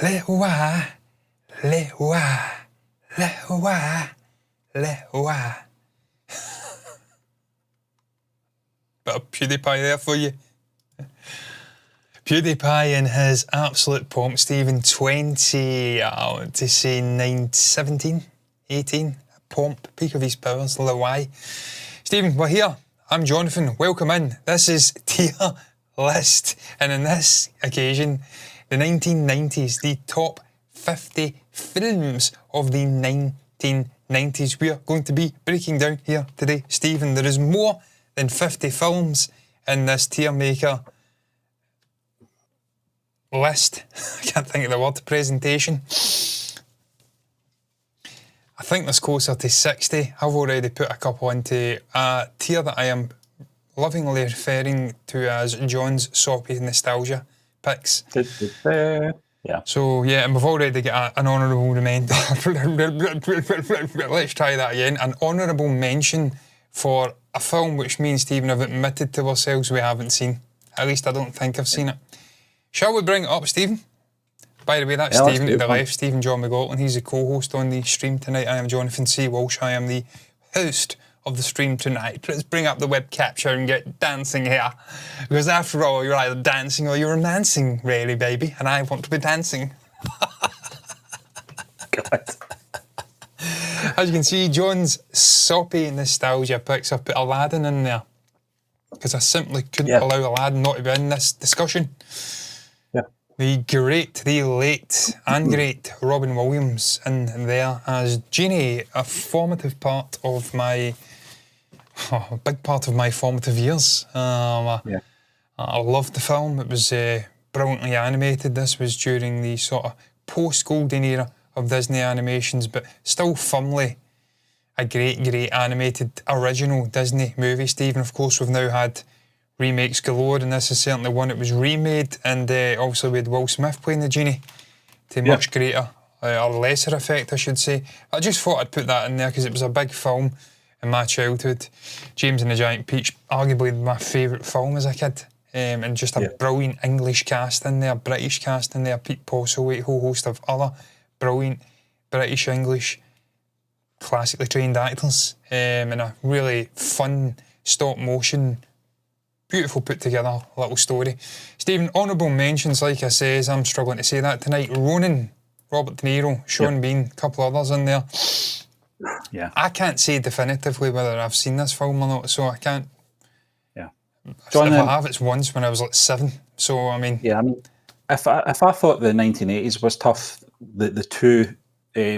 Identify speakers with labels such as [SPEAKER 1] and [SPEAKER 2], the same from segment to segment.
[SPEAKER 1] le wa, le wa, le wa, le wa. Bit of PewDiePie there for you. PewDiePie in his absolute pomp, Stephen, 20, I want to say 17, 18, pomp, peak of his powers, Lawai. Stephen, we're here. I'm Jonathan. Welcome in. This is Tier List. And on this occasion, the 1990s, the top 50 films of the 1990s. We are going to be breaking down here today. Stephen, there is more than 50 films in this tier maker list. I can't think of the word. Presentation. I think there's closer to 60. I've already put a couple into a tier that I am lovingly referring to as John's Soppy Nostalgia picks.
[SPEAKER 2] Yeah.
[SPEAKER 1] So, yeah, and we've already got an honourable mention. Let's try that again. An honourable mention for a film which me and Stephen have admitted to ourselves we haven't seen. At least I don't think I've seen it. Shall we bring it up, Stephen? By the way, that's Stephen to the left, Stephen John McLaughlin. He's the co-host on the stream tonight. I am Jonathan C. Walsh. I am the host of the stream tonight. Let's bring up the web capture and get dancing here. Because after all, you're either dancing or you're romancing, really, baby. And I want to be dancing.
[SPEAKER 2] God.
[SPEAKER 1] As you can see, John's soppy nostalgia picks up Aladdin in there. Because I simply couldn't allow Aladdin not to be in this discussion. The great, the late and great Robin Williams in there as Genie, a formative part of my, a big part of my formative years. I loved the film. It was brilliantly animated. This was during the sort of post-golden era of Disney animations, but still firmly a great, great animated original Disney movie. Stephen, of course, we've now had remakes galore, and this is certainly one that was remade, and obviously we had Will Smith playing the Genie to much greater, or lesser effect, I should say. I just thought I'd put that in there because it was a big film in my childhood. James and the Giant Peach, arguably my favourite film as a kid, and just a brilliant English cast in there, British cast in there, Pete Postlethwaite, a whole host of other brilliant British English classically trained actors, and a really fun stop motion, beautiful put together little story. Stephen, honourable mentions, like I says, I'm struggling to say that tonight. Ronan, Robert De Niro, Sean Bean, a couple others in there.
[SPEAKER 2] Yeah.
[SPEAKER 1] I can't say definitively whether I've seen this film or not, so I can't.
[SPEAKER 2] Yeah.
[SPEAKER 1] John, if I have, it's once when I was like 7. So, I mean...
[SPEAKER 2] Yeah, I mean, if I thought the 1980s was tough, the two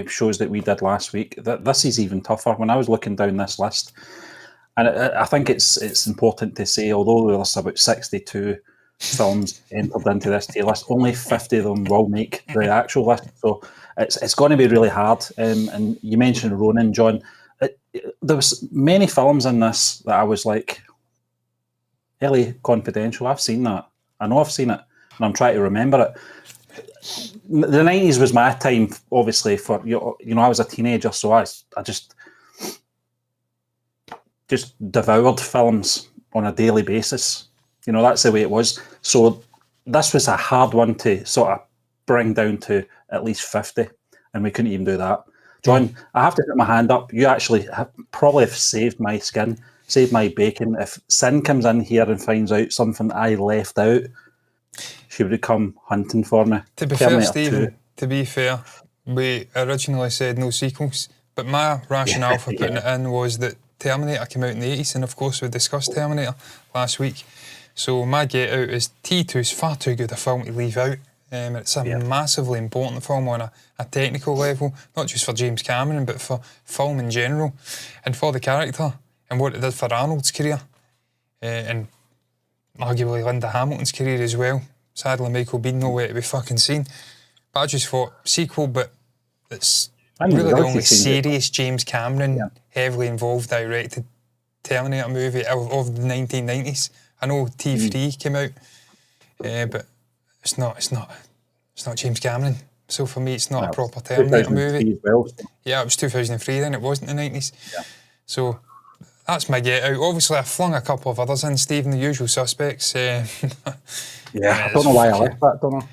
[SPEAKER 2] shows that we did last week, this is even tougher. When I was looking down this list, and I think it's important to say, although there's about 62 films entered into this tier list, only 50 of them will make the actual list. So it's going to be really hard. And you mentioned Ronan, John. There was many films in this that I was like, LA Confidential, I've seen that. I know I've seen it, and I'm trying to remember it. The 90s was my time, obviously, for, I was a teenager, so I just devoured films on a daily basis. That's the way it was. So this was a hard one to sort of bring down to at least 50, and we couldn't even do that. John, I have to put my hand up. You actually probably have saved my skin, saved my bacon. If Sin comes in here and finds out something I left out, she would come hunting for me.
[SPEAKER 1] To be fair, Stephen, we originally said no sequels, but my rationale for putting it in was that Terminator came out in the 80s, and of course we discussed Terminator last week. So my get out is T2 is far too good a film to leave out. It's a massively important film on a technical level, not just for James Cameron, but for film in general, and for the character, and what it did for Arnold's career, and arguably Linda Hamilton's career as well. Sadly, Michael Biehn nowhere to be fucking seen. But I just thought, sequel, but it's really the only serious James Cameron, heavily involved, directed Terminator movie of the 1990s. I know T3 came out, but it's not James Cameron. So for me, it's not a proper Terminator movie.
[SPEAKER 2] Well.
[SPEAKER 1] Yeah, it was 2003 then, it wasn't the 90s. Yeah. So that's my get out. Obviously, I flung a couple of others in, Stephen, the usual suspects.
[SPEAKER 2] I don't know why I left that, don't I?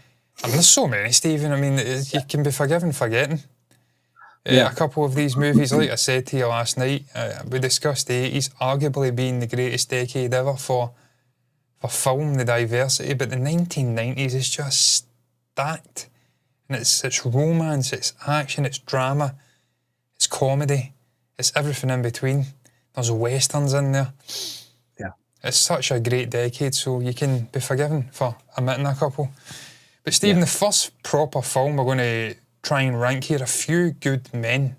[SPEAKER 1] I mean, there's so many, Stephen. I mean, you can be forgiven forgetting.
[SPEAKER 2] Yeah.
[SPEAKER 1] A couple of these movies, like I said to you last night, we discussed the 80s arguably being the greatest decade ever for film, the diversity, but the 1990s is just stacked. And it's romance, it's action, it's drama, it's comedy, it's everything in between. There's westerns in there.
[SPEAKER 2] Yeah.
[SPEAKER 1] It's such a great decade, so you can be forgiven for omitting a couple. But Stephen, the first proper film we're going to try and rank here, A Few Good Men.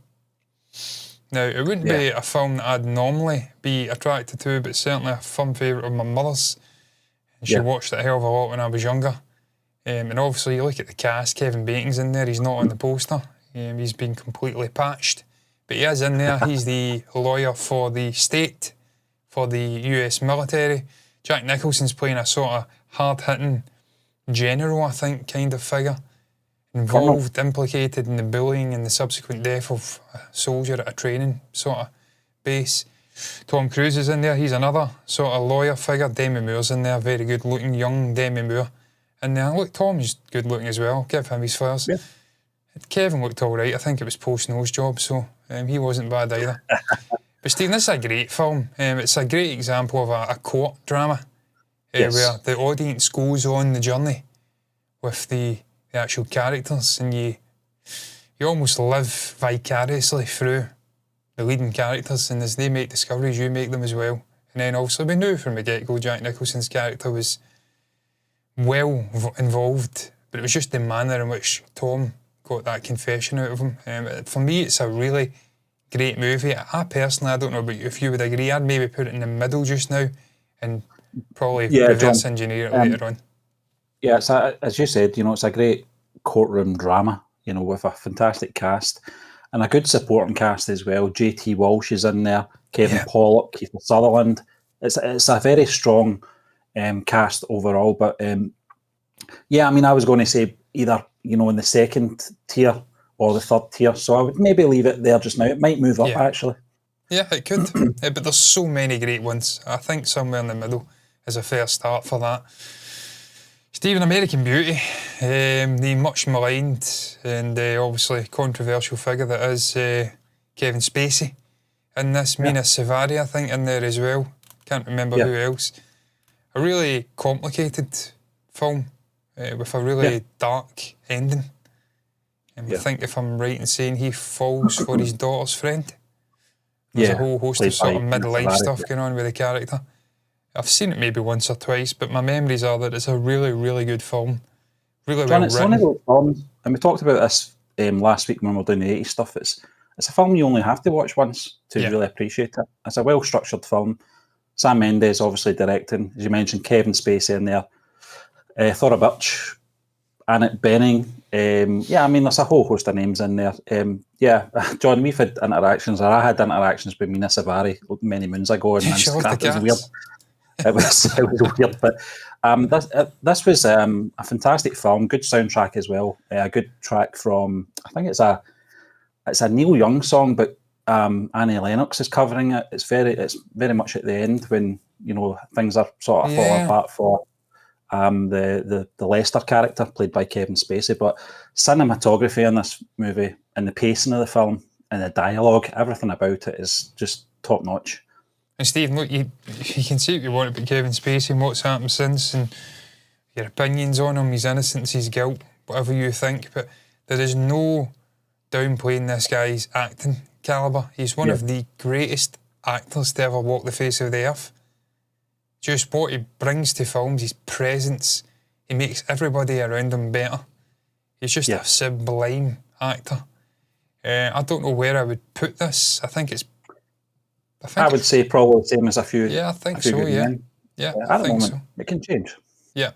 [SPEAKER 1] Now, it wouldn't be a film that I'd normally be attracted to, but certainly a fun favourite of my mother's. And she watched it a hell of a lot when I was younger. And obviously, you look at the cast, Kevin Bacon's in there, he's not on the poster. He's been completely patched. But he is in there, he's the lawyer for the state, for the US military. Jack Nicholson's playing a sort of hard-hitting general, I think, kind of figure. Involved, implicated in the bullying and the subsequent death of a soldier at a training sort of base. Tom Cruise is in there, he's another sort of lawyer figure. Demi Moore's in there, very good looking young Demi Moore. And look, Tom's good looking as well, give him his flowers. Yeah. Kevin looked alright, I think it was post-nose job, so he wasn't bad either. But Stephen, this is a great film. It's a great example of a court drama where the audience goes on the journey with the actual characters, and you almost live vicariously through the leading characters, and as they make discoveries, you make them as well. And then also, we knew from the get-go Jack Nicholson's character was well involved, but it was just the manner in which Tom got that confession out of him. For me, it's a really great movie. I personally, I don't know about you, if you would agree, I'd maybe put it in the middle just now and probably reverse engineer it later on.
[SPEAKER 2] Yeah, it's as you said, it's a great courtroom drama, with a fantastic cast and a good supporting cast as well. J.T. Walsh is in there, Kevin Pollak, Kiefer Sutherland. It's a very strong cast overall, but I was going to say either, in the second tier or the third tier, so I would maybe leave it there just now. It might move up, actually.
[SPEAKER 1] Yeah, it could, but there's so many great ones. I think somewhere in the middle is a fair start for that. Stephen, American Beauty, the much maligned and obviously controversial figure that is Kevin Spacey. And this Mina Savari, I think, in there as well. Can't remember who else. A really complicated film with a really dark ending. And I think, if I'm right in saying, he falls for his daughter's friend. There's a whole host of sort of midlife stuff going on with the character. I've seen it maybe once or twice, but my memories are that it's a really, really good film. Really well written.
[SPEAKER 2] One of those films, and we talked about this last week when we were doing the 80s stuff. It's a film you only have to watch once to really appreciate it. It's a well-structured film. Sam Mendes obviously directing, as you mentioned, Kevin Spacey in there, Thora Birch, Annette Bening. There's a whole host of names in there. John, we've had interactions, or I had interactions with Mina Savari many moons ago, and it was weird. It was weird, but this was a fantastic film. Good soundtrack as well. A good track from, I think it's a Neil Young song, but Annie Lennox is covering it. It's very much at the end when things are sort of falling apart for the Lester character played by Kevin Spacey. But cinematography in this movie and the pacing of the film and the dialogue, everything about it is just top notch.
[SPEAKER 1] And Stephen, look, you can see what you want about Kevin Spacey and what's happened since, and your opinions on him, his innocence, his guilt, whatever you think, but there is no downplaying this guy's acting calibre. He's one of the greatest actors to ever walk the face of the earth. Just what he brings to films, his presence, he makes everybody around him better. He's just a sublime actor. I don't know where I would put this. I would
[SPEAKER 2] say probably the same as a few.
[SPEAKER 1] Yeah, I think so. Yeah, I think so.
[SPEAKER 2] It can change.
[SPEAKER 1] Yeah,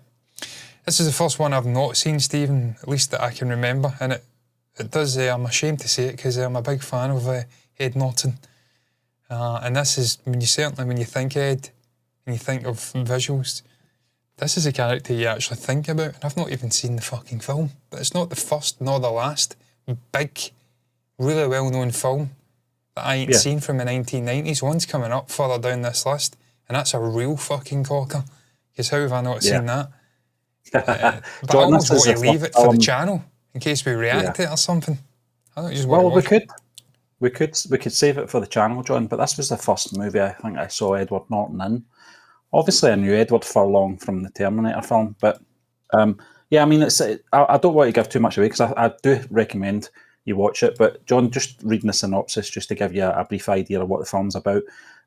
[SPEAKER 1] this is the first one I've not seen, Stephen, at least that I can remember, and it does. I'm ashamed to say it because I'm a big fan of Ed Norton, and this is when you think Ed and you think of visuals, this is a character you actually think about. And I've not even seen the fucking film, but it's not the first nor the last big, really well-known film that I ain't seen from the 1990s. One's coming up further down this list, and that's a real fucking corker, because how have I not seen that? But I
[SPEAKER 2] John,
[SPEAKER 1] almost
[SPEAKER 2] this is
[SPEAKER 1] want to
[SPEAKER 2] the
[SPEAKER 1] leave
[SPEAKER 2] first
[SPEAKER 1] it for the
[SPEAKER 2] film-
[SPEAKER 1] channel in case we react to it or something. I don't just want
[SPEAKER 2] Well,
[SPEAKER 1] to
[SPEAKER 2] we
[SPEAKER 1] watch it.
[SPEAKER 2] we could save it for the channel, John. But this was the first movie I think I saw Edward Norton in. Obviously, I knew Edward Furlong from the Terminator film, but yeah, I mean, I don't want to give too much away because I do recommend you watch it. But John, just reading the synopsis just to give you a brief idea of what the film's about.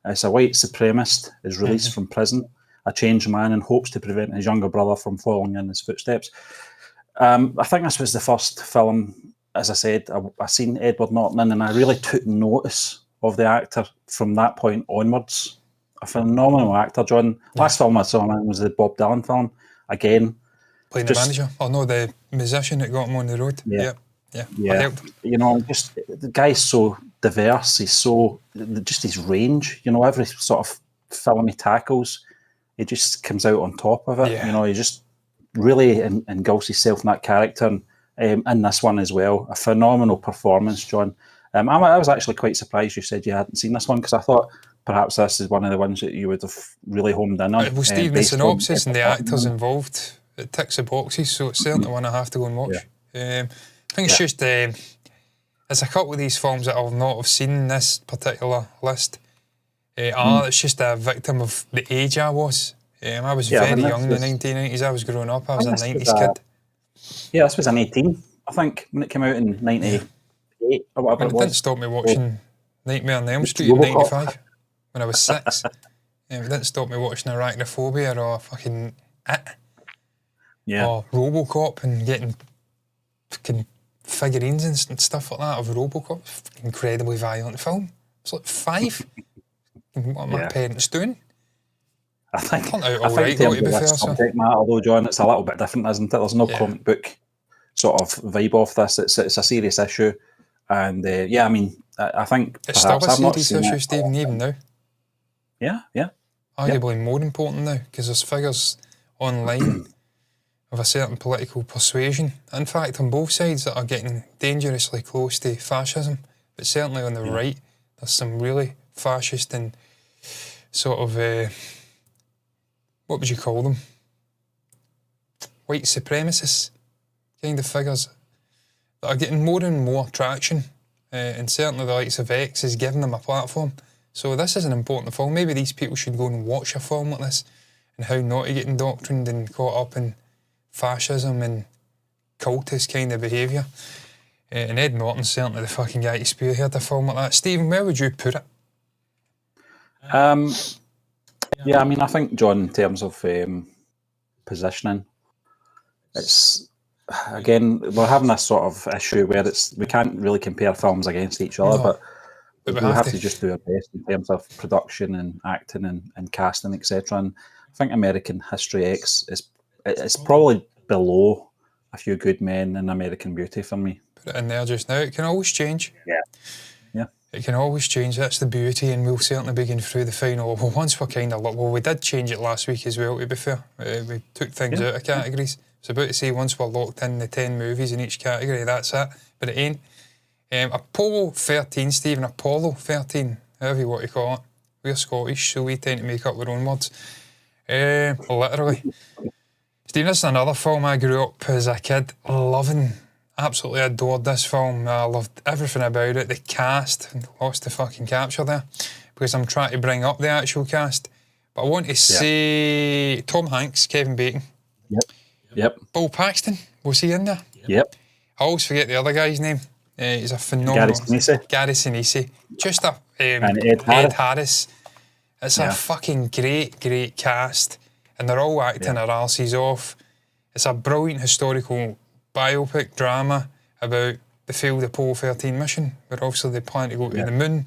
[SPEAKER 2] It's a white supremacist is released from prison, a changed man, and hopes to prevent his younger brother from following in his footsteps. I think this was the first film, as I said, I seen Edward Norton in, and I really took notice of the actor from that point onwards. A phenomenal actor, John. Last film I saw him in was the Bob Dylan film. Again,
[SPEAKER 1] Playing the manager. Oh no, the musician that got him on the road. Yeah. I helped him.
[SPEAKER 2] You know, just the guy's so diverse. He's so just his range. You know, every sort of film he tackles, he just comes out on top of it.
[SPEAKER 1] Yeah.
[SPEAKER 2] You know, he just really engulfs himself in that character, and in this one as well. A phenomenal performance, John. I was actually quite surprised you said you hadn't seen this one because I thought perhaps this is one of the ones that you would have really homed in on.
[SPEAKER 1] Well, Steve, the synopsis and the actors involved, it ticks the boxes, so it's certainly one I have to go and watch. I think it's just, there's a couple of these films that I'll not have seen in this particular list. It's just a victim of the age I was. I was very young in the 1990s. I was growing up. I was a 90s kid.
[SPEAKER 2] Yeah, this was an 18, I think, when it came out in 98 or whatever
[SPEAKER 1] And it didn't stop me watching Nightmare on Elm Street in 95 when I was 6. It didn't stop me watching Arachnophobia or fucking It. Or Robocop and getting fucking figurines and stuff like that of Robocop. Incredibly violent film. It's like 5. What are my parents doing?
[SPEAKER 2] I think
[SPEAKER 1] Turned out all right, though, to be fair.
[SPEAKER 2] Subject matter, though, John, it's a little bit different, isn't it? There's no comic book sort of vibe off this. It's a serious issue, and I mean, I think
[SPEAKER 1] it's still a serious issue, Stephen, even now.
[SPEAKER 2] Yeah.
[SPEAKER 1] Arguably more important now because there's figures online of a certain political persuasion, in fact, on both sides, that are getting dangerously close to fascism. But certainly on the right, there's some really fascist and sort of what would you call them? White supremacists kind of figures that are getting more and more traction, and certainly the likes of X is giving them a platform. So this is an important film. Maybe these people should go and watch a film like this and how not to get indoctrined and caught up in fascism and cultist kind of behaviour. And Ed Norton's certainly the fucking guy to spearhead a film like that. Stephen, where would you put it?
[SPEAKER 2] Yeah, I mean, I think, John, in terms of positioning, it's, again, we're having this sort of issue where we can't really compare films against each other, but we have to just do our best in terms of production and acting and casting, etc. And I think American History X is probably below A Few Good Men and American Beauty for me.
[SPEAKER 1] Put it in there just now. It can always change.
[SPEAKER 2] Yeah.
[SPEAKER 1] It can always change. That's the beauty, and we'll certainly be going through the final. Well, once we're kind of we did change it last week as well, to be fair. We took things out of categories. I was about to say once we're locked in the 10 movies in each category, that's it. But it ain't. Apollo 13, Stephen, Apollo 13, however you want to call it. We're Scottish, so we tend to make up our own words. Literally. Stephen, this is another film I grew up as a kid loving. Absolutely adored this film. I loved everything about it. The cast, lost the fucking capture there because I'm trying to bring up the actual cast. But I want to say Tom Hanks, Kevin Bacon.
[SPEAKER 2] Yep.
[SPEAKER 1] Bill Paxton, was he in there?
[SPEAKER 2] Yep.
[SPEAKER 1] I always forget the other guy's name. He's a phenomenal... Gary Sinise. Just a...
[SPEAKER 2] and Ed
[SPEAKER 1] Harris. It's a fucking great cast. And they're all acting their arses off. It's a brilliant historical biopic drama about the failed Apollo 13 mission, where obviously they plan to go to the moon.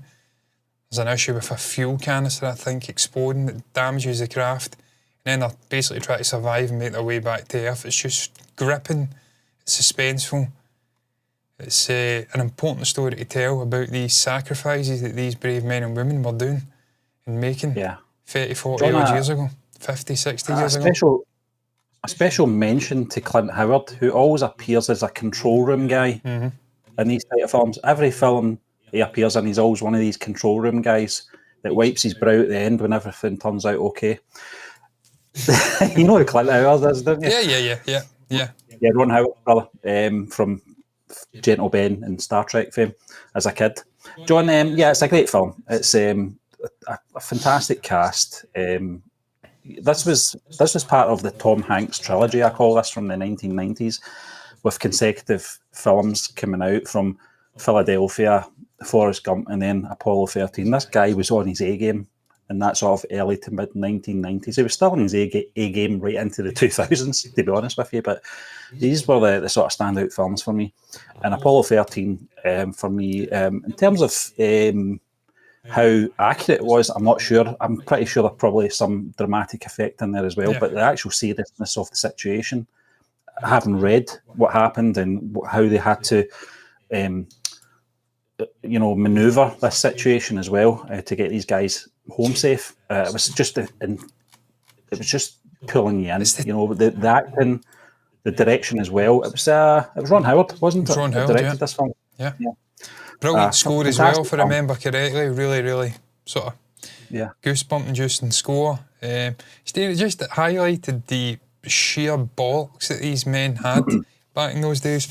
[SPEAKER 1] There's an issue with a fuel canister, I think, exploding that damages the craft. And then they're basically trying to survive and make their way back to Earth. It's just gripping. It's suspenseful. It's an important story to tell about these sacrifices that these brave men and women were doing and making 30, 40 odd years ago, 50, 60 years ago.
[SPEAKER 2] A special mention to Clint Howard, who always appears as a control room guy in these type of films. Every film he appears in, he's always one of these control room guys that wipes his brow at the end when everything turns out okay. You know who Clint Howard is, don't you?
[SPEAKER 1] Yeah.
[SPEAKER 2] Yeah, Ron Howard, brother, from Gentle Ben and Star Trek fame as a kid. John, yeah, it's a great film. It's a fantastic cast. This was part of the Tom Hanks trilogy, I call this, from the 1990s, with consecutive films coming out from Philadelphia, Forrest Gump, and then Apollo 13. This guy was on his A game in that sort of early to mid 1990s. He was still in his A game right into the 2000s, to be honest with you, but these were the sort of standout films for me. And Apollo 13, for me, in terms of how accurate it was, I'm not sure. I'm pretty sure there's probably some dramatic effect in there as well, but the actual seriousness of the situation, having read what happened and how they had to maneuver this situation as well to get these guys home safe. It was just pulling you in. The acting, the direction as well. It was Ron Howard, wasn't it?
[SPEAKER 1] Ron Howard,
[SPEAKER 2] directed this film.
[SPEAKER 1] Yeah. Brilliant score as well, if I remember correctly. Really, really sort of goosebump inducing score. Steve, just highlighted the sheer bollocks that these men had back in those days.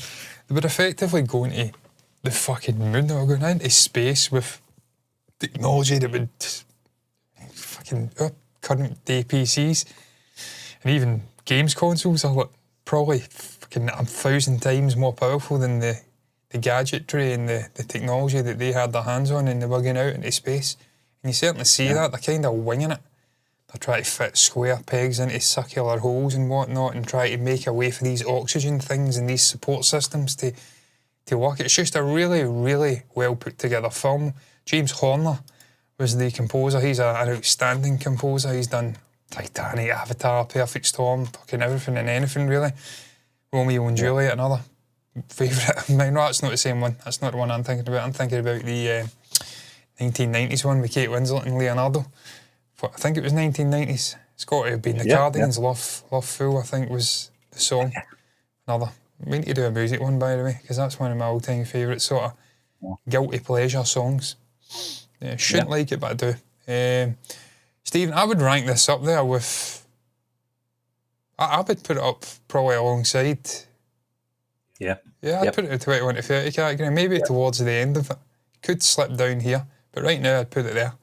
[SPEAKER 1] They were effectively going to the fucking moon. They were going into space with technology that would fucking current day PCs and even games consoles are like probably fucking 1,000 times more powerful than the gadgetry and the technology that they had their hands on, and they were going out into space. And you certainly see that. They're kind of winging it. They're trying to fit square pegs into circular holes and whatnot and try to make a way for these oxygen things and these support systems to work. It's just a really, really well put together film. James Horner was the composer. He's an outstanding composer. He's done Titanic, Avatar, Perfect Storm, fucking everything and anything really. Romeo and Juliet, another favourite of mine. No, that's not the same one. That's not the one I'm thinking about. I'm thinking about the 1990s one with Kate Winslet and Leonardo. I think it was 1990s. It's got to have been the Cardigans. Love Fool, I think, was the song. Another. We need to do a music one, by the way, because that's one of my all-time favourite sort of guilty pleasure songs. Shouldn't like it, but I do. Stephen, I would rank this up there with... I would put it up probably alongside...
[SPEAKER 2] Yeah,
[SPEAKER 1] I'd put it in the 21 to 30 category, maybe towards the end of it. Could slip down here, but right now I'd put it there.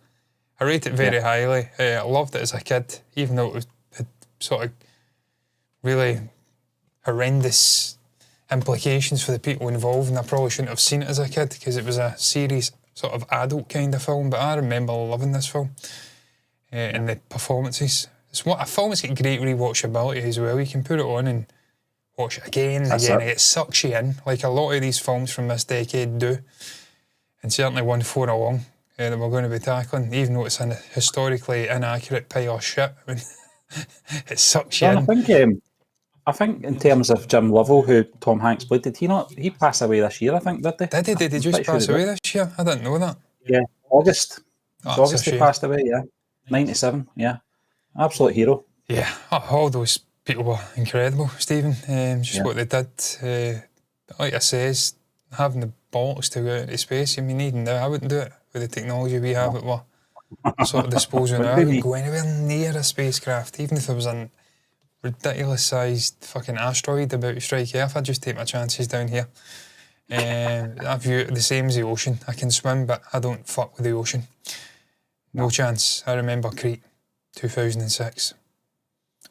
[SPEAKER 1] I rate it very highly. I loved it as a kid, even though it had sort of really horrendous implications for the people involved, and I probably shouldn't have seen it as a kid because it was a serious sort of adult kind of film, but I remember loving this film and the performances. It's a film that's got great rewatchability as well. You can put it on and watch it again and again. It sucks you in, like a lot of these films from this decade do, and certainly one far along that we're going to be tackling, even though it's a historically inaccurate pile of shit. I mean, it sucks you in.
[SPEAKER 2] I think in terms of Jim Lovell, who Tom Hanks played, did he not? He passed away this year, I think, did he?
[SPEAKER 1] Did he just pass away this year? I didn't know that.
[SPEAKER 2] Yeah, August. August he passed away, 97, Absolute hero.
[SPEAKER 1] Yeah, all those people were incredible, Stephen. Just what they did. Like I says, having the bollocks to go into space, I mean, even now, I wouldn't do it with the technology we have at our sort of disposal now. I wouldn't go anywhere near a spacecraft, even if there was a ridiculous-sized fucking asteroid about to strike Earth. I'd just take my chances down here. I view it the same as the ocean. I can swim, but I don't fuck with the ocean. No chance. I remember Crete, 2006,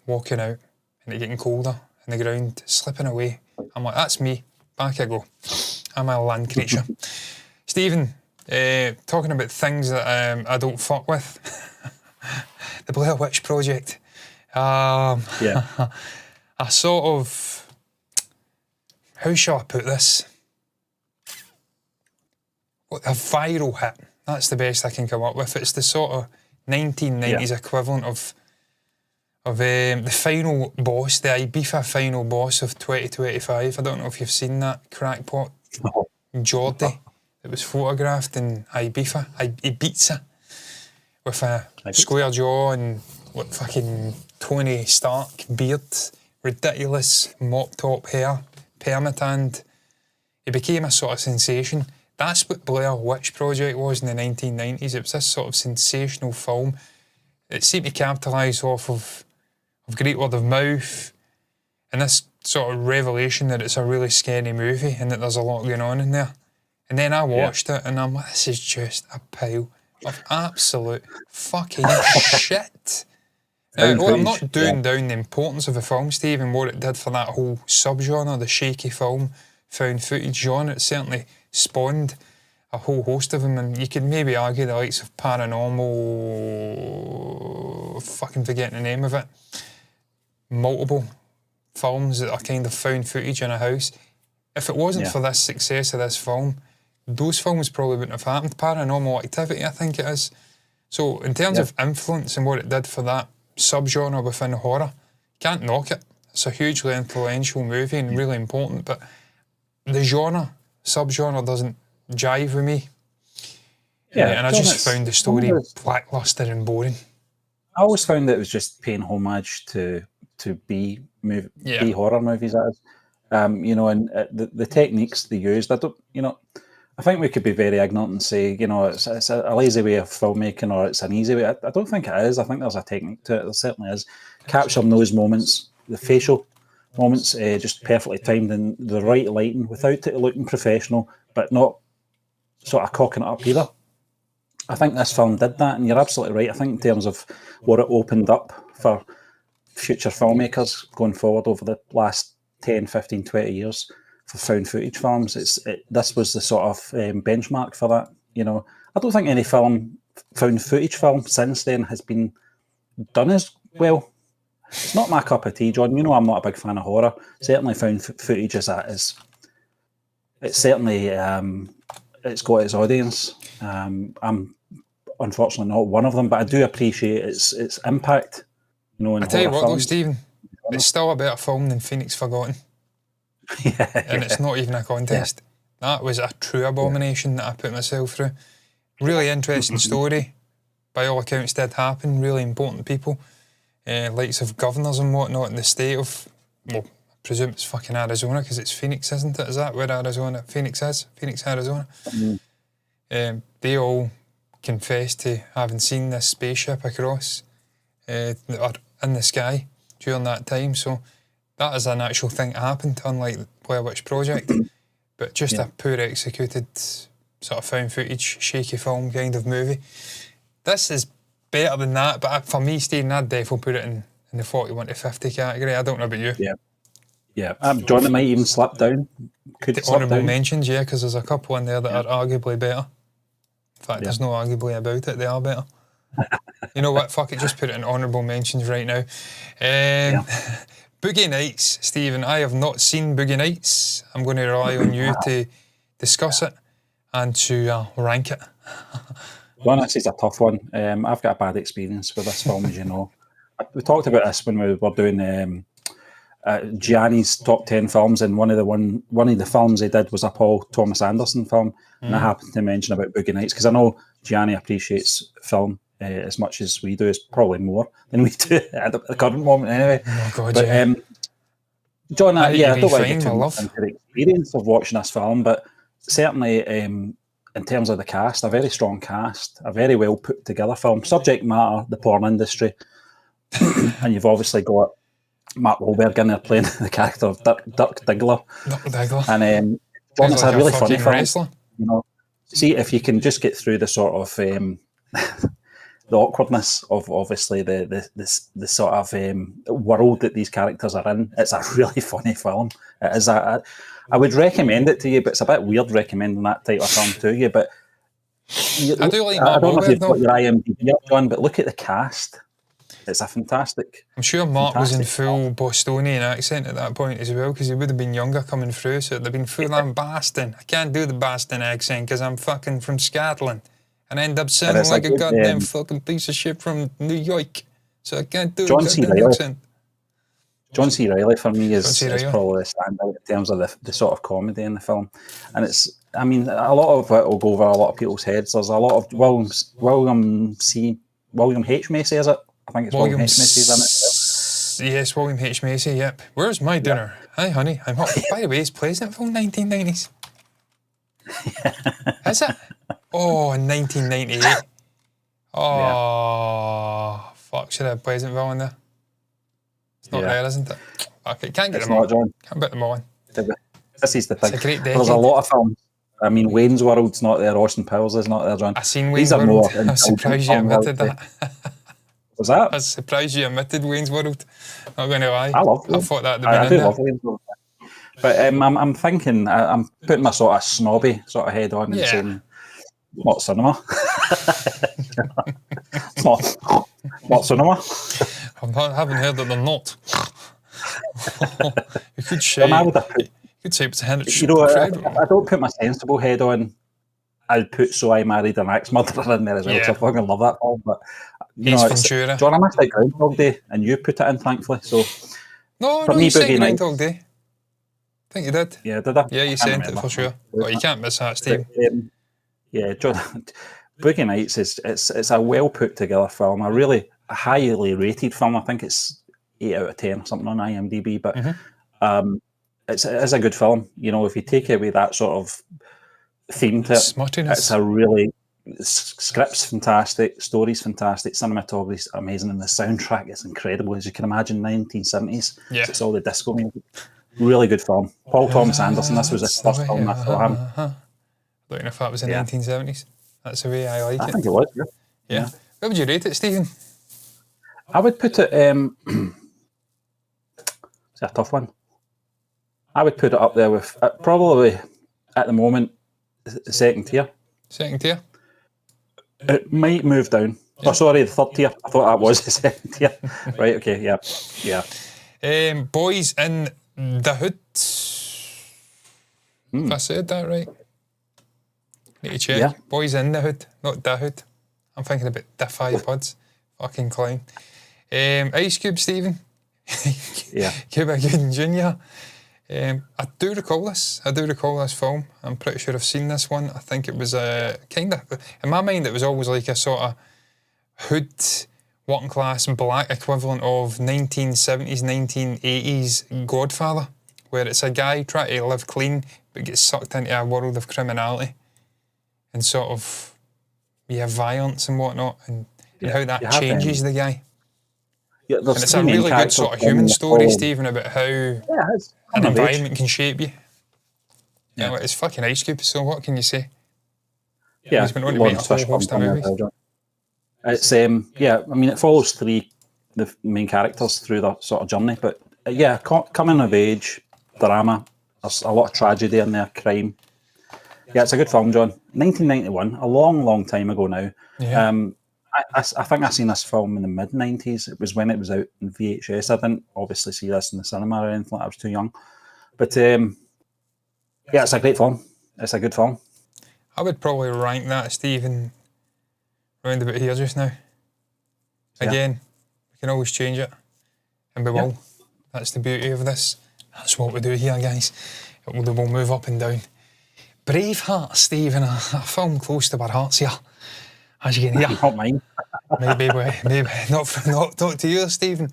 [SPEAKER 1] walking out and it getting colder and the ground slipping away. I'm like, that's me. Back I go. I'm a land creature. Stephen, talking about things that I don't fuck with. The Blair Witch Project. A sort of, how shall I put this? A viral hit. That's the best I can come up with. It's the sort of 1990s equivalent of the final boss, the Ibiza final boss of 2025. I don't know if you've seen that crackpot, Geordie. It was photographed in Ibiza, with a square jaw and what fucking Tony Stark beard, ridiculous mop top hair, permatanned. It became a sort of sensation. That's what Blair Witch Project was in the 1990s. It was this sort of sensational film. It seemed to capitalise off of of great word of mouth, and this sort of revelation that it's a really scary movie and that there's a lot going on in there. And then I watched it and I'm like, this is just a pile of absolute fucking shit. Now, I'm not doing down the importance of the film, Steve, and what it did for that whole subgenre, the shaky film, found footage genre. It certainly spawned a whole host of them, and you could maybe argue the likes of Paranormal, fucking forgetting the name of it, multiple films that are kind of found footage in a house. If it wasn't for this success of this film, those films probably wouldn't have happened. Paranormal Activity, I think it is. So in terms of influence and what it did for that subgenre within horror, can't knock it. It's a hugely influential movie and really important, but the subgenre doesn't jive with me. And I just found the story lackluster and boring.
[SPEAKER 2] I always found that it was just paying homage to B horror movies, that is. And the techniques they used, I think we could be very ignorant and say, it's a lazy way of filmmaking or it's an easy way. I don't think it is. I think there's a technique to it. There certainly is. Capturing those moments, the facial moments, just perfectly timed in the right lighting without it looking professional, but not sort of cocking it up either. I think this film did that, and you're absolutely right. I think in terms of what it opened up for future filmmakers going forward over the last 10, 15, 20 years for found footage films, this was the sort of benchmark for that. I don't think any found footage film since then has been done as well. It's not my cup of tea, John. I'm not a big fan of horror. Certainly found footage it's certainly it's got its audience. I'm unfortunately not one of them, but I do appreciate its impact.
[SPEAKER 1] I tell you what, though, Stephen, it's still a better film than Phoenix Forgotten. And it's not even a contest. That was a true abomination that I put myself through. Really interesting story. By all accounts, did happen. Really important people. Likes of governors and whatnot in the state of, well, I presume it's fucking Arizona because it's Phoenix, isn't it? Is that where Phoenix is? Phoenix, Arizona. They all confessed to having seen this spaceship across or in the sky during that time. So that is an actual thing that happened, unlike the Blair Witch Project. But just a poor executed sort of found footage, shaky film kind of movie. This is better than that, but for me, Stephen, I'd definitely put it in the 41 to 50 category. I don't know about you.
[SPEAKER 2] John, it might even slip down. Could
[SPEAKER 1] the honourable mentions, because there's a couple in there that are arguably better. In fact, there's no arguably about it, they are better. You know what, fuck it, just put it in honourable mentions right now. Boogie Nights, Stephen, I have not seen Boogie Nights. I'm going to rely on you to discuss it and to rank it.
[SPEAKER 2] Well, this is a tough one. I've got a bad experience with this film, as you know. We talked about this when we were doing Gianni's top 10 films, and one of the films he did was a Paul Thomas Anderson film, and I happened to mention about Boogie Nights because I know Gianni appreciates film as much as we do. It's probably more than we do at the current moment, anyway.
[SPEAKER 1] Oh God,
[SPEAKER 2] but, John, I don't want to get too much into the experience of watching this film, but certainly in terms of the cast, a very strong cast, a very well put together film. Subject matter, the porn industry, and you've obviously got Mark Wahlberg in there playing the character of Dirk Diggler. And John, it's a really funny film.
[SPEAKER 1] Wrestler.
[SPEAKER 2] See if you can just get through the sort of the awkwardness of obviously the sort of world that these characters are in. It's a really funny film. It is I would recommend it to you, but it's a bit weird recommending that type of film to you. But
[SPEAKER 1] I do like Mark Wahlberg,
[SPEAKER 2] I don't know if you've got your IMDb up, John, but look at the cast. It's a fantastic.
[SPEAKER 1] I'm sure Mark was in full Bostonian accent at that point as well, because he would have been younger coming through, so it'd have been full on Boston. I can't do the Boston accent because I'm fucking from Scotland and I end up sounding like a goddamn fucking piece of shit from New York. So I can't do the goddamn accent.
[SPEAKER 2] John C. Reilly for me is probably the standout in terms of the sort of comedy in the film, and it's. I mean, a lot of it will go over a lot of people's heads. There's a lot of William H. Macy, is it? I think it's William H. Macy's in it.
[SPEAKER 1] Yes, William H. Macy, yep. Where's my dinner? Hi, honey, I'm hot. By the way, it's Pleasant from 1990s. Is it? Oh, 1998. Oh, fuck, should I have Pleasantville in there? not there, isn't it? Okay, can't get
[SPEAKER 2] It's
[SPEAKER 1] them all.
[SPEAKER 2] not, John.
[SPEAKER 1] Can't put them all in.
[SPEAKER 2] This is the thing.
[SPEAKER 1] It's a great
[SPEAKER 2] There's a
[SPEAKER 1] decade.
[SPEAKER 2] lot of films. I mean, Wayne's World's not there. Austin Powers is not there, John.
[SPEAKER 1] I seen
[SPEAKER 2] These
[SPEAKER 1] Wayne's
[SPEAKER 2] are
[SPEAKER 1] World.
[SPEAKER 2] more
[SPEAKER 1] I was surprised you admitted that.
[SPEAKER 2] Was that?
[SPEAKER 1] I was surprised you admitted Wayne's World. Not going to lie.
[SPEAKER 2] I love
[SPEAKER 1] I
[SPEAKER 2] it.
[SPEAKER 1] thought that'd
[SPEAKER 2] I
[SPEAKER 1] have
[SPEAKER 2] do
[SPEAKER 1] been in
[SPEAKER 2] love Wayne's World. But I'm thinking, I'm putting my sort of snobby sort of head on and saying, what cinema? It's not cinema.
[SPEAKER 1] I haven't heard that they're not. You could say, it's Henry.
[SPEAKER 2] You know, I don't put my sensible head on. I'd put So I Married an Axe Murderer in there as well, because I fucking love that film. But you know,
[SPEAKER 1] Ventura.
[SPEAKER 2] John, I missed like Groundhog Day, and you put it in, thankfully. So
[SPEAKER 1] no,
[SPEAKER 2] me,
[SPEAKER 1] you said
[SPEAKER 2] Boogie
[SPEAKER 1] Groundhog Day. I think you did.
[SPEAKER 2] Yeah, did I?
[SPEAKER 1] Yeah, you sent it for sure. Oh, you can't miss that, Steve.
[SPEAKER 2] Yeah, John. Boogie Nights it's a well put together film. A really highly rated film. I think it's 8 out of 10 or something on IMDb. But it's a good film. You know, if you take away that sort of theme to it, it's a really script's fantastic, story's fantastic, cinematography's amazing, and the soundtrack is incredible, as you can imagine. 1970s.
[SPEAKER 1] Yeah,
[SPEAKER 2] it's all the disco music. Really good film. Paul Thomas Anderson. This was his first film I saw him.
[SPEAKER 1] I don't know if that was the 1970s. That's the way I like it.
[SPEAKER 2] I think it was.
[SPEAKER 1] Yeah. What would you rate it, Stephen?
[SPEAKER 2] I would put it. It's a tough one. I would put it up there with probably at the moment the second tier.
[SPEAKER 1] Second tier.
[SPEAKER 2] It might move down. Yeah. Oh, sorry, the third tier. I thought that was the second tier. Right. Okay. Yeah.
[SPEAKER 1] Boys in the Hood. If I said that right. Need to check. Yeah. Boys in the Hood, not the Hood. I'm thinking about the 5 Buds. Fucking clown. Ice Cube, Stephen.
[SPEAKER 2] Yeah.
[SPEAKER 1] Cuba Gooding Jr. I do recall this. Film. I'm pretty sure I've seen this one. I think it was kind of, in my mind, it was always like a sort of hood, working class, black equivalent of 1970s, 1980s Godfather, where it's a guy trying to live clean but gets sucked into a world of criminality and sort of violence and whatnot, and how that changes the guy.
[SPEAKER 2] Yeah,
[SPEAKER 1] and it's a really good sort of human story, Stephen, about how an environment can shape you. Yeah, well, it's fucking Ice Cube, so what can you say?
[SPEAKER 2] Yeah,
[SPEAKER 1] he's been on to make a whole host of movies.
[SPEAKER 2] It's I mean, it follows the main characters through that sort of journey, but coming of age, drama, there's a lot of tragedy in there, crime. Yeah, it's a good film, John. 1991, a long, long time ago now.
[SPEAKER 1] Yeah.
[SPEAKER 2] I think I seen this film in the mid-90s. It was when it was out in VHS. I didn't obviously see this in the cinema or anything like that. I was too young. But it's a great film. It's a good film.
[SPEAKER 1] I would probably rank that, Stephen, round about here just now. Again, we can always change it. And we will. That's the beauty of this. That's what we do here, guys. We'll move up and down. Braveheart, Stephen, a film close to our hearts here. As you can hear.
[SPEAKER 2] Not mine.
[SPEAKER 1] maybe not to you, Stephen.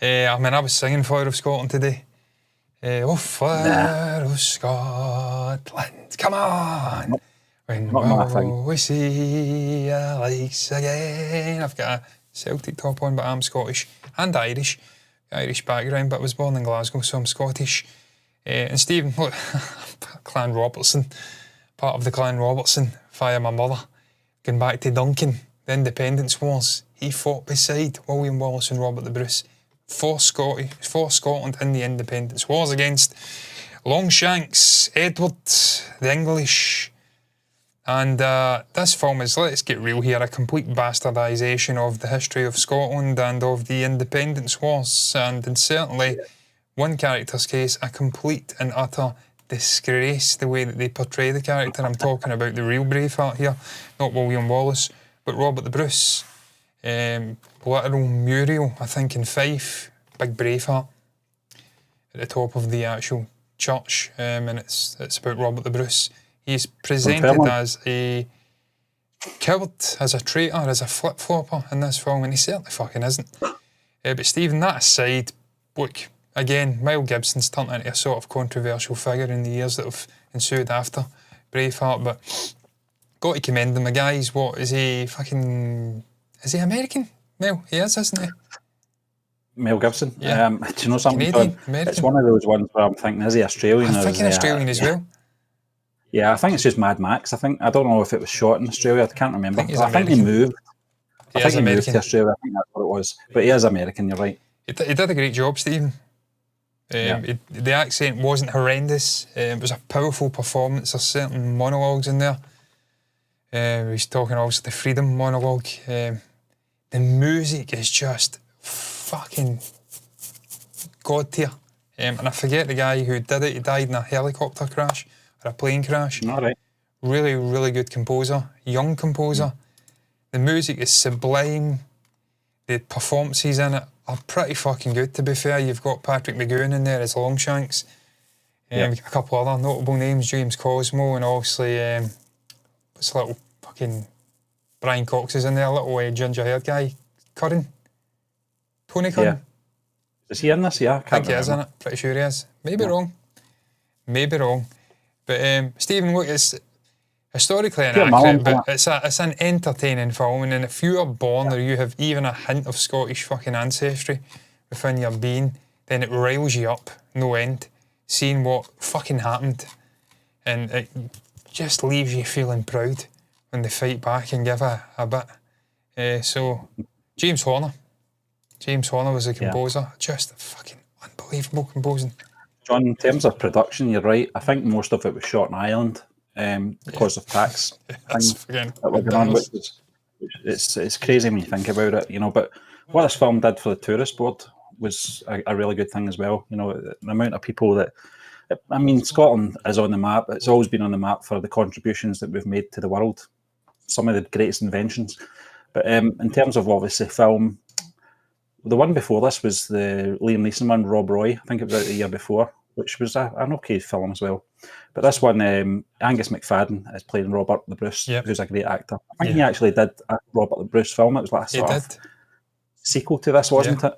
[SPEAKER 1] I mean, I was singing Fire of Scotland today. Fire of Scotland, come on. When will we see your lights again? I've got a Celtic top on, but I'm Scottish and Irish background, but I was born in Glasgow, so I'm Scottish. And Stephen, look, Clan Robertson, part of the Clan Robertson, via my mother. Going back to Duncan, the Independence Wars, he fought beside William Wallace and Robert the Bruce for Scotland in the Independence Wars against Longshanks, Edward, the English. And this film is, let's get real here, a complete bastardisation of the history of Scotland and of the Independence Wars. And in certainly one character's case, a complete and utter disgrace, the way that they portray the character. I'm talking about the real Braveheart here, not William Wallace, but Robert the Bruce. Literal mural, I think, in Fife, big Braveheart at the top of the actual church, and it's about Robert the Bruce. He's presented as a coward, as a traitor, as a flip-flopper in this film, and he certainly fucking isn't. But Stephen, that aside, look, again, Mel Gibson's turned into a sort of controversial figure in the years that have ensued after Braveheart, but got to commend him. The guy's, is he American? Mel, he is, isn't he?
[SPEAKER 2] Mel Gibson.
[SPEAKER 1] Yeah.
[SPEAKER 2] Do you know something,
[SPEAKER 1] Canadian,
[SPEAKER 2] John?
[SPEAKER 1] American.
[SPEAKER 2] It's one of those ones where I'm thinking, is he Australian?
[SPEAKER 1] I'm thinking Australian as well.
[SPEAKER 2] Yeah, I think it's just Mad Max. I don't know if it was shot in Australia. I can't remember. I think he moved. I think he moved to Australia. I think that's what it was. But he is American, you're right.
[SPEAKER 1] He did a great job, Stephen. The accent wasn't horrendous. It was a powerful performance. There's certain monologues in there. He's talking also the freedom monologue. The music is just fucking god tier. And I forget the guy who did it. He died in a helicopter crash or a plane crash.
[SPEAKER 2] All right.
[SPEAKER 1] Really, really good composer. Young composer. The music is sublime. The performances in it are pretty fucking good, to be fair. You've got Patrick McGowan in there as Longshanks. A couple other notable names, James Cosmo, and obviously what's the little fucking Brian Cox is in there, little ginger-haired guy, Curran. Tony Curran.
[SPEAKER 2] Yeah. Is he in this? Yeah,
[SPEAKER 1] I think he is in it. Pretty sure he is. Maybe wrong. But Stephen, look, it's historically inaccurate, but it's an entertaining film, and if you are born or you have even a hint of Scottish fucking ancestry within your being, then it riles you up no end, seeing what fucking happened, and it just leaves you feeling proud when they fight back and give a bit. So James Horner was the composer. Just fucking unbelievable composing.
[SPEAKER 2] John, in terms of production, you're right. I think most of it was shot in Ireland because of tax things that were going on. It's crazy when you think about it, you know. But what this film did for the tourist board was a really good thing as well. You know, the amount of people that, I mean, Scotland is on the map. It's always been on the map for the contributions that we've made to the world. Some of the greatest inventions. But in terms of obviously film, the one before this was the Liam Neeson one, Rob Roy. I think it was out the year before, which was an okay film as well. But this one, Angus McFadden is playing Robert the Bruce, who's a great actor. I think he actually did a Robert the Bruce film. It was like a sort of sequel to this, wasn't it?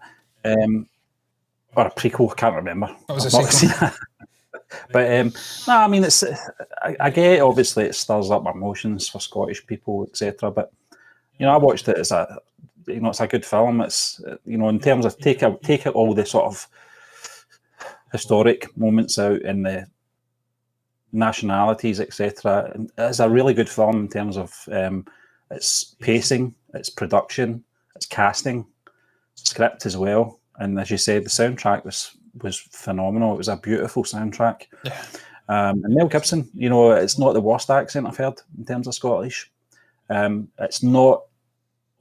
[SPEAKER 2] Or a prequel, I can't remember.
[SPEAKER 1] That was a sequel.
[SPEAKER 2] But no, I mean, it's I get it, obviously it stirs up emotions for Scottish people, etc. But you know, I watched it as it's a good film. It's, you know, in terms of take all the sort of historic moments out and the nationalities, etc. It's a really good film in terms of its pacing, its production, its casting, script as well. And as you said, the soundtrack was phenomenal. It was a beautiful soundtrack.
[SPEAKER 1] Yeah.
[SPEAKER 2] And Mel Gibson, you know, it's not the worst accent I've heard in terms of Scottish. It's not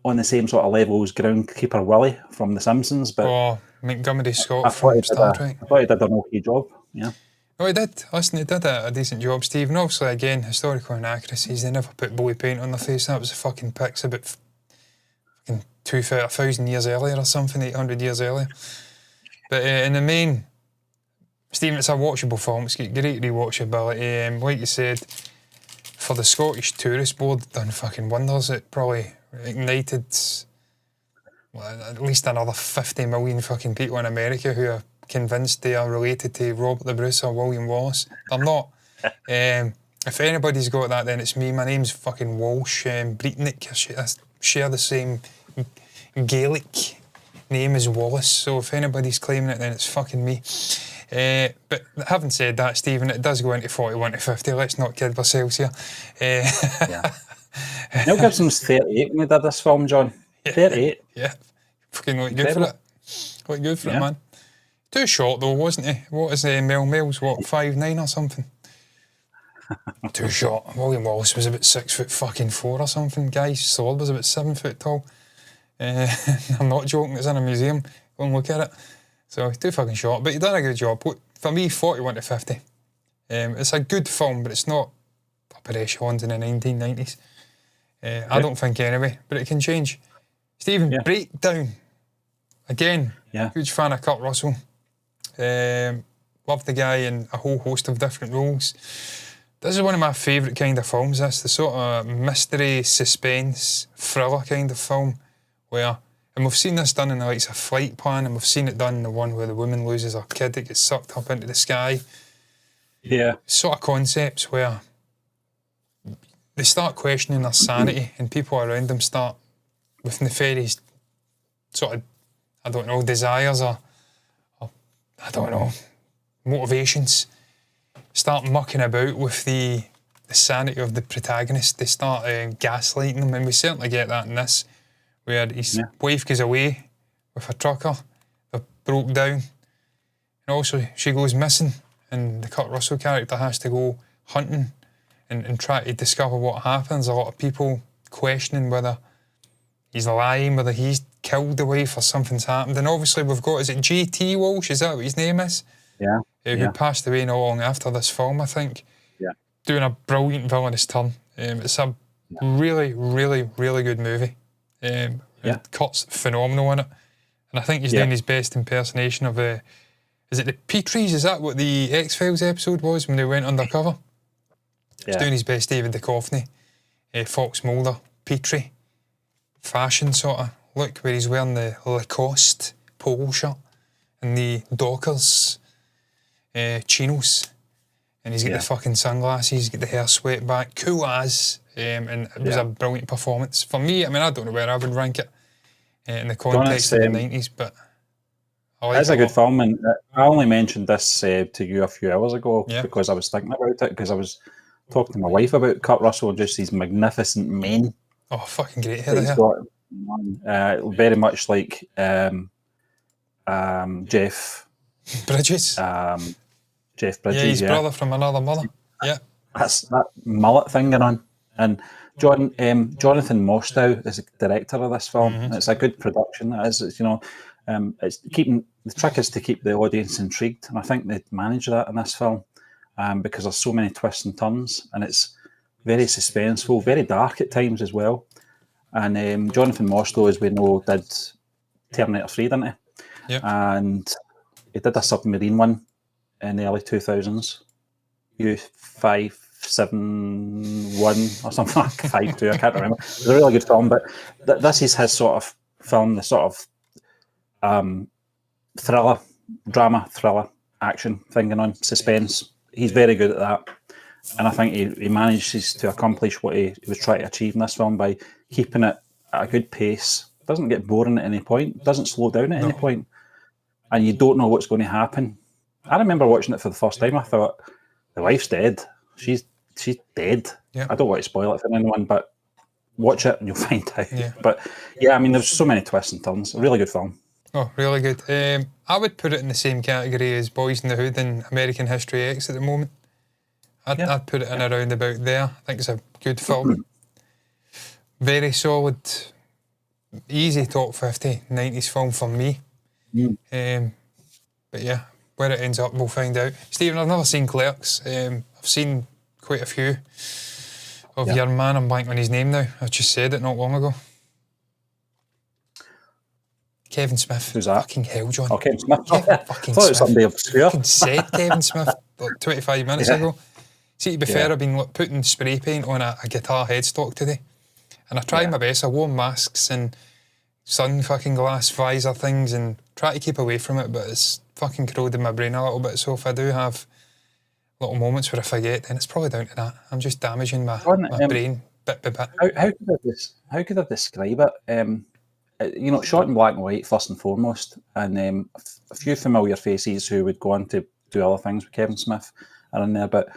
[SPEAKER 2] on the same sort of level as Groundkeeper Willie from The Simpsons, but
[SPEAKER 1] Montgomery Scott from Star Trek.
[SPEAKER 2] I thought he did an okay job. Yeah.
[SPEAKER 1] Oh, he did. Listen, he did a decent job, Steve. And obviously, again, historical inaccuracies. They never put bully paint on their face. That was a fucking pics about fucking 1,000 years earlier or something, 800 years earlier. But in the main, Stephen, it's a watchable film. It's got great rewatchability. Like you said, for the Scottish Tourist Board, done fucking wonders. It probably ignited at least another 50 million fucking people in America who are convinced they are related to Robert the Bruce or William Wallace. They're not. If anybody's got that, then it's me. My name's fucking Walsh. Breatnick. I share the same Gaelic name as Wallace. So if anybody's claiming it, then it's fucking me. But having said that, Stephen, it does go into 41 to 50. Let's not kid ourselves here.
[SPEAKER 2] Mel Gibson's 38 when he did this film, John. 38.
[SPEAKER 1] Yeah. Fucking look good for it. Look good for it, man. Too short though, wasn't he? What is Mel's, what, 5'9" or something? Too short. William Wallace was about 6'4" or something. Guy's sword was about 7 foot tall. I'm not joking, it's in a museum. Go and look at it. So he's too fucking short, but he done a good job. For me, 41 to 50. It's a good film, but it's not upper echelons in the 1990s. I don't think anyway, but it can change. Stephen, Breakdown. Again, huge fan of Kurt Russell. Love the guy in a whole host of different roles. This is one of my favourite kind of films, the sort of mystery, suspense, thriller kind of film where, and we've seen this done in the likes of Flight Plan, and we've seen it done in the one where the woman loses her kid that gets sucked up into the sky.
[SPEAKER 2] Yeah.
[SPEAKER 1] Sort of concepts where they start questioning their sanity and people around them start with nefarious sort of I don't know, desires or I don't know, motivations start mucking about with the sanity of the protagonist. They start gaslighting him, and we certainly get that in this, where his wife goes away with a trucker, they're broke down, and also she goes missing, and the Kurt Russell character has to go hunting and try to discover what happens. A lot of people questioning whether he's lying, whether he's killed the wife or something's happened. And obviously we've got, is it JT Walsh, is that what his name is?
[SPEAKER 2] Yeah.
[SPEAKER 1] Who passed away not long after this film, I think.
[SPEAKER 2] Yeah.
[SPEAKER 1] Doing a brilliant villainous turn. It's a really, really, really good movie. Kurt's phenomenal in it. And I think he's doing his best impersonation of, is it the Petries? Is that what the X-Files episode was when they went undercover? He's doing his best David Duchovny, Fox Mulder, Petrie, fashion sort of look, where he's wearing the Lacoste polo shirt and the Dockers chinos, and he's got the fucking sunglasses, he's got the hair swept back, cool as, and it was a brilliant performance. For me, I mean, I don't know where I would rank it in the context of the 90s, but I like it.
[SPEAKER 2] It's a good film, and I only mentioned this to you a few hours ago because I was thinking about it, because I was talking to my wife about Kurt Russell and just these magnificent men.
[SPEAKER 1] Oh, fucking great head of hair.
[SPEAKER 2] Very much like Jeff
[SPEAKER 1] Bridges.
[SPEAKER 2] Jeff Bridges,
[SPEAKER 1] his brother from Another Mother. Yeah.
[SPEAKER 2] That's that mullet thing going on. And Jonathan Mostow is the director of this film. It's a good production. It is, it's keeping, the trick is to keep the audience intrigued, and I think they manage that in this film because there's so many twists and turns, and it's very suspenseful, very dark at times as well. And Jonathan Mostow, as we know, did Terminator 3, didn't he?
[SPEAKER 1] Yep.
[SPEAKER 2] And he did a submarine one in the early 2000s, U571 or something like 52, I can't remember. It was a really good film, but this is his sort of film, the sort of drama, thriller, action thing going on, suspense. He's very good at that. And I think he manages to accomplish what he was trying to achieve in this film by keeping it at a good pace. Doesn't get boring at any point, doesn't slow down at any point, and you don't know what's going to happen. I remember watching it for the first time. I thought, the wife's dead. She's dead. Yeah. I don't want to spoil it for anyone, but watch it and you'll find out. Yeah. But yeah, I mean, there's so many twists and turns. A really good film.
[SPEAKER 1] Oh, really good. I would put it in the same category as Boys in the Hood and American History X at the moment. I'd put it in around about there. I think it's a good film. Very solid, easy top 50 90s film for me. But yeah, where it ends up, we'll find out. Stephen, I've never seen Clerks. I've seen quite a few of your man. I'm blanking on his name now. I just said it not long ago. Kevin Smith.
[SPEAKER 2] Who's that?
[SPEAKER 1] Fucking hell, John.
[SPEAKER 2] Oh, Kevin Smith.
[SPEAKER 1] Kevin fucking
[SPEAKER 2] I thought it was
[SPEAKER 1] Smith.
[SPEAKER 2] somebody obscure.
[SPEAKER 1] Fucking said Kevin Smith like 25 minutes ago. See, to be fair, I've been putting spray paint on a guitar headstock today. And I tried my best. I wore masks and sun fucking glass visor things and try to keep away from it, but it's fucking corroded my brain a little bit. So if I do have little moments where I forget, then it's probably down to that. I'm just damaging my brain bit by bit.
[SPEAKER 2] How could I describe it? Shot in black and white first and foremost, and a few familiar faces who would go on to do other things with Kevin Smith are in there. But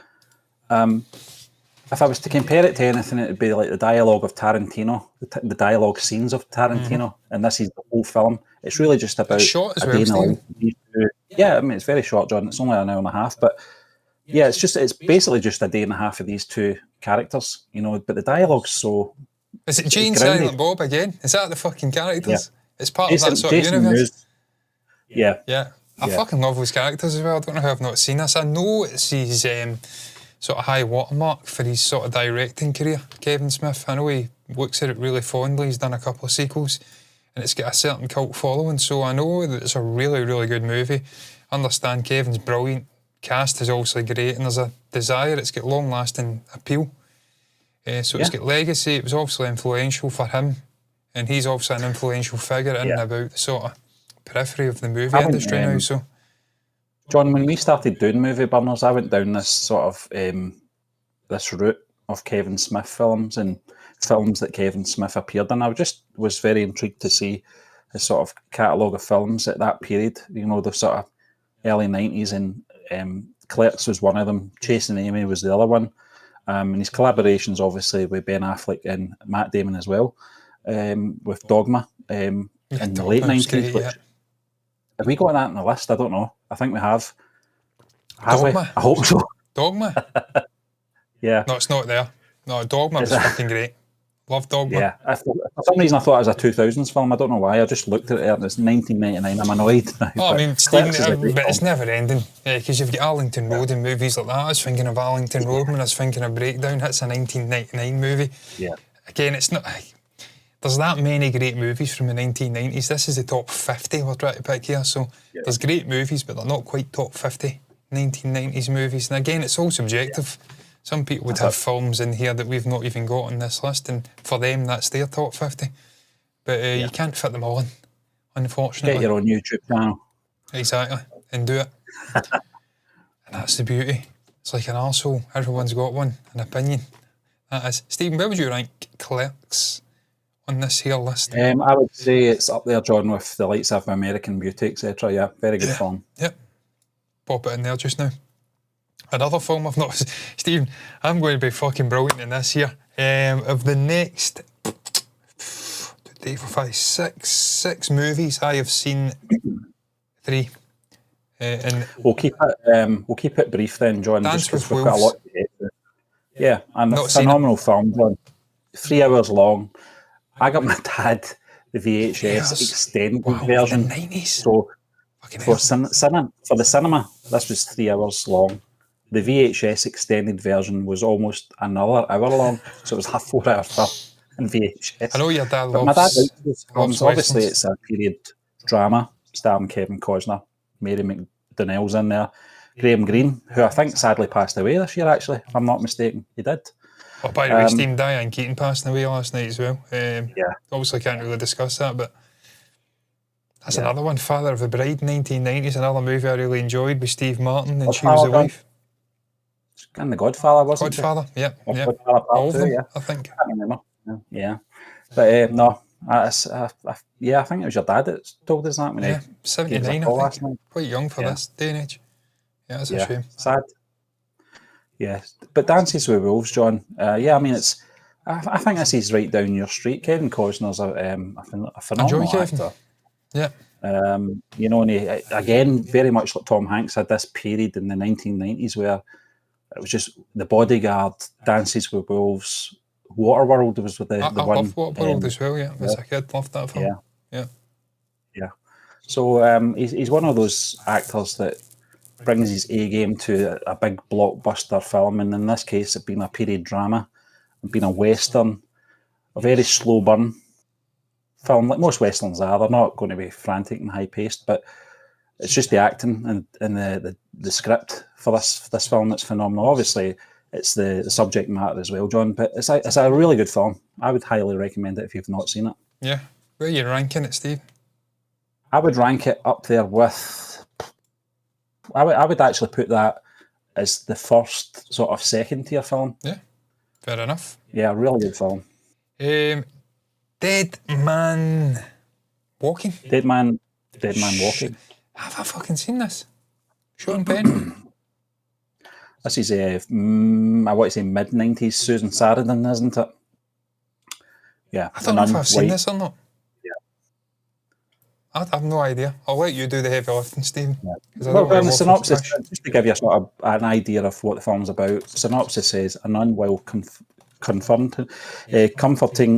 [SPEAKER 2] if I was to compare it to anything, it would be like the dialogue of Tarantino, the dialogue scenes of Tarantino, and this is the whole film. It's really just about
[SPEAKER 1] it's short as well,
[SPEAKER 2] yeah, I mean, it's very short, John. It's only an hour and a half, but yeah, it's basically just a day and a half of these two characters, but the dialogue's so...
[SPEAKER 1] Is it Gene Silent Bob again? Is that the fucking characters? Yeah. It's part of that sort of universe.
[SPEAKER 2] Yeah.
[SPEAKER 1] Yeah. I fucking love those characters as well. I don't know how I've not seen this. I know it's his sort of high watermark for his sort of directing career, Kevin Smith. I know he looks at it really fondly. He's done a couple of sequels and it's got a certain cult following, so I know that it's a really, really good movie. I understand Kevin's brilliant. Cast is obviously great, and there's a desire. It's got long-lasting appeal. So it's got legacy. It was obviously influential for him, and he's obviously an influential figure in and about the sort of periphery of the movie industry now. So,
[SPEAKER 2] John, when we started doing Movie Burners, I went down this sort of this route of Kevin Smith films and films that Kevin Smith appeared in. I was very intrigued to see sort of catalogue of films at that period. You know, the sort of early 90s, and Clerks was one of them. Chasing Amy was the other one. And his collaborations, obviously, with Ben Affleck and Matt Damon as well, with Dogma in the late 90s.
[SPEAKER 1] Great, yeah.
[SPEAKER 2] Have we got that on the list? I don't know. I think we have.
[SPEAKER 1] Dogma?
[SPEAKER 2] We? I hope so.
[SPEAKER 1] Dogma?
[SPEAKER 2] Yeah.
[SPEAKER 1] No, it's not there. No, Dogma was fucking great. Love Dogma.
[SPEAKER 2] Yeah. For some reason, I thought it was a 2000s film. I don't know why. I just looked at it and it's 1999. I'm annoyed now.
[SPEAKER 1] Oh, I mean, Stephen, but it's never ending. Because you've got Arlington Road and movies like that. I was thinking of Arlington Road when I was thinking of Breakdown. That's a 1999 movie.
[SPEAKER 2] Yeah.
[SPEAKER 1] Again, it's not... There's that many great movies from the 1990s. This is the top 50 we're trying to pick here. So there's great movies, but they're not quite top 50 1990s movies. And again, it's all subjective. Yeah. Some people would have films in here that we've not even got on this list, and for them, that's their top 50. But you can't fit them all in, unfortunately.
[SPEAKER 2] Get your own YouTube channel.
[SPEAKER 1] Exactly, and do it. And that's the beauty. It's like an arsehole. Everyone's got one, an opinion. That is. Stephen, where would you rank Clerks on this here list?
[SPEAKER 2] I would say it's up there, John, with the likes of American Beauty, etc. Yeah, very good film.
[SPEAKER 1] Yep. Pop it in there just now. Another film I've not... Stephen, I'm going to be fucking brilliant in this here. Of the next 2, 4, 5, 6 movies, I have seen 3. And
[SPEAKER 2] we'll keep it brief then, John.
[SPEAKER 1] Dance with
[SPEAKER 2] we've
[SPEAKER 1] Wolves.
[SPEAKER 2] Got a lot to get to. Yeah, and a phenomenal film, John. 3 hours long. I got my dad the VHS extended version.
[SPEAKER 1] The 90s.
[SPEAKER 2] So for the cinema, this was 3 hours long. The VHS extended version was almost another hour long, so it was a 4-hour film in VHS.
[SPEAKER 1] I know your dad loves...
[SPEAKER 2] My dad likes this film.
[SPEAKER 1] loves
[SPEAKER 2] Obviously,
[SPEAKER 1] westerns.
[SPEAKER 2] it's a period drama starring Kevin Costner, Mary McDonnell's in there, Graham Greene, who I think sadly passed away this year, actually, if I'm not mistaken. He did.
[SPEAKER 1] Oh, by the way, Stephen, Diane Keaton passing away last night as well. Obviously, can't really discuss that, but that's another one. Father of the Bride, 1990s, another movie I really enjoyed with Steve Martin, and she was the wife.
[SPEAKER 2] And The Godfather, wasn't it?
[SPEAKER 1] Godfather, yeah.
[SPEAKER 2] Godfather
[SPEAKER 1] All of them,
[SPEAKER 2] yeah.
[SPEAKER 1] I think.
[SPEAKER 2] I can't remember. Yeah. But no, I think it was your dad that told us that when he
[SPEAKER 1] 79, I
[SPEAKER 2] last
[SPEAKER 1] think.
[SPEAKER 2] night.
[SPEAKER 1] Quite young for this day and age. Yeah, it's a shame.
[SPEAKER 2] Sad. Yeah, but Dances with Wolves, John. I mean, it's. I think this is right down your street. Kevin Costner's a phenomenal actor.
[SPEAKER 1] Yeah.
[SPEAKER 2] You know, and he, again, very much like Tom Hanks, had this period in the 1990s where it was just The Bodyguard, Dances with Wolves, Waterworld was the one.
[SPEAKER 1] I love Waterworld as well, as a kid, loved that film. Yeah.
[SPEAKER 2] So he's one of those actors that brings his A game to a big blockbuster film, and in this case, it's been a period drama, it's been a western, a very slow burn film, like most westerns are. They're not going to be frantic and high paced, but it's just the acting and the script for this film that's phenomenal. Obviously, it's the subject matter as well, John. But it's a really good film. I would highly recommend it if you've not seen it.
[SPEAKER 1] Yeah, where are you ranking it, Steve?
[SPEAKER 2] I would rank it up there with. I would actually put that as the first sort of second tier film.
[SPEAKER 1] Yeah, fair enough.
[SPEAKER 2] Yeah, really good film.
[SPEAKER 1] Dead Man Walking.
[SPEAKER 2] Dead Man Walking.
[SPEAKER 1] Have I fucking seen this? Sean Penn.
[SPEAKER 2] This is I want to say mid-90s Susan Sarandon, isn't it? Yeah.
[SPEAKER 1] I don't know if I've seen this or not.
[SPEAKER 2] Yeah.
[SPEAKER 1] I have no idea. I'll let you do the heavy lifting, Stephen.
[SPEAKER 2] Yeah. Well, the synopsis, just to give you sort of an idea of what the film's about, synopsis says a nun, while comforting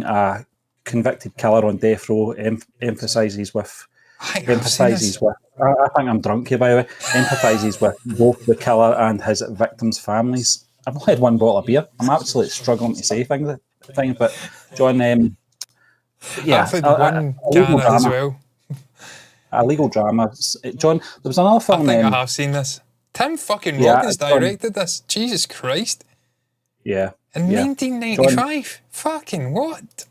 [SPEAKER 2] a convicted killer on death row, emphasises with. I think I'm drunk here, by the way. Empathises with both the killer and his victims' families. I've only had one bottle of beer. I'm absolutely struggling to say things at times, but John,
[SPEAKER 1] I've had one can as well.
[SPEAKER 2] A legal drama. John, there was another film.
[SPEAKER 1] I think I have seen this. Tim fucking Robbins directed this. Jesus Christ.
[SPEAKER 2] Yeah.
[SPEAKER 1] In 1995? Fucking what?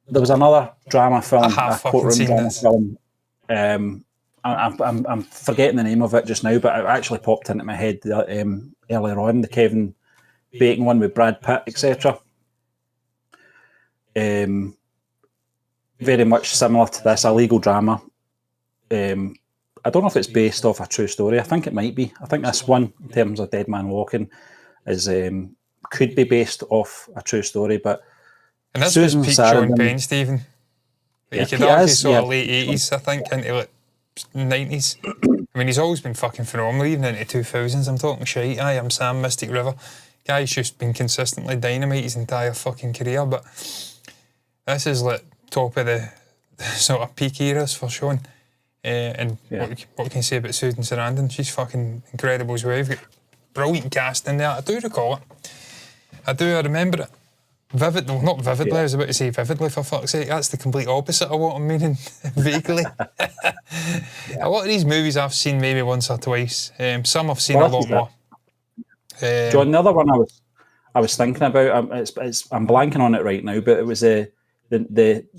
[SPEAKER 2] There was another drama film,
[SPEAKER 1] a courtroom drama
[SPEAKER 2] film. I'm forgetting the name of it just now, but it actually popped into my head earlier on, the Kevin Bacon one with Brad Pitt, etc. very much similar to this, a legal drama. I don't know if it's based off a true story. I think it might be. I think this one, in terms of Dead Man Walking, is could be based off a true story. But
[SPEAKER 1] and this was peak Sean Penn, Stephen. You could argue sort of late 80s, I think, into like 90s. I mean, he's always been fucking phenomenal, even into 2000s. I'm talking shite. I Am Sam, Mystic River. Guy's just been consistently dynamite his entire fucking career, but this is like top of the sort of peak eras for Sean. What can you say about Susan Sarandon? She's fucking incredible as well. You've got brilliant cast in there. I do recall it. I remember it. Vividly, well, not vividly, I was about to say vividly, for fuck's sake. That's the complete opposite of what I'm meaning, vaguely. A lot of these movies I've seen maybe once or twice. Some I've seen a lot more.
[SPEAKER 2] John, the other one I was thinking about, I'm blanking on it right now, but it was the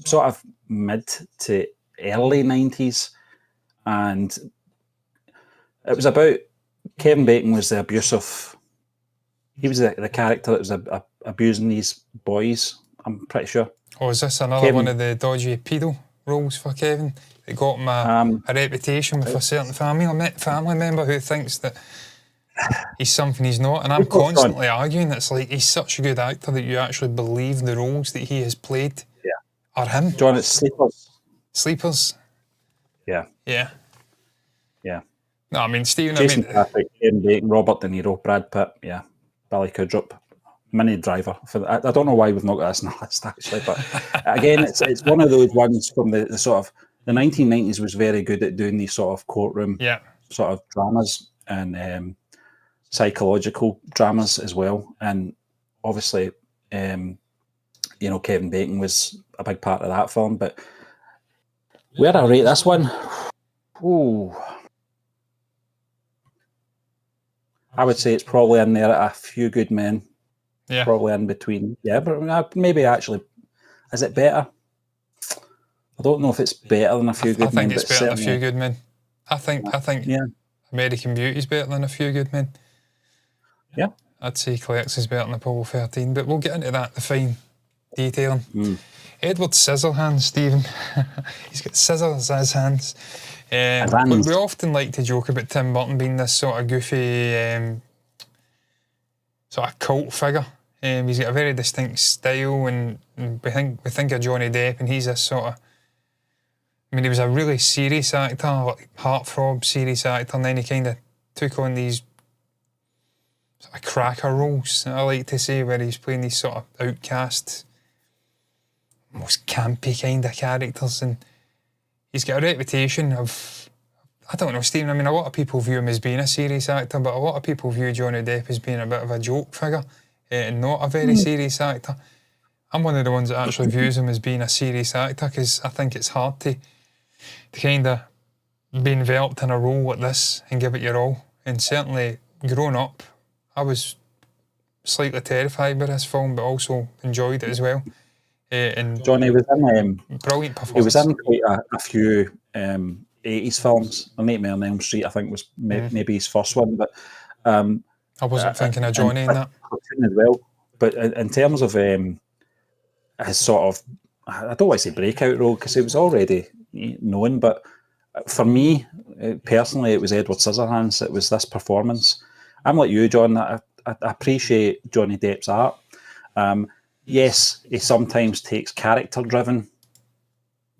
[SPEAKER 2] sort of mid to early 90s, and it was about Kevin Bacon was the abusive. He was the character that was abusing these boys, I'm pretty sure.
[SPEAKER 1] Oh, is this another one of the dodgy pedo roles for Kevin? That got him a reputation with a certain family member who thinks that he's something he's not. And I'm constantly arguing it's like he's such a good actor that you actually believe the roles that he has played are him.
[SPEAKER 2] John, it's Sleepers.
[SPEAKER 1] Sleepers?
[SPEAKER 2] Yeah.
[SPEAKER 1] Yeah.
[SPEAKER 2] Yeah.
[SPEAKER 1] No, I mean, Stephen...
[SPEAKER 2] Jason Patrick, Kevin Bacon, Robert De Niro, Brad Pitt, yeah. Billy Cudrup, Mini Driver. I don't know why we've not got this on the list, actually, but again, it's one of those ones from the sort of... The 1990s was very good at doing these sort of courtroom sort of dramas and psychological dramas as well. And obviously, Kevin Bacon was a big part of that film. But where I rate this one, I would say it's probably in there at A Few Good Men.
[SPEAKER 1] Yeah.
[SPEAKER 2] Probably in between. Yeah, but maybe actually, is it better? I don't know if it's better than A Few Good Men.
[SPEAKER 1] I think it's better than A Few Good Men. I think American Beauty's better than A Few Good Men.
[SPEAKER 2] Yeah.
[SPEAKER 1] I'd say Clerks is better than Apollo 13, but we'll get into that, the fine detailing. Edward Scissorhands, Stephen. He's got scissors as hands. We often like to joke about Tim Burton being this sort of goofy, sort of cult figure. He's got a very distinct style, and we think of Johnny Depp, and he's this sort of... I mean, he was a really serious actor, like heartthrob serious actor, and then he kind of took on these sort of cracker roles, I like to say, where he's playing these sort of outcast, most campy kind of characters, and he's got a reputation of, I don't know, Stephen, I mean, a lot of people view him as being a serious actor, but a lot of people view Johnny Depp as being a bit of a joke figure and not a very serious actor. I'm one of the ones that actually views him as being a serious actor, because I think it's hard to kind of be enveloped in a role like this and give it your all. And certainly, growing up, I was slightly terrified by this film, but also enjoyed it as well. And
[SPEAKER 2] Johnny was in
[SPEAKER 1] brilliant performance.
[SPEAKER 2] He was in quite a few 80s films. A Nightmare on Elm Street, I think, was maybe his first one. But
[SPEAKER 1] I wasn't thinking of Johnny in that.
[SPEAKER 2] As well. But in terms of his sort of, I don't want to say breakout role, because it was already known, but for me, personally, it was Edward Scissorhands. It was this performance. I'm like you, John. I appreciate Johnny Depp's art. Yes, he sometimes takes character-driven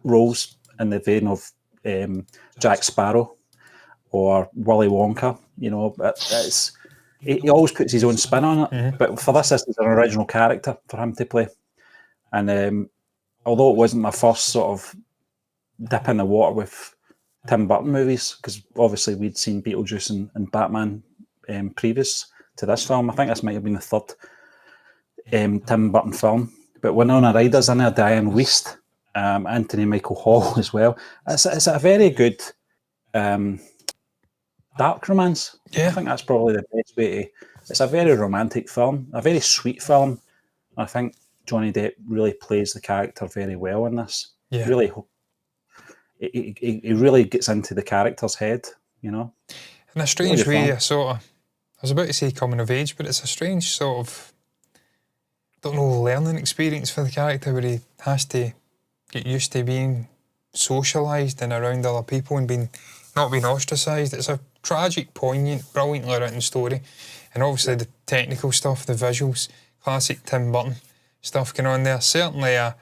[SPEAKER 2] roles in the vein of Jack Sparrow or Willy Wonka. He always puts his own spin on it. But for this is an original character for him to play. And although it wasn't my first sort of dip in the water with Tim Burton movies, because obviously we'd seen Beetlejuice and Batman previous to this film. I think this might have been the third Tim Burton film. But Winona Ryder's in there, Diane Wiest, Anthony Michael Hall as well. It's a very good dark romance.
[SPEAKER 1] Yeah.
[SPEAKER 2] I think that's probably the best way to... It's a very romantic film, a very sweet film. I think Johnny Depp really plays the character very well in this.
[SPEAKER 1] Yeah.
[SPEAKER 2] Really, he really gets into the character's head, In
[SPEAKER 1] a strange way, I was about to say coming of age, but it's a strange sort of, learning experience for the character where he has to get used to being socialised and around other people and not being ostracised. It's a tragic, poignant, brilliantly written story. And obviously the technical stuff, the visuals, classic Tim Burton stuff going on there. Certainly a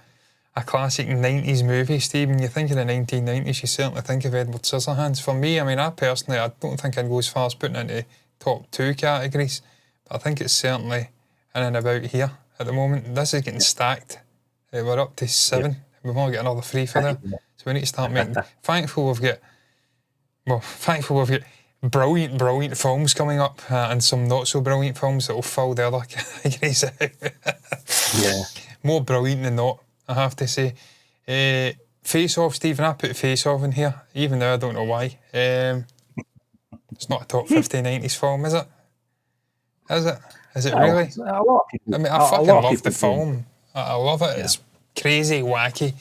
[SPEAKER 1] classic 90s movie, Stephen. You think of the 1990s, you certainly think of Edward Scissorhands. For me, I mean, I don't think I'd go as far as putting it into top 2 categories, but I think it's certainly in and about here at the moment. This is getting stacked. We're up to 7. Yep. We've only got another 3 for there. So we need to start making... Thankful we've got brilliant films coming up and some not so brilliant films that will fill the other categories out.
[SPEAKER 2] Yeah.
[SPEAKER 1] More brilliant than not, I have to say. Face Off, Stephen, I put Face Off in here, even though I don't know why. It's not a top 50 90s film, is it? Is it really?
[SPEAKER 2] A lot of people.
[SPEAKER 1] I mean, I fucking love the film. I love it. Yeah. It's crazy, wacky.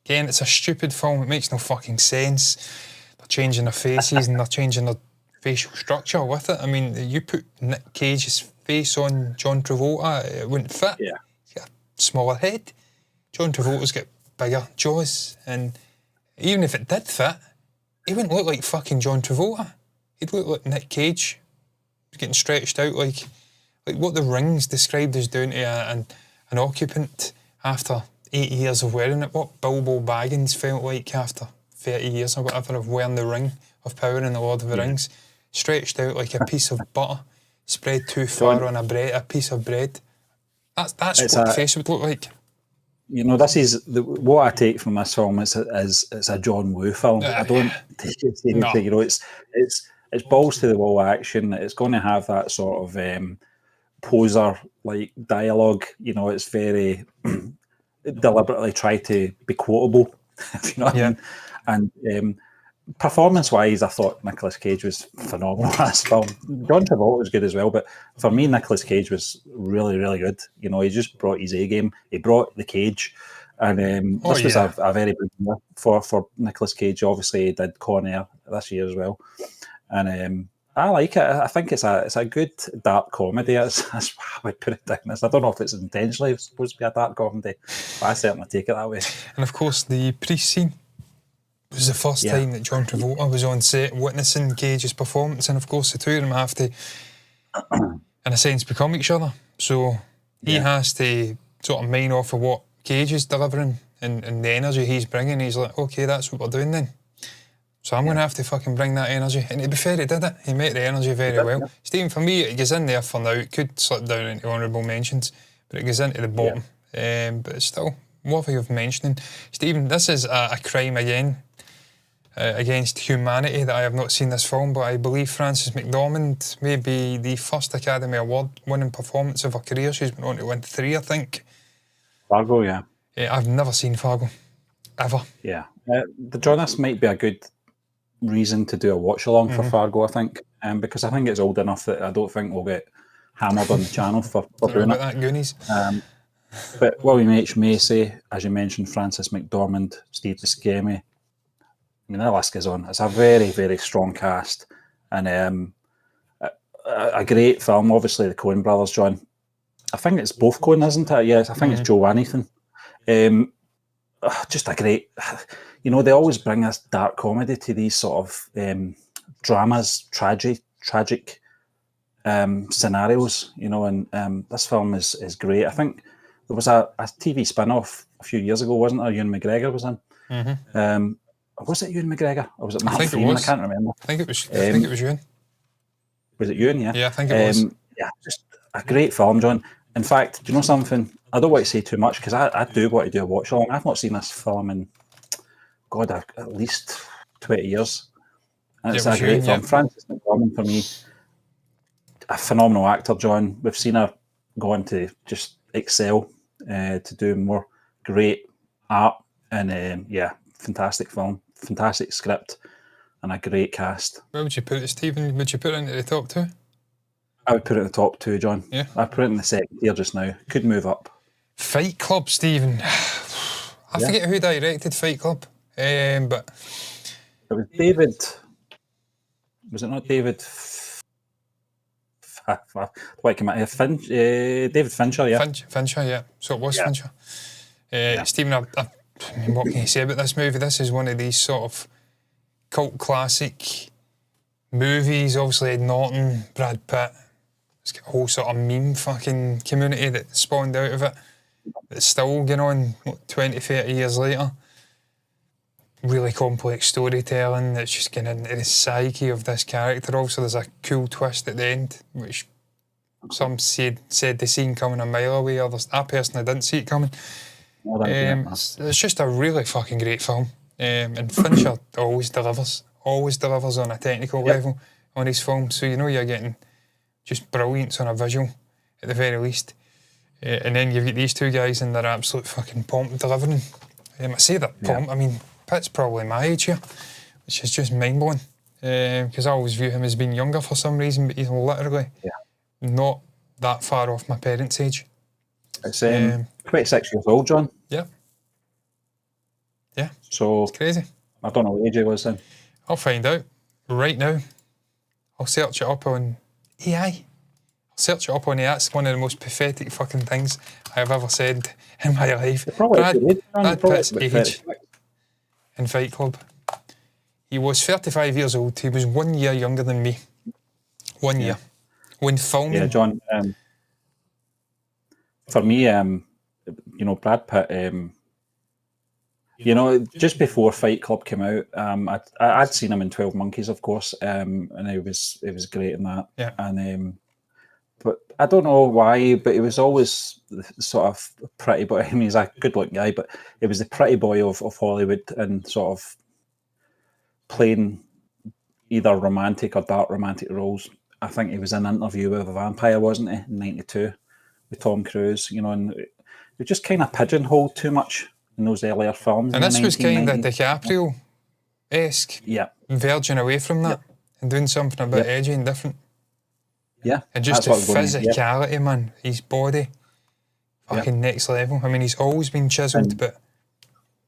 [SPEAKER 1] Again, it's a stupid film. It makes no fucking sense. They're changing their faces and they're changing their facial structure with it. I mean, you put Nick Cage's face on John Travolta, it wouldn't fit.
[SPEAKER 2] Yeah.
[SPEAKER 1] He's got a smaller head. John Travolta's got bigger jaws. And even if it did fit, he wouldn't look like fucking John Travolta. He'd look like Nick Cage. He's getting stretched out like what The Ring's described as doing to an occupant after 8 years of wearing it. What Bilbo Baggins felt like after 30 years or whatever of wearing the Ring of Power in the Lord of the Rings. Stretched out like a piece of butter spread too far on a piece of bread. That's what the face would look like.
[SPEAKER 2] You know, this is what I take from this film is it's a John Woo film. I don't take it seriously. No. You know, it's balls to the wall action. It's going to have that sort of poser like dialogue. You know, it's very deliberately try to be quotable. If you know what I mean. And performance-wise, I thought Nicolas Cage was phenomenal in this film. John Travolta was good as well, but for me, Nicolas Cage was really, really good. You know, he just brought his A game. He brought the Cage, and this was a very big year for Nicolas Cage. Obviously, he did Con Air this year as well, and I like it. I think it's a good dark comedy. That's how I would put it down. I don't know if it's intentionally supposed to be a dark comedy, but I certainly take it that way.
[SPEAKER 1] And of course, the priest scene was the first time that John Travolta was on set witnessing Cage's performance, and of course the two of them have to, in a sense, become each other. So he has to sort of mine off of what Cage is delivering and the energy he's bringing. He's like, okay, that's what we're doing then. So I'm going to have to fucking bring that energy. And to be fair, he did it. He met the energy very well. Yeah. Stephen, for me, it goes in there for now. It could slip down into honourable mentions, but it goes into the bottom. But it's still worthy of mentioning. Stephen, this is a crime again. Against humanity that I have not seen this film, but I believe Frances McDormand may be the first Academy Award winning performance of her career. She's been on to win 3, I think.
[SPEAKER 2] Fargo, yeah.
[SPEAKER 1] I've never seen Fargo, ever.
[SPEAKER 2] Yeah. John, this might be a good reason to do a watch along for Fargo, I think, because I think it's old enough that I don't think we'll get hammered on the channel for doing it.
[SPEAKER 1] That Goonies.
[SPEAKER 2] But William H. Macy, as you mentioned, Frances McDormand, Steve Buscemi. I mean, the list goes on. It's a very, very strong cast, and a great film. Obviously, the Coen brothers, John. I think it's both Coen, isn't it? Yes, I think it's Joe and Ethan. Just a great. You know, they always bring this dark comedy to these sort of dramas, tragic scenarios. You know, and this film is great. I think there was a TV spin-off a few years ago, wasn't there? Ewan McGregor was in. Was it Ewan McGregor or was it Mark Freeman? I can't remember.
[SPEAKER 1] I think it was Ewan.
[SPEAKER 2] Was it Ewan? Yeah.
[SPEAKER 1] Yeah, I think it was.
[SPEAKER 2] Yeah, just a great film, John. In fact, do you know something? I don't want to say too much because I do want to do a watch along. I've not seen this film in at least 20 years, and it's a great film. Frances McDormand, for me, a phenomenal actor, John. We've seen her go on to just excel, to do more great art, and fantastic film. Fantastic script and a great cast.
[SPEAKER 1] Where would you put it, Stephen? Would you put it into the top 2?
[SPEAKER 2] I would put it in the top 2, John. Yeah. I'd put it in the second tier just now. Could move up.
[SPEAKER 1] Fight Club, Stephen. I forget who directed Fight Club, but
[SPEAKER 2] it was David. Was it not David? David Fincher, yeah.
[SPEAKER 1] Fincher, yeah. So it was Fincher. Stephen, I mean, what can you say about this movie? This is one of these sort of cult classic movies. Obviously, Ed Norton, Brad Pitt. It's got a whole sort of meme fucking community that spawned out of it. It's still going on 20, 30 years later. Really complex storytelling that's just getting into the psyche of this character. Also, there's a cool twist at the end, which some said they seen coming a mile away. Others, I personally didn't see it coming. It's just a really fucking great film. And Fincher always delivers on a technical level on his films. So you know you're getting just brilliance on a visual at the very least. And then you've got these two guys in their absolute fucking pomp delivering. I say that pomp, I mean, Pitt's probably my age here, which is just mind-blowing. Because I always view him as being younger for some reason, but he's literally not that far off my parents' age.
[SPEAKER 2] It's 26 years old, John.
[SPEAKER 1] Yeah. Yeah.
[SPEAKER 2] So
[SPEAKER 1] it's crazy.
[SPEAKER 2] I don't know what age he was then.
[SPEAKER 1] I'll find out right now. I'll search it up on AI. Search it up on AI. It's one of the most pathetic fucking things I've ever said in my life. Brad Pitt's age in Fight Club. He was 35 years old. He was 1 year younger than me. 1 year. When filming.
[SPEAKER 2] Yeah, John. For me, you know, Brad Pitt. You know, just before Fight Club came out, I'd seen him in 12 Monkeys, of course, and it was great in that.
[SPEAKER 1] Yeah.
[SPEAKER 2] And but I don't know why, but it was always the sort of pretty boy. I mean, he's a good-looking guy, but it was the pretty boy of Hollywood and sort of playing either romantic or dark romantic roles. I think he was in an Interview with a Vampire, wasn't he, in '92 with Tom Cruise, you know, and they just kind of pigeonholed too much in those earlier films.
[SPEAKER 1] And this was kind of DiCaprio-esque, verging away from that and doing something a bit edgy and different.
[SPEAKER 2] Yeah.
[SPEAKER 1] And just the physicality, man, his body, fucking next level. I mean, he's always been chiselled, but...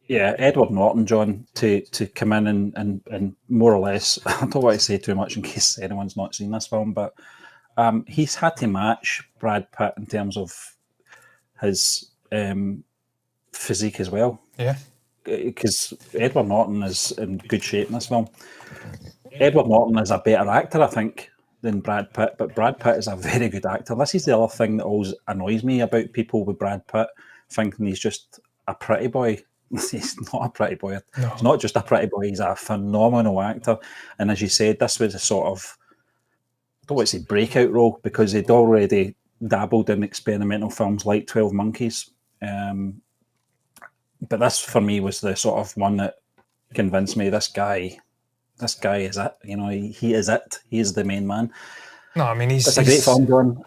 [SPEAKER 2] Yeah, Edward Norton, John, to come in and more or less, I don't want to say too much in case anyone's not seen this film, but he's had to match Brad Pitt in terms of his physique as well.
[SPEAKER 1] Yeah.
[SPEAKER 2] Because Edward Norton is in good shape in this film. Edward Norton is a better actor, I think, than Brad Pitt, but Brad Pitt is a very good actor. This is the other thing that always annoys me about people with Brad Pitt, thinking he's just a pretty boy. He's not a pretty boy. No. He's not just a pretty boy, he's a phenomenal actor. And as you said, this was a sort of, I don't want to say breakout role, because he'd already dabbled in experimental films like 12 Monkeys. But this, for me, was the sort of one that convinced me this guy is it. You know, he is it. He is the main man.
[SPEAKER 1] No, I mean, it's
[SPEAKER 2] a great film, John.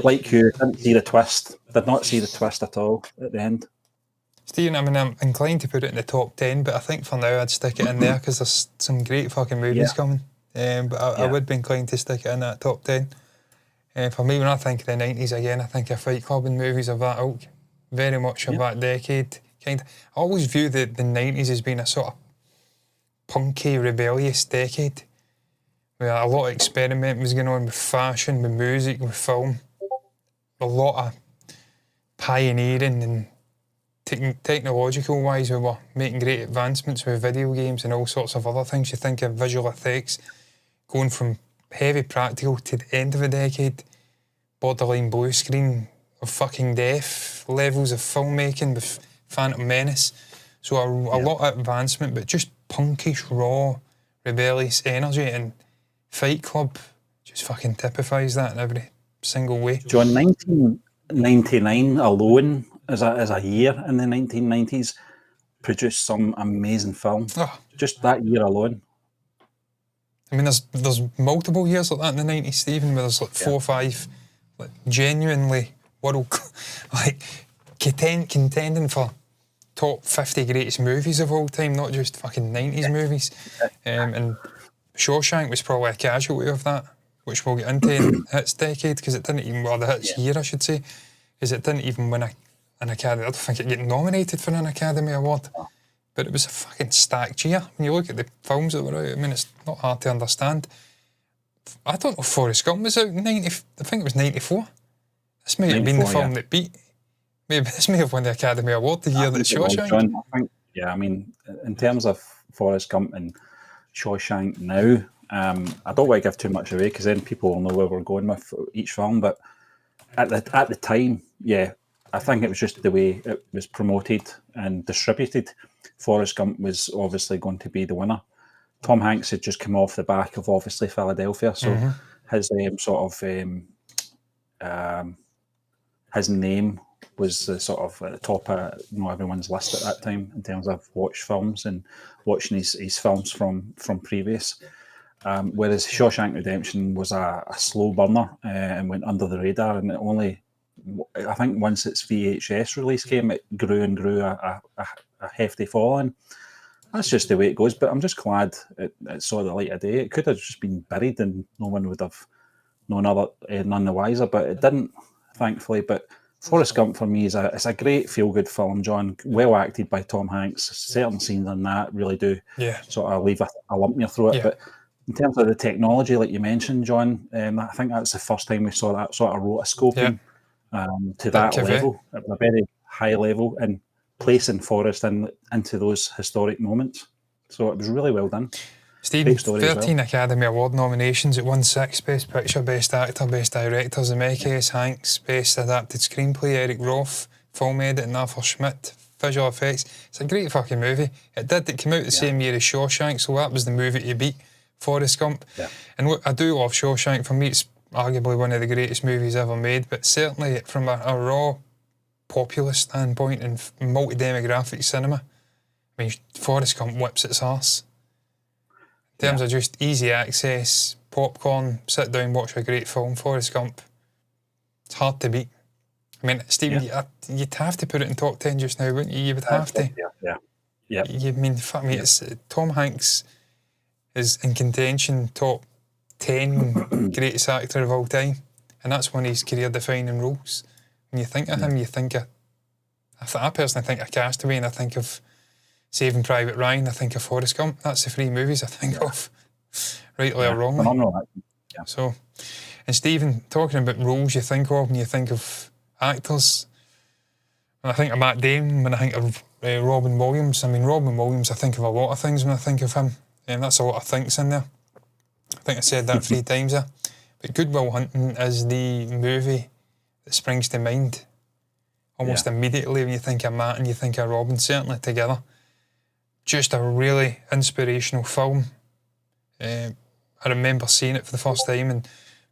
[SPEAKER 2] Like you, didn't see the twist. Did not see the twist at all at the end.
[SPEAKER 1] Stephen, I mean, I'm inclined to put it in the top 10, but I think for now I'd stick it in there because there's some great fucking movies coming. But I would be inclined to stick it in that top 10. For me, when I think of the 90s again, I think of Fight Club and movies of that ilk. Very much of that decade. I always view the 90s as being a sort of punky, rebellious decade where a lot of experimenting was going on with fashion, with music, with film. A lot of pioneering and technological wise, we were making great advancements with video games and all sorts of other things. You think of visual effects going from heavy practical to the end of the decade, borderline blue screen of fucking death, levels of filmmaking with Phantom Menace. So a lot of advancement, but just punkish, raw, rebellious energy, and Fight Club just fucking typifies that in every single way.
[SPEAKER 2] John, 1999 alone as a year in the 1990s produced some amazing film. Just that year alone.
[SPEAKER 1] I mean, there's multiple years like that in the 90s, Stephen, where there's like 4 or 5 like genuinely world like contending for top 50 greatest movies of all time, not just fucking 90s movies. And Shawshank was probably a casualty of that, which we'll get into in its decade, because it didn't even, well, its year, I should say, because it didn't even win an Academy. I don't think it got nominated for an Academy Award, but it was a fucking stacked year. When you look at the films that were out, I mean, it's not hard to understand. I don't know if Forrest Gump was out in I think it was 94. This might have been the film that beat Maybe this may have won the Academy Award the year that Shawshank.
[SPEAKER 2] John, I think, I mean, in terms of Forrest Gump and Shawshank now, I don't want to give too much away because then people will know where we're going with each film. But at the time, I think it was just the way it was promoted and distributed. Forrest Gump was obviously going to be the winner. Tom Hanks had just come off the back of obviously Philadelphia, so his his name was the sort of at the top of everyone's list at that time in terms of watch films and watching his films from previous. Whereas Shawshank Redemption was a slow burner and went under the radar, and it only, I think once its VHS release came, it grew and grew a hefty following. That's just the way it goes, but I'm just glad it saw the light of day. It could have just been buried and no one would have known none the wiser, but it didn't, thankfully. But Forrest Gump for me is a great feel-good film, John. Well acted by Tom Hanks. Certain scenes in that really do sort of leave a lump in your throat. But in terms of the technology, like you mentioned, John, I think that's the first time we saw that sort of rotoscoping to that level, at a very high level, and placing Forrest into those historic moments. So it was really well done.
[SPEAKER 1] Stephen, 13 Academy Award nominations. It won 6: Best Picture, Best Actor, Best Director, Zemeckis, Hanks, Best Adapted Screenplay, Eric Roth, Film Editing, Arthur Schmidt, Visual Effects. It's a great fucking movie. It came out the same year as Shawshank, so that was the movie to beat Forrest Gump. Yeah. And what I do love Shawshank. For me, it's arguably one of the greatest movies ever made, but certainly from a raw populist standpoint and multi-demographic cinema, I mean, Forrest Gump whips its arse. In terms of just easy access, popcorn, sit down, watch a great film, Forrest Gump, it's hard to beat. I mean, Stephen, you'd have to put it in top 10 just now, wouldn't you? You would have to.
[SPEAKER 2] Yeah.
[SPEAKER 1] I mean, fuck me, it's Tom Hanks is in contention, top 10 greatest actor of all time, and that's one of his career-defining roles. When you think of him, you think of... I personally think of Castaway, and I think of Saving Private Ryan, I think of Forrest Gump. That's the three movies I think of, rightly or wrongly. So, and Stephen, talking about roles you think of when you think of actors, when I think of Matt Damon, when I think of Robin Williams, I mean, Robin Williams, I think of a lot of things when I think of him, and that's a lot of thinks in there. I think I said that 3 times there. But Good Will Hunting is the movie that springs to mind almost immediately when you think of Matt and you think of Robin, certainly together. Just a really inspirational film. I remember seeing it for the first time and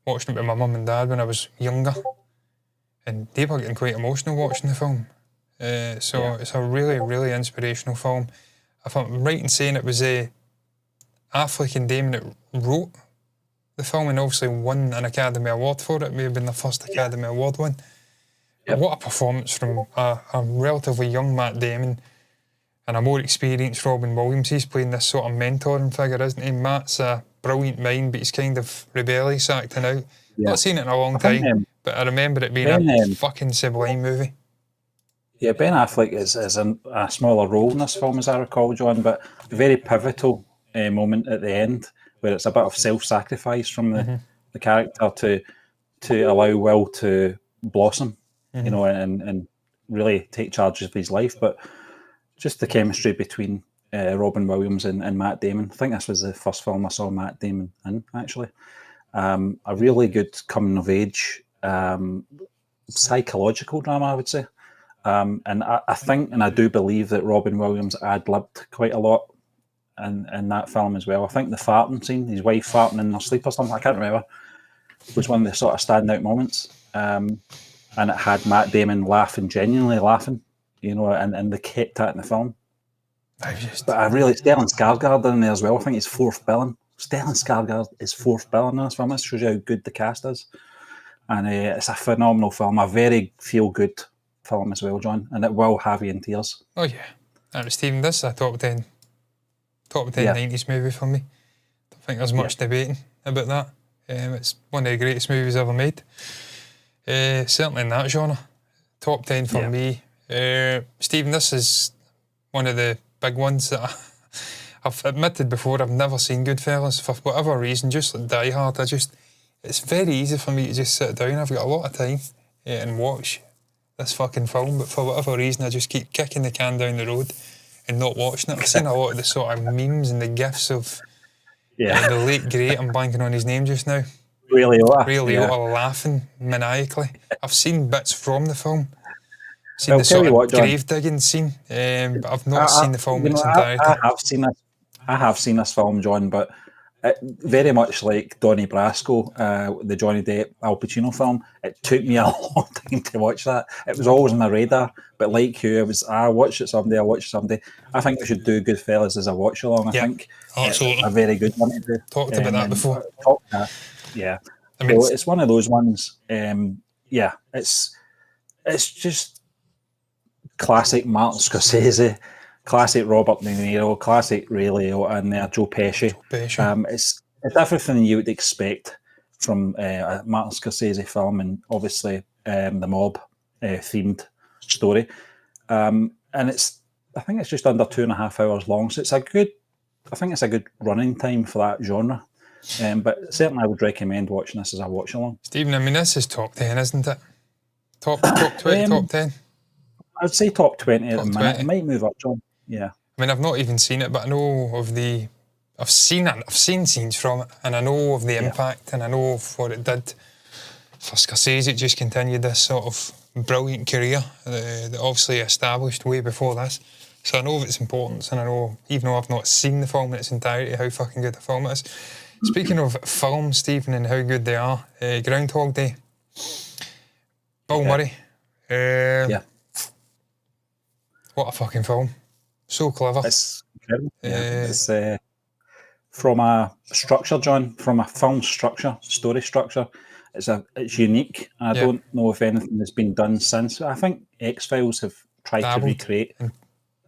[SPEAKER 1] watching it with my mum and dad when I was younger, and they were getting quite emotional watching the film. It's a really, really inspirational film. If I'm right in saying it was Affleck and Damon that wrote the film and obviously won an Academy Award for it. It may have been the first Academy Award win. But what a performance from a relatively young Matt Damon and a more experienced Robin Williams. He's playing this sort of mentoring figure, isn't he? Matt's a brilliant mind, but he's kind of rebellious acting out. Not seen it in a long time, but I remember it being a fucking sublime movie.
[SPEAKER 2] Yeah, Ben Affleck is in a smaller role in this film, as I recall, John, but a very pivotal moment at the end where it's a bit of self-sacrifice from the character to allow Will to blossom, you know, and really take charge of his life. But just the chemistry between Robin Williams and Matt Damon. I think this was the first film I saw Matt Damon in, actually. A really good coming-of-age psychological drama, I would say. And I think, and I do believe that Robin Williams ad-libbed quite a lot in that film as well. I think the farting scene, his wife farting in her sleep or something, I can't remember, was one of the sort of standout moments. And it had Matt Damon genuinely laughing, you know, and they kept that in the film. But Stellan Skarsgård in there as well. I think he's 4th billing. Stellan Skarsgård is 4th billing in this film. This shows you how good the cast is. And it's a phenomenal film, a very feel-good film as well, John, and it will have you in tears.
[SPEAKER 1] Oh yeah. Stephen, this is a top 10 90s movie for me. I don't think there's much debating about that. It's one of the greatest movies ever made. Certainly in that genre. Top 10 for me. Stephen, this is one of the big ones that I've admitted before. I've never seen Goodfellas for whatever reason, just like Die Hard. It's very easy for me to just sit down. I've got a lot of time and watch this fucking film, but for whatever reason I just keep kicking the can down the road and not watching it. I've seen a lot of the sort of memes and the gifs of the late great, I'm blanking on his name just now,
[SPEAKER 2] Ray
[SPEAKER 1] Liotta laughing maniacally. I've seen bits from the film. Seen the sort of grave digging scene, but I've not seen the film in its entirety.
[SPEAKER 2] I have seen this film, John, but very much like Donnie Brasco, the Johnny Depp Al Pacino film, it took me a long time to watch that. It was always on my radar, but like you, I watch it someday. I think we should do Goodfellas as a watch along. I think
[SPEAKER 1] absolutely
[SPEAKER 2] a very good one to do.
[SPEAKER 1] Talked about that before.
[SPEAKER 2] Yeah, I mean, so it's one of those ones. It's just classic Martin Scorsese, classic Robert De Niro, classic Ray Liotta, and Joe Pesci. It's everything you would expect from a Martin Scorsese film, and obviously the mob themed story. And I think it's just under 2.5 hours long, so I think it's a good running time for that genre. But certainly I would recommend watching this as a watch along.
[SPEAKER 1] Stephen, I mean, this is top 10, isn't it? Top 20, top 10?
[SPEAKER 2] I'd say top 20 at the minute. It might move up, John. Yeah.
[SPEAKER 1] I mean, I've not even seen it, but I know of I've seen scenes from it, and I know of the impact, and I know of what it did for Scorsese. It just continued this sort of brilliant career that obviously established way before this. So I know of its importance, and I know, even though I've not seen the film in its entirety, how fucking good the film is. Speaking of films, Stephen, and how good they are, Groundhog Day. Bill Murray. What a fucking film. So clever.
[SPEAKER 2] It's incredible. It's from a structure, John, from a film structure, story structure. It's unique. I don't know if anything has been done since. I think X-Files have tried to recreate,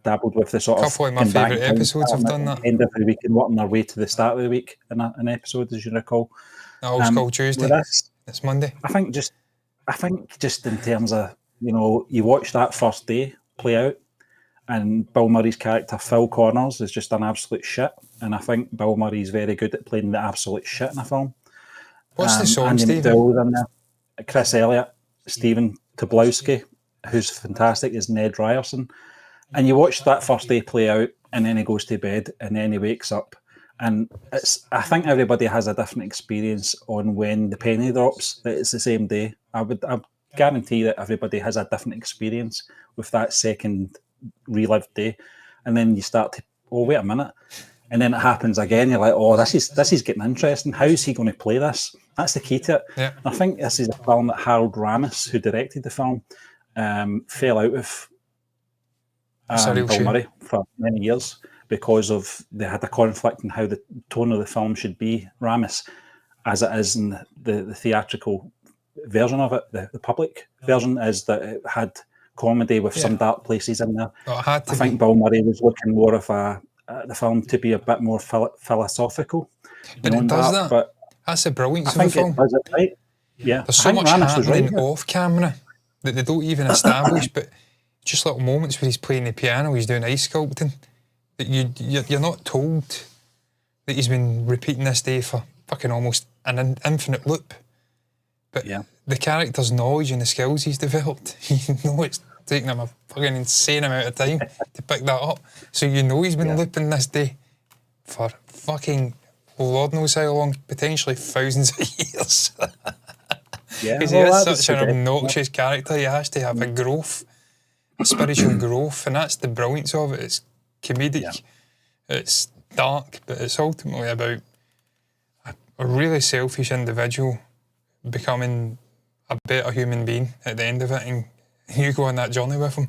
[SPEAKER 2] dabbled with the sort of...
[SPEAKER 1] A couple of my favourite episodes have done that.
[SPEAKER 2] End of the week and working their way to the start of the week in an episode, as you recall.
[SPEAKER 1] Old School Tuesday. It's Monday.
[SPEAKER 2] I think just in terms of, you watch that first day play out, and Bill Murray's character, Phil Connors, is just an absolute shit. And I think Bill Murray's very good at playing the absolute shit in a film.
[SPEAKER 1] What's the song,
[SPEAKER 2] Andy
[SPEAKER 1] Stephen?
[SPEAKER 2] McDowell's in there. Chris Elliott, Stephen Tobolowsky, who's fantastic, is Ned Ryerson. And you watch that first day play out, and then he goes to bed, and then he wakes up. And I think everybody has a different experience on when the penny drops, that it's the same day. I guarantee that everybody has a different experience with that second relived day, and then you start to, wait a minute, and then it happens again. You're like, this is getting interesting. How is he going to play this? That's the key to it.
[SPEAKER 1] Yeah.
[SPEAKER 2] I think this is a film that Harold Ramis, who directed the film, fell out with Bill Murray for many years because they had a conflict in how the tone of the film should be. Ramis, as it is in the theatrical version of it, the public version, is that it had comedy with some dark places in there. I think Bill Murray was looking more of the film to be a bit more philosophical.
[SPEAKER 1] But it does that. But that's the brilliance of the film.
[SPEAKER 2] It does it right. Yeah.
[SPEAKER 1] There's so much happening off camera that they don't even establish, but just little moments where he's playing the piano, he's doing ice sculpting, that you're not told that he's been repeating this day for fucking almost an infinite loop. But the character's knowledge and the skills he's developed, it's taken him a fucking insane amount of time to pick that up. So he's been looping this day for fucking Lord knows how long, potentially thousands of years. Because he is such an obnoxious character, he has to have a growth, a spiritual growth, and that's the brilliance of it. It's comedic, it's dark, but it's ultimately about a really selfish individual becoming a better human being at the end of it, and you go on that journey with him.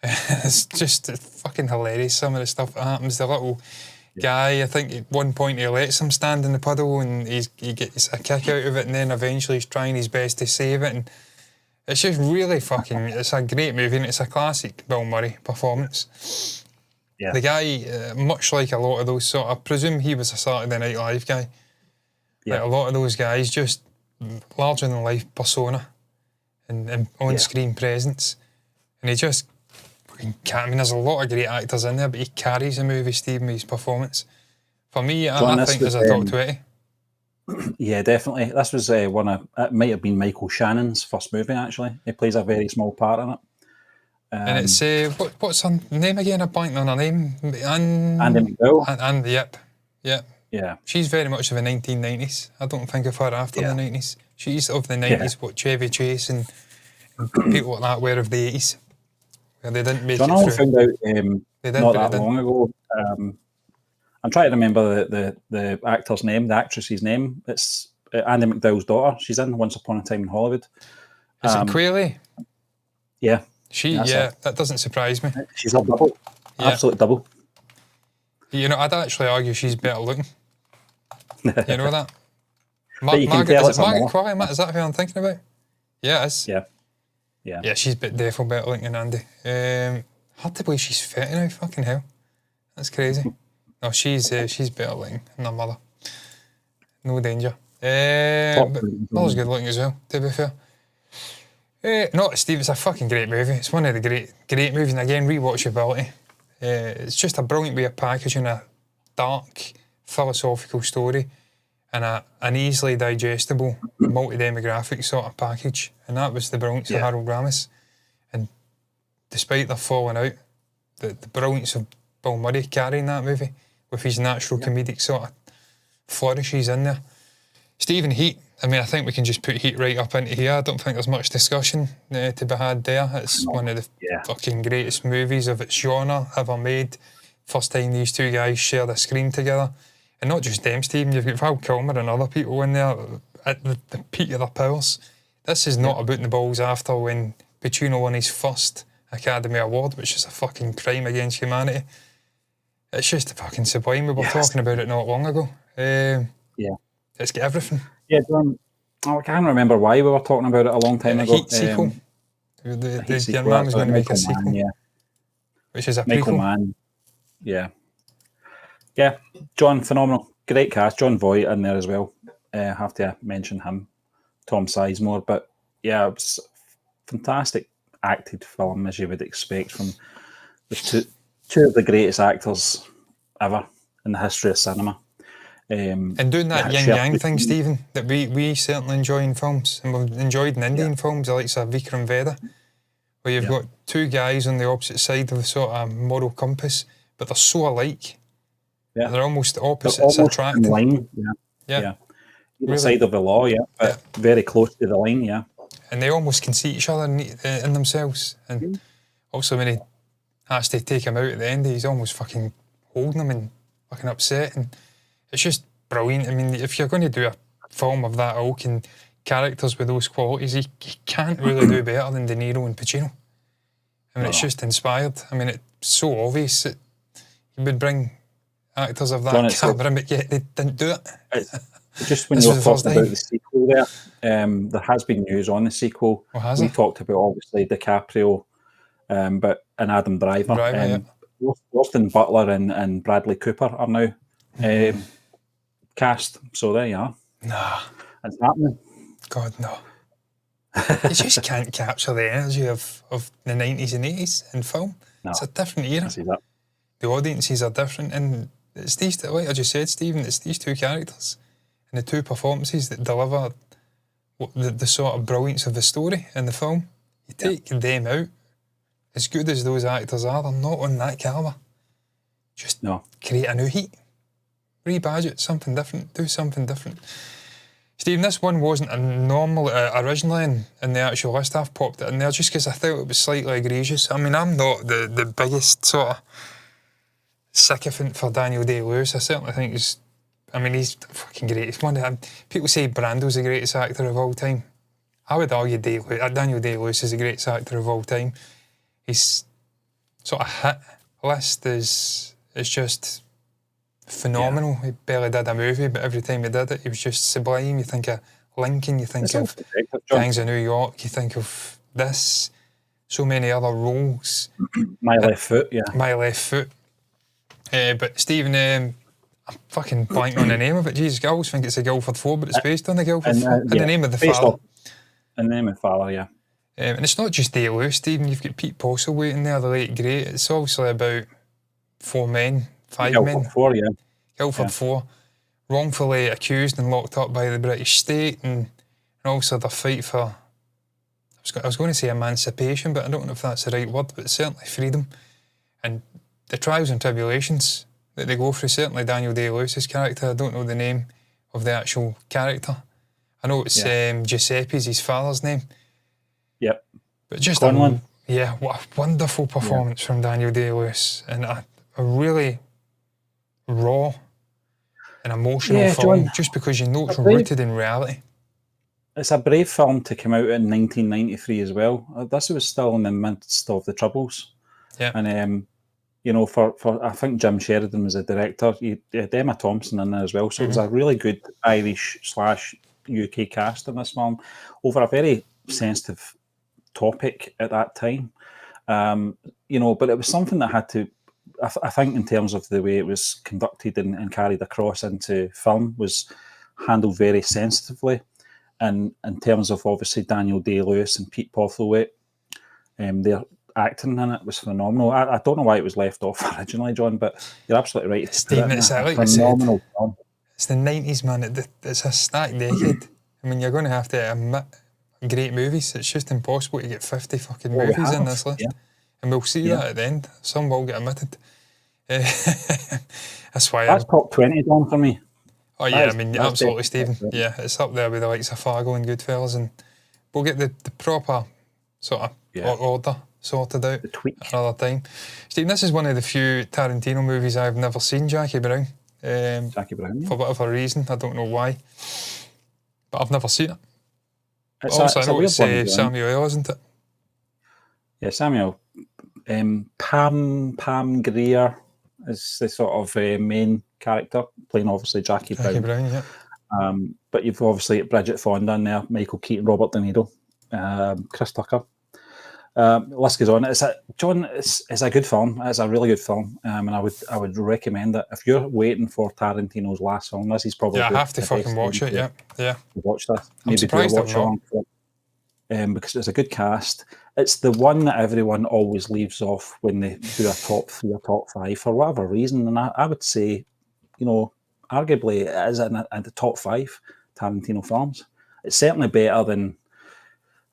[SPEAKER 1] It's just fucking hilarious, some of the stuff that happens. The little guy, I think at one point he lets him stand in the puddle and he gets a kick out of it, and then eventually he's trying his best to save it, and it's just really it's a great movie, and it's a classic Bill Murray performance. The guy, much like a lot of those I presume he was a Saturday Night Live guy. Like a lot of those guys, just larger than life persona and on-screen presence, and he just I mean, there's a lot of great actors in there, but he carries the movie, Steve, with his performance. For me, I think there's a top 20.
[SPEAKER 2] Yeah, definitely. This was one of, it might have been Michael Shannon's first movie, actually. He plays a very small part in it.
[SPEAKER 1] And it's, what's her name again? I blanked on her name.
[SPEAKER 2] Andy McDowell.
[SPEAKER 1] And yep.
[SPEAKER 2] Yeah.
[SPEAKER 1] She's very much of the 1990s. I don't think of her after the 90s. She's of the 90s, what Chevy Chase and people like that were of the 80s. Where they didn't make
[SPEAKER 2] John,
[SPEAKER 1] it
[SPEAKER 2] I
[SPEAKER 1] through.
[SPEAKER 2] found out not that long ago. I'm trying to remember the actor's name, the actress's name. It's Andy McDowell's daughter. She's in Once Upon a Time in Hollywood.
[SPEAKER 1] Is it Quayle?
[SPEAKER 2] Yeah.
[SPEAKER 1] That doesn't surprise me.
[SPEAKER 2] She's a double. Yeah. Absolute double.
[SPEAKER 1] You know, I'd actually argue she's better looking. You know that?
[SPEAKER 2] Margaret
[SPEAKER 1] Qualley? Is that who I'm thinking about? Yeah, it is.
[SPEAKER 2] Yeah.
[SPEAKER 1] Yeah, she's definitely better looking than Andy. Hard to believe she's 30 now, fucking hell. That's crazy. No, she's better looking than her mother. No danger. Mother's good looking as well, to be fair. No, Steve, it's a fucking great movie. It's one of the great movies, and again, rewatchability. It's just a brilliant way of packaging a dark, philosophical story and an easily digestible, multi-demographic sort of package. And that was the brilliance of Harold Ramis. And despite their falling out, the brilliance of Bill Murray carrying that movie with his natural comedic sort of flourishes in there. Stephen, Heat. I mean, I think we can just put Heat right up into here. I don't think there's much discussion to be had there. It's one of the fucking greatest movies of its genre ever made. First time these two guys shared a screen together. And not just them, Stephen, you've got Val Kilmer and other people in there at the peak of their powers. This is not about the balls after when Pacino won his first Academy Award, which is a fucking crime against humanity. It's just fucking sublime. We were talking about it not long ago. It's got everything.
[SPEAKER 2] Yeah, John, I can't remember why we were talking about it a long time ago.
[SPEAKER 1] Heat sequel. Your man was going to make a sequel. Which is a
[SPEAKER 2] Michael
[SPEAKER 1] prequel.
[SPEAKER 2] Mann. Yeah. Yeah, John, phenomenal. Great cast. John Voight in there as well. Have to mention him. Tom Sizemore. But yeah, it was a fantastic acted film, as you would expect from the two of the greatest actors ever in the history of cinema.
[SPEAKER 1] And doing that yin-yang thing, Stephen, that we certainly enjoy in films, and we've enjoyed in Indian films, like Vikram Vedha, where you've got two guys on the opposite side of the sort of moral compass, but they're so alike. Yeah. They're almost opposites attracting.
[SPEAKER 2] In line. Yeah. Either side of the law, but very close to the line,
[SPEAKER 1] And they almost can see each other in themselves. And also when he has to take him out at the end, he's almost fucking holding him and fucking upset. And it's just brilliant. I mean, if you're going to do a film of that ilk and characters with those qualities, you can't really do better than De Niro and Pacino. I mean, it's just inspired. I mean, it's so obvious that you would bring actors of that calibre, but yet they didn't do it.
[SPEAKER 2] Just when you were talking about the sequel there has been news on the sequel. We talked about, obviously, DiCaprio and Adam Driver. Austin Butler and Bradley Cooper are now cast. So there you are.
[SPEAKER 1] Nah.
[SPEAKER 2] It's happening.
[SPEAKER 1] God, no. You just can't capture the energy of the 90s and 80s in film. No. It's a different era. The audiences are different, and it's these, like I just said, Stephen, it's these two characters and the two performances that deliver the sort of brilliance of the story in the film. You take them out, as good as those actors are, they're not on that calibre. Just create a new Heat. Rebadge it, something different, do something different. Stephen, this one wasn't a normal originally in the actual list. I've popped it in there just because I thought it was slightly egregious. I mean, I'm not the biggest sort of sycophant for Daniel Day-Lewis. I certainly think he's fucking great. He's one of them. People say Brando's the greatest actor of all time. I would argue Daniel Day-Lewis is the greatest actor of all time. His sort of hit list is just phenomenal. He barely did a movie, but every time he did it, he was just sublime. You think of Lincoln, you think of Gangs of New York, you think of this, so many other roles.
[SPEAKER 2] My Left Foot,
[SPEAKER 1] My Left Foot. But Stephen, I'm fucking blanking on the name of it. Jesus, I always think it's a Guildford 4, but it's based on the Guildford 4. In the name of the father.
[SPEAKER 2] In the name of the father,
[SPEAKER 1] and it's not just Day-Lewis, Stephen. You've got Pete Postlethwaite in there, the late great. It's obviously about 4 men, 5 men.
[SPEAKER 2] Guildford 4,
[SPEAKER 1] Guildford 4, wrongfully accused and locked up by the British state, and also the fight for, I was going to say emancipation, but I don't know if that's the right word, but certainly freedom, and the trials and tribulations that they go through. Certainly Daniel Day-Lewis's character, I don't know the name of the actual character. I know it's Giuseppe's his father's name.
[SPEAKER 2] Yep.
[SPEAKER 1] But just
[SPEAKER 2] Conlon.
[SPEAKER 1] what a wonderful performance from Daniel Day-Lewis, and a really raw and emotional film,
[SPEAKER 2] John,
[SPEAKER 1] just because you know it's rooted in reality.
[SPEAKER 2] It's a brave film to come out in 1993 as well. This was still in the midst of the Troubles.
[SPEAKER 1] Yeah.
[SPEAKER 2] And, for I think Jim Sheridan was the director. You had Emma Thompson in there as well. So it was a really good Irish/UK cast in this film over a very sensitive topic at that time. But it was something that had to, I think, in terms of the way it was conducted and carried across into film, was handled very sensitively. And in terms of obviously Daniel Day-Lewis and Pete Postlethwaite, their acting in it was phenomenal. I don't know why it was left off originally, John, but you're absolutely right.
[SPEAKER 1] Stephen, it's like phenomenal film. It's the 90s, man. It's a stacked decade. I mean, you're going to have to admit great movies. It's just impossible to get 50 fucking movies in this list. Yeah. And we'll see that at the end. Some will get omitted. That's why
[SPEAKER 2] that's top 20 John, for me.
[SPEAKER 1] Oh yeah, I mean, absolutely, Stephen. Yeah, it's up there with the likes of Fargo and Goodfellas, and we'll get the proper sort of order sorted out another time. Stephen, this is one of the few Tarantino movies I've never seen, Jackie Brown.
[SPEAKER 2] Jackie Brown,
[SPEAKER 1] for whatever reason, I don't know why, but I've never seen it.
[SPEAKER 2] It's
[SPEAKER 1] Samuel L, isn't it?
[SPEAKER 2] Yeah, Samuel. Pam Grier is the sort of main character, playing obviously Jackie Brown.
[SPEAKER 1] Jackie Brown, yeah.
[SPEAKER 2] But you've obviously got Bridget Fonda in there, Michael Keaton, Robert De Niro, Chris Tucker. List goes on. It's a good film. It's a really good film, and I would recommend it if you're waiting for Tarantino's last film. This is probably
[SPEAKER 1] I have to fucking watch it. Yeah.
[SPEAKER 2] Watch this.
[SPEAKER 1] I'm surprised I've not.
[SPEAKER 2] Because it's a good cast. It's the one that everyone always leaves off when they do a top 3 or top 5 for whatever reason, and I would say, arguably it is in the top 5 Tarantino films. It's certainly better than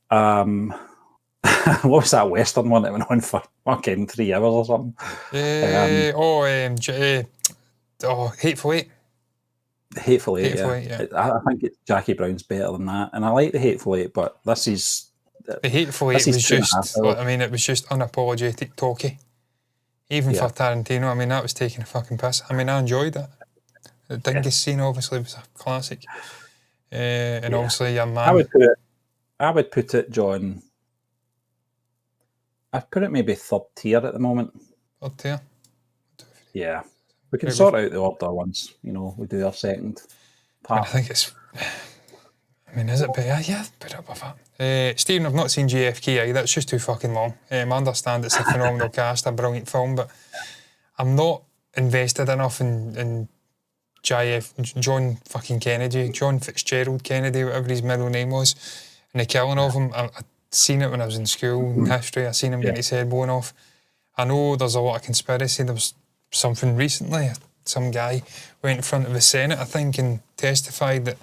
[SPEAKER 2] what was that Western one that went on for fucking 3 hours or something?
[SPEAKER 1] Hateful Eight.
[SPEAKER 2] Hateful Eight, yeah. I think Jackie Brown's better than that, and I like the Hateful Eight, but this is
[SPEAKER 1] the Hateful Eight was just. It was just unapologetic talky, even for Tarantino. I mean, that was taking a fucking piss. I mean, I enjoyed it. The Dingus scene obviously was a classic, and obviously your man.
[SPEAKER 2] I would put it, John. I'd put it maybe third tier at the moment.
[SPEAKER 1] Third tier.
[SPEAKER 2] Yeah. We can sort out the order once, we do our second part.
[SPEAKER 1] I think it's... I mean, is it better? Yeah, put it above that. Stephen, I've not seen JFK either. It's just too fucking long. I understand it's a phenomenal cast, a brilliant film, but I'm not invested enough in John fucking Kennedy, John Fitzgerald Kennedy, whatever his middle name was, and the killing of him. I'd seen it when I was in school in history. I seen him get his head blown off. I know there's a lot of conspiracy. There was something recently, some guy went in front of the Senate, I think, and testified that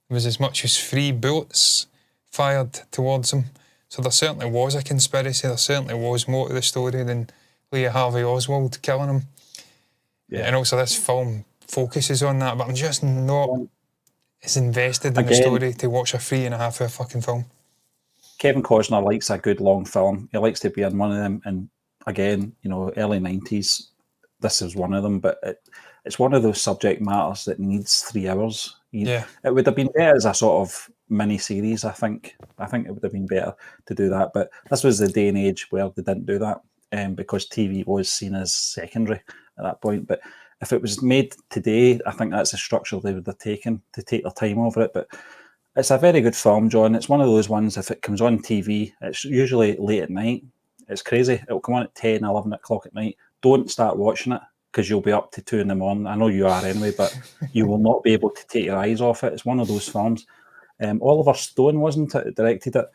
[SPEAKER 1] there was as much as 3 bullets fired towards him. So there certainly was a conspiracy. There certainly was more to the story than Lee Harvey Oswald killing him. Yeah. And also this film focuses on that, but I'm just not as invested in the story to watch a 3.5 hour fucking film.
[SPEAKER 2] Kevin Costner likes a good long film. He likes to be in one of them, and again, early 90s, this is one of them, but it's one of those subject matters that needs 3 hours. It would have been better as a sort of mini-series, I think. I think it would have been better to do that, but this was the day and age where they didn't do that, because TV was seen as secondary at that point. But if it was made today, I think that's the structure they would have taken to take their time over it. But it's a very good film, John. It's one of those ones, if it comes on TV, it's usually late at night. It's crazy. It'll come on at 10, 11 o'clock at night. Don't start watching it, because you'll be up to 2 in the morning. I know you are anyway, but you will not be able to take your eyes off it. It's one of those films. Oliver Stone, wasn't it, directed it?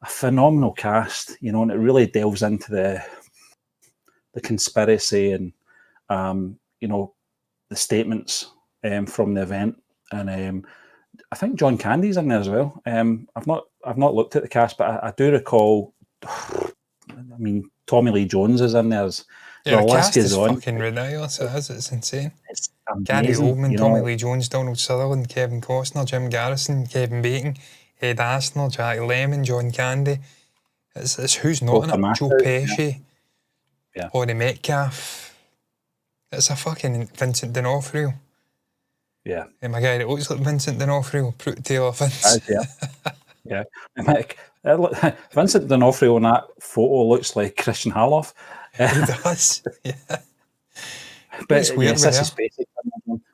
[SPEAKER 2] A phenomenal cast, and it really delves into the conspiracy and, the statements from the event, and I think John Candy's in there as well. I've not looked at the cast, but I do recall. I mean, Tommy Lee Jones is in there.
[SPEAKER 1] The cast is fucking ridiculous. It's insane.
[SPEAKER 2] It's
[SPEAKER 1] Gary
[SPEAKER 2] amazing,
[SPEAKER 1] Oldman, Tommy Lee Jones, Donald Sutherland, Kevin Costner, Jim Garrison, Kevin Bacon, Ed Asner, Jack Lemmon, John Candy. It's who's not in it? Joe Pesci, Laurie Metcalf. It's a fucking Vincent D'Onofrio.
[SPEAKER 2] Yeah.
[SPEAKER 1] And my guy that looks like Vincent D'Onofrio, Taylor Vince.
[SPEAKER 2] Yeah. Vincent D'Onofrio in that photo looks like Christian Harloff.
[SPEAKER 1] He does, yeah.
[SPEAKER 2] But it's weird this is basic.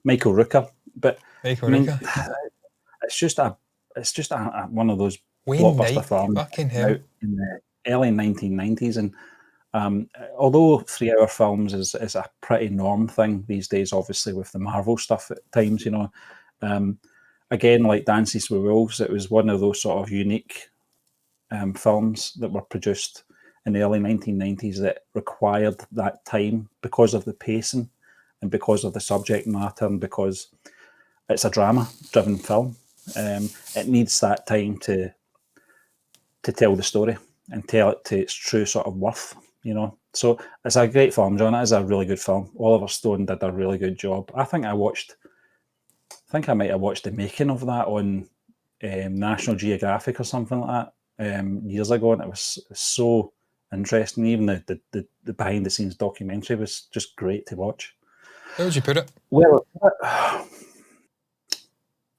[SPEAKER 2] Michael Rooker. But
[SPEAKER 1] Michael Rooker.
[SPEAKER 2] It's just a one of those
[SPEAKER 1] Wayne
[SPEAKER 2] blockbuster
[SPEAKER 1] Knight,
[SPEAKER 2] films
[SPEAKER 1] fucking hell.
[SPEAKER 2] out in the early 1990s, and although 3-hour films is a pretty norm thing these days, obviously with the Marvel stuff at times, again, like Dances with Wolves, it was one of those sort of unique films that were produced in the early 1990s that required that time because of the pacing and because of the subject matter and because it's a drama-driven film. It needs that time to tell the story and tell it to its true sort of worth, So it's a great film, John. It is a really good film. Oliver Stone did a really good job. I think I might have watched the making of that on National Geographic or something like that years ago, and it was so interesting. Even the behind the scenes documentary was just great to watch.
[SPEAKER 1] Where would you put it?
[SPEAKER 2] Well,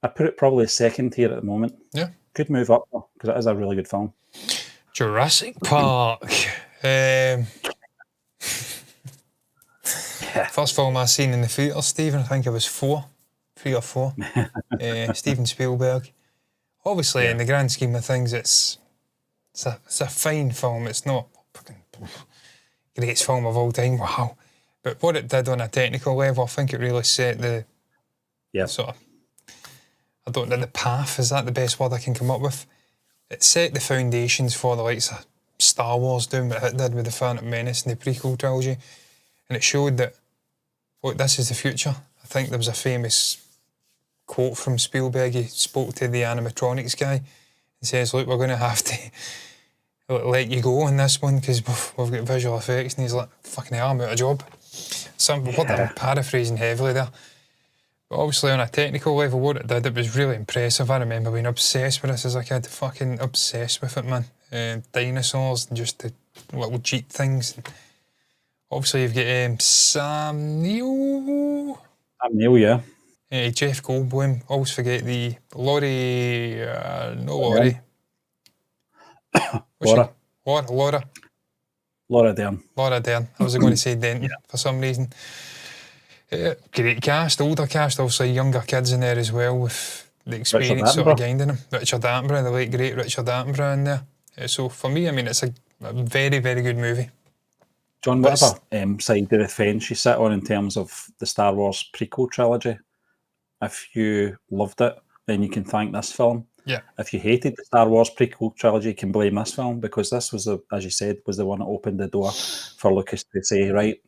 [SPEAKER 2] I put it probably second tier at the moment.
[SPEAKER 1] Yeah.
[SPEAKER 2] Could move up because it is a really good film.
[SPEAKER 1] Jurassic Park. First film I seen in the theatre, Stephen, I think I was 3 or 4. Steven Spielberg. Obviously, in the grand scheme of things, it's a fine film. It's not fucking greatest film of all time. Wow. But what it did on a technical level, I think it really set the sort of, I don't know, the path, is that the best word I can come up with? It set the foundations for the likes of Star Wars doing what it did with the Phantom Menace and the prequel trilogy. And it showed that, look, this is the future. I think there was a famous quote from Spielberg. He spoke to the animatronics guy and says, look, we're going to have to let you go on this one because we've got visual effects. And he's like, fucking hell, I'm out of job. What I'm paraphrasing heavily there. But obviously on a technical level, what it did, it was really impressive. I remember being obsessed with this as a kid, fucking obsessed with it, man. Dinosaurs and just the little Jeep things. Obviously you've got Sam Neill.
[SPEAKER 2] Yeah.
[SPEAKER 1] Jeff Goldblum. Always forget the Laurie. No Laurie.
[SPEAKER 2] Laura Dern.
[SPEAKER 1] Laura Dern. I was going to say Denton for some reason. Great cast, older cast, obviously younger kids in there as well with the experience sort of gained in them. Richard Attenborough, the late great Richard Attenborough in there. So for me, I mean, it's a very, very good movie.
[SPEAKER 2] John, whatever side of the fence you sit on in terms of the Star Wars prequel trilogy, if you loved it, then you can thank this film.
[SPEAKER 1] Yeah.
[SPEAKER 2] If you hated the Star Wars prequel trilogy, you can blame this film because this was, as you said, was the one that opened the door for Lucas to say, right,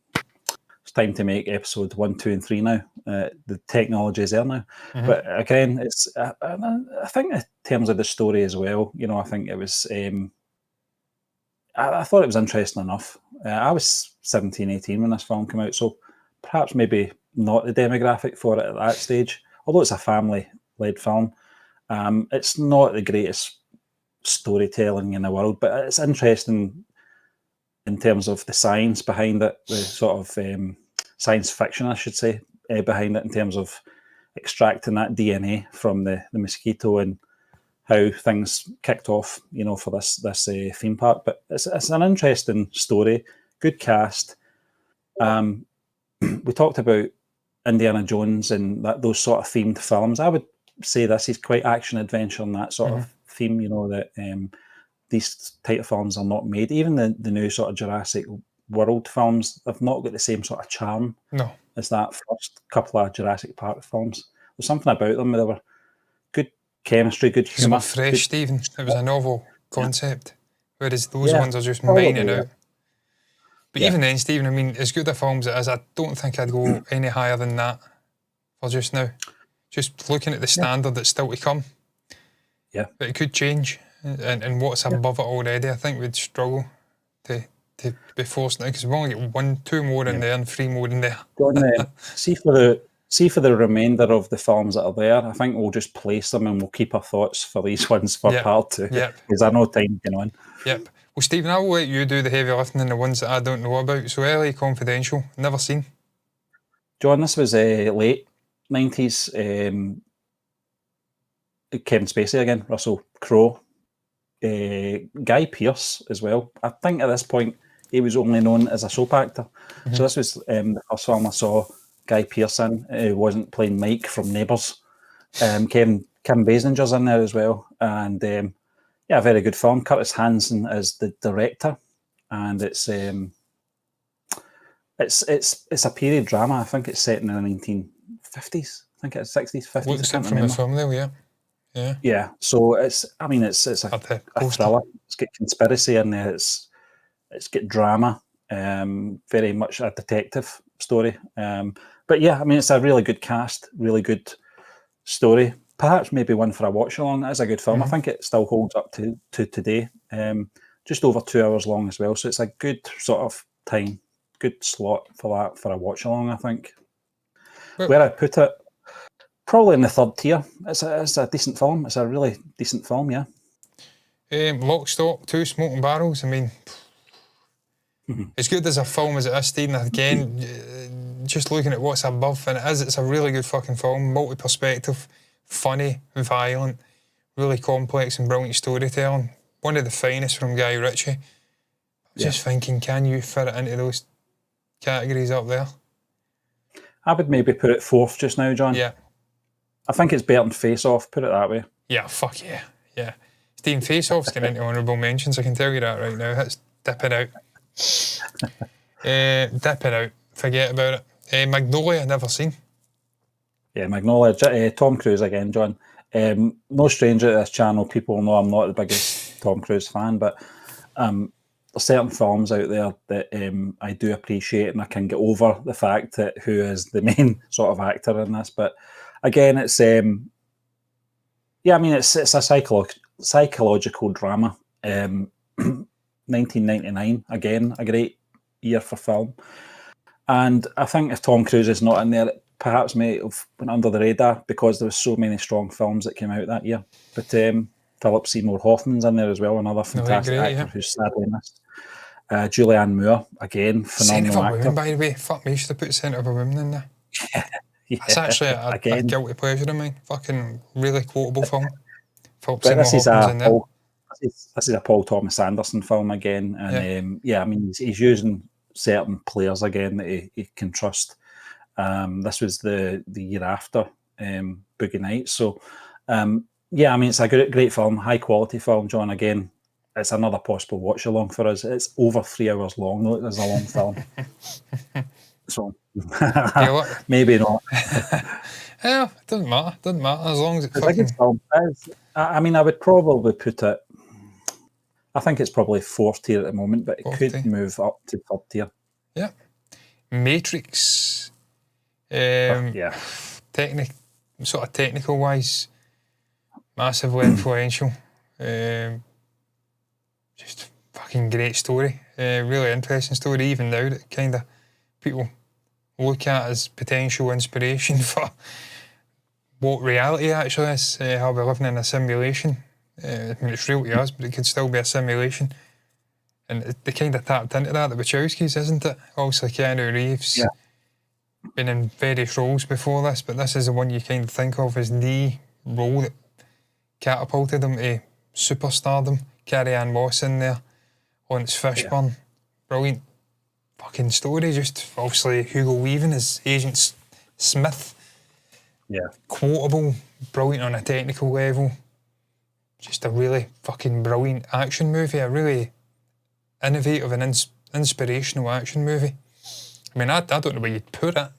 [SPEAKER 2] it's time to make episode 1, 2, and 3 now. The technology is there now. Mm-hmm. But again, it's I think in terms of the story as well, I think it was, I thought it was interesting enough. I was 17, 18 when this film came out, so perhaps maybe not the demographic for it at that stage, although it's a family-led film. It's not the greatest storytelling in the world, but it's interesting in terms of the science behind it, the sort of science fiction, I should say, behind it in terms of extracting that DNA from the mosquito and how things kicked off, for this theme park. But it's an interesting story, good cast. We talked about Indiana Jones and those sort of themed films. I would say this is quite action adventure and that sort of theme, that these type of films are not made. Even the new sort of Jurassic World films have not got the same sort of charm as that first couple of Jurassic Park films. There's something about them. They were good chemistry, good humour.
[SPEAKER 1] Something fresh, Stephen. It was a novel concept, whereas those ones are just mining out. But even then, Stephen, I mean, as good a film as it is, I don't think I'd go any higher than that for just now. Just looking at the standard that's still to come.
[SPEAKER 2] Yeah.
[SPEAKER 1] But it could change. And what's above it already, I think we'd struggle to be forced now, because we've only got 2 more in there and 3 more in there.
[SPEAKER 2] See for the remainder of the films that are there, I think we'll just place them and we'll keep our thoughts for these ones for part 2. Because I know time going on.
[SPEAKER 1] Yep. Well, Stephen, I'll let you do the heavy lifting and the ones that I don't know about. So, LA Confidential, never seen.
[SPEAKER 2] John, this was late 90s. Kevin Spacey again, Russell Crowe, Guy Pearce as well. I think at this point he was only known as a soap actor. Mm-hmm. So this was the first film I saw Guy Pearce in. He wasn't playing Mike from Neighbours. Kim Basinger's in there as well. And a very good film. Curtis Hanson is the director. And it's a period drama. I think it's set in the 1950s. I think it's 60s, 50s.
[SPEAKER 1] Looks it from the film there, yeah.
[SPEAKER 2] Yeah. So it's a thriller. It's got conspiracy in there. It's got drama. Very much a detective story. But yeah, I mean, it's a really good cast, really good story. Perhaps maybe one for a watch along. It is a good film. I think it still holds up to today. Just over 2 hours long as well. So it's a good sort of time, good slot for that, for a watch along, I think. Where I put it, probably in the third tier. It's a decent film. It's a really decent film, yeah.
[SPEAKER 1] Lock, Stock, 2 Smoking Barrels. I mean, as good as a film as it is, Stephen, again, just looking at what's above, and it's a really good fucking film, multi-perspective, funny, violent, really complex and brilliant storytelling. One of the finest from Guy Ritchie. Just thinking, can you fit it into those categories up there?
[SPEAKER 2] I would maybe put it fourth just now, John.
[SPEAKER 1] Yeah.
[SPEAKER 2] I think it's better than Face Off, put it that way.
[SPEAKER 1] Yeah, fuck yeah. Yeah. Stephen, Face Off's getting into honourable mentions, I can tell you that right now. That's dipping out. Dipping out. Forget about it. Magnolia, never seen.
[SPEAKER 2] Yeah, Magnolia. Tom Cruise again, John. No stranger to this channel. People know I'm not the biggest Tom Cruise fan, but there's certain films out there that I do appreciate, and I can get over the fact that who is the main sort of actor in this. But again, it's it's a psychological drama. 1999, again, a great year for film. And I think if Tom Cruise is not in there, it perhaps may have went under the radar because there were so many strong films that came out that year. But Philip Seymour Hoffman's in there as well, another fantastic actor who's sadly missed. Julianne Moore, again, phenomenal
[SPEAKER 1] Centre of a
[SPEAKER 2] actor.
[SPEAKER 1] Woman, by the way. Fuck me, you should have put Centre of a Woman in there. That's actually a guilty pleasure of mine. Fucking really quotable film. Philip Seymour Hoffman's in there.
[SPEAKER 2] This is a Paul Thomas Anderson film again, and I mean he's using certain players again that he can trust. This was the year after Boogie Nights, so I mean it's a great film, high quality film. John, again, it's another possible watch along for us. It's over 3 hours long though. It's a long film, so maybe not.
[SPEAKER 1] Yeah, it doesn't matter. As long as it's
[SPEAKER 2] a good film. I mean, I would probably put it. I think it's probably fourth tier at the moment, but it could move up to third tier.
[SPEAKER 1] Yeah. Matrix. Technical wise, massively influential. Just fucking great story. Really interesting story, even now that kind of people look at as potential inspiration for what reality actually is, how we're living in a simulation. I mean, it's real to us, but it could still be a simulation. And they kind of tapped into that, the Wachowskis, isn't it? Also, Keanu Reeves been in various roles before this, but this is the one you kind of think of as the role that catapulted him to superstardom. Carrie-Anne Moss in there, Lawrence Fishburne. Brilliant fucking story. Just obviously Hugo Weaving as Agent Smith.
[SPEAKER 2] Yeah.
[SPEAKER 1] Quotable, brilliant on a technical level. Just a really fucking brilliant action movie, a really innovative and inspirational action movie. I mean, I don't know where you'd put it.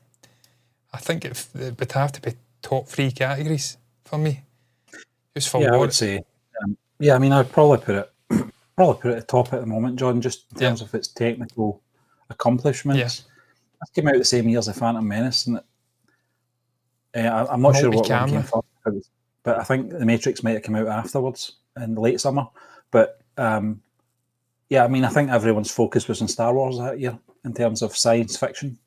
[SPEAKER 1] I think it would have to be top 3 categories for me. Just for
[SPEAKER 2] I would say. I mean, I'd probably put it at the top at the moment, John, just in terms of its technical accomplishments. This came out the same year as The Phantom Menace, and I'm not sure what one
[SPEAKER 1] Multi-camera.
[SPEAKER 2] came first, but I think The Matrix might have come out afterwards in the late summer. But yeah, I mean, I think everyone's focus was on Star Wars that year in terms of science fiction.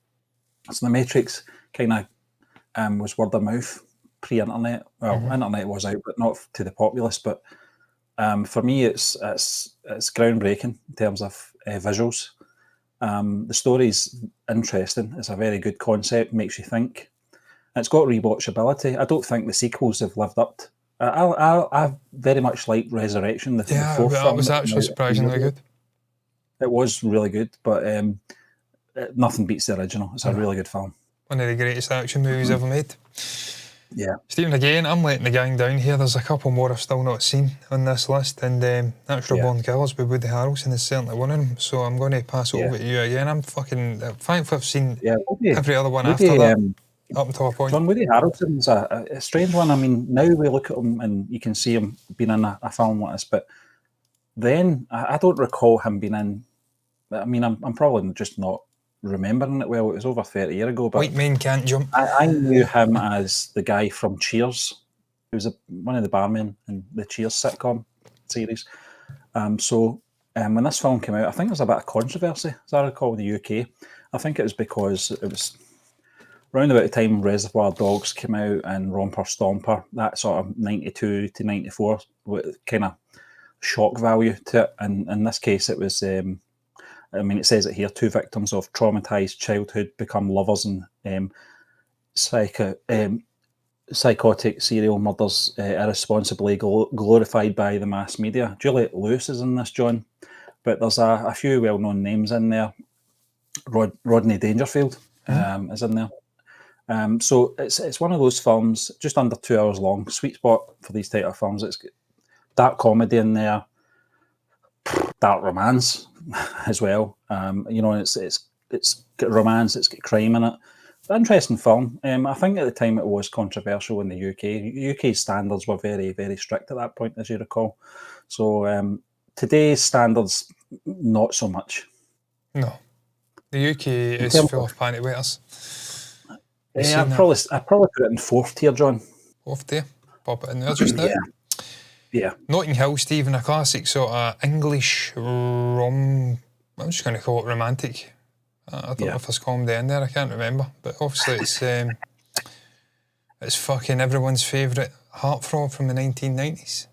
[SPEAKER 2] So The Matrix kind of was word of mouth pre-internet. Well, internet was out, but not to the populace. But for me, it's groundbreaking in terms of visuals. The story's interesting. It's a very good concept, makes you think. It's got rewatchability. I don't think the sequels have lived up to. I very much like Resurrection. The fourth
[SPEAKER 1] that
[SPEAKER 2] film
[SPEAKER 1] was
[SPEAKER 2] that came
[SPEAKER 1] actually
[SPEAKER 2] out.
[SPEAKER 1] surprisingly good.
[SPEAKER 2] It was really good, but nothing beats the original. It's a really good film.
[SPEAKER 1] One of the greatest action movies ever made.
[SPEAKER 2] Yeah.
[SPEAKER 1] Stephen, again, I'm letting the gang down here. There's a couple more I've still not seen on this list, and Natural Born Killers with Woody Harrelson is certainly one of them. So I'm going to pass it over to you again. I'm fucking thankful I've seen every other one after that, up until a point.
[SPEAKER 2] John Woody Harrelson's a strange one. I mean, now we look at him and you can see him being in a film like this, but then I don't recall him being in. I mean, I'm probably just not remembering it well. It was over 30 years ago, but
[SPEAKER 1] White Men Can't Jump.
[SPEAKER 2] I knew him as the guy from Cheers. He was one of the barmen in the Cheers sitcom series. So when this film came out, I think there was a bit of controversy, as I recall, in the UK. I think it was because it was around about the time Reservoir Dogs came out and Romper Stomper, that sort of 92 to 94, with kind of shock value to it. And in this case, it was, I mean, it says it here, 2 victims of traumatised childhood become lovers, and psychotic serial murders irresponsibly glorified by the mass media. Juliette Lewis is in this, John, but there's a few well-known names in there. Rodney Dangerfield is in there. So it's one of those films, just under 2 hours long, sweet spot for these type of films. It's dark comedy in there, dark romance as well. You know, it's got romance, it's got crime in it. Interesting film. I think at the time it was controversial in the UK. UK standards were very, very strict at that point, as you recall. So today's standards, not so much.
[SPEAKER 1] No, the UK is full of panty waiters.
[SPEAKER 2] Yeah, I'd probably put it in 4th tier, John.
[SPEAKER 1] 4th tier? Pop it in there just now.
[SPEAKER 2] Yeah.
[SPEAKER 1] Notting Hill, Stephen, a classic sort of English I'm just going to call it romantic. I don't know if there's comedy in there, I can't remember. But obviously it's fucking everyone's favourite heartthrob from the 1990s.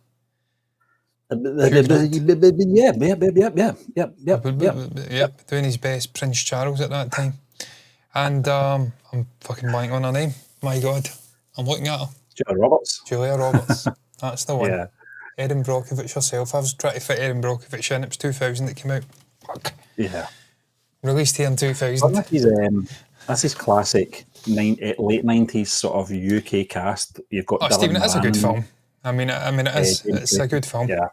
[SPEAKER 1] Yep, doing his best, Prince Charles at that time. And I'm fucking blanking on her name. My God, I'm looking at her. Julia Roberts. That's the one. Yeah. Erin Brockovich herself. I was trying to fit Erin Brockovich in. It was 2000 that came out. Fuck.
[SPEAKER 2] Yeah.
[SPEAKER 1] Released here in 2000.
[SPEAKER 2] That's his classic late 90s sort of UK cast. You've got
[SPEAKER 1] Stephen, it is a good film. I mean, it is. It's a good film.
[SPEAKER 2] Yeah.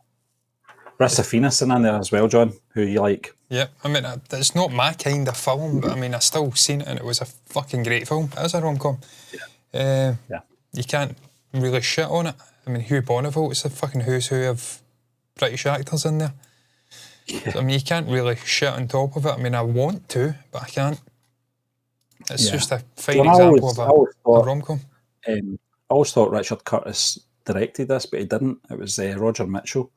[SPEAKER 2] Rissa Fiennes in there as well, John, who you like.
[SPEAKER 1] Yeah, I mean, it's not my kind of film, but I mean, I still seen it and it was a fucking great film. It is a rom-com. Yeah. You can't really shit on it. I mean, Hugh Bonneville's a fucking who's who of British actors in there. Yeah. So, I mean, you can't really shit on top of it. I mean, I want to, but I can't. It's just a fine example of a rom-com.
[SPEAKER 2] I always thought Richard Curtis directed this, but he didn't. It was Roger Mitchell.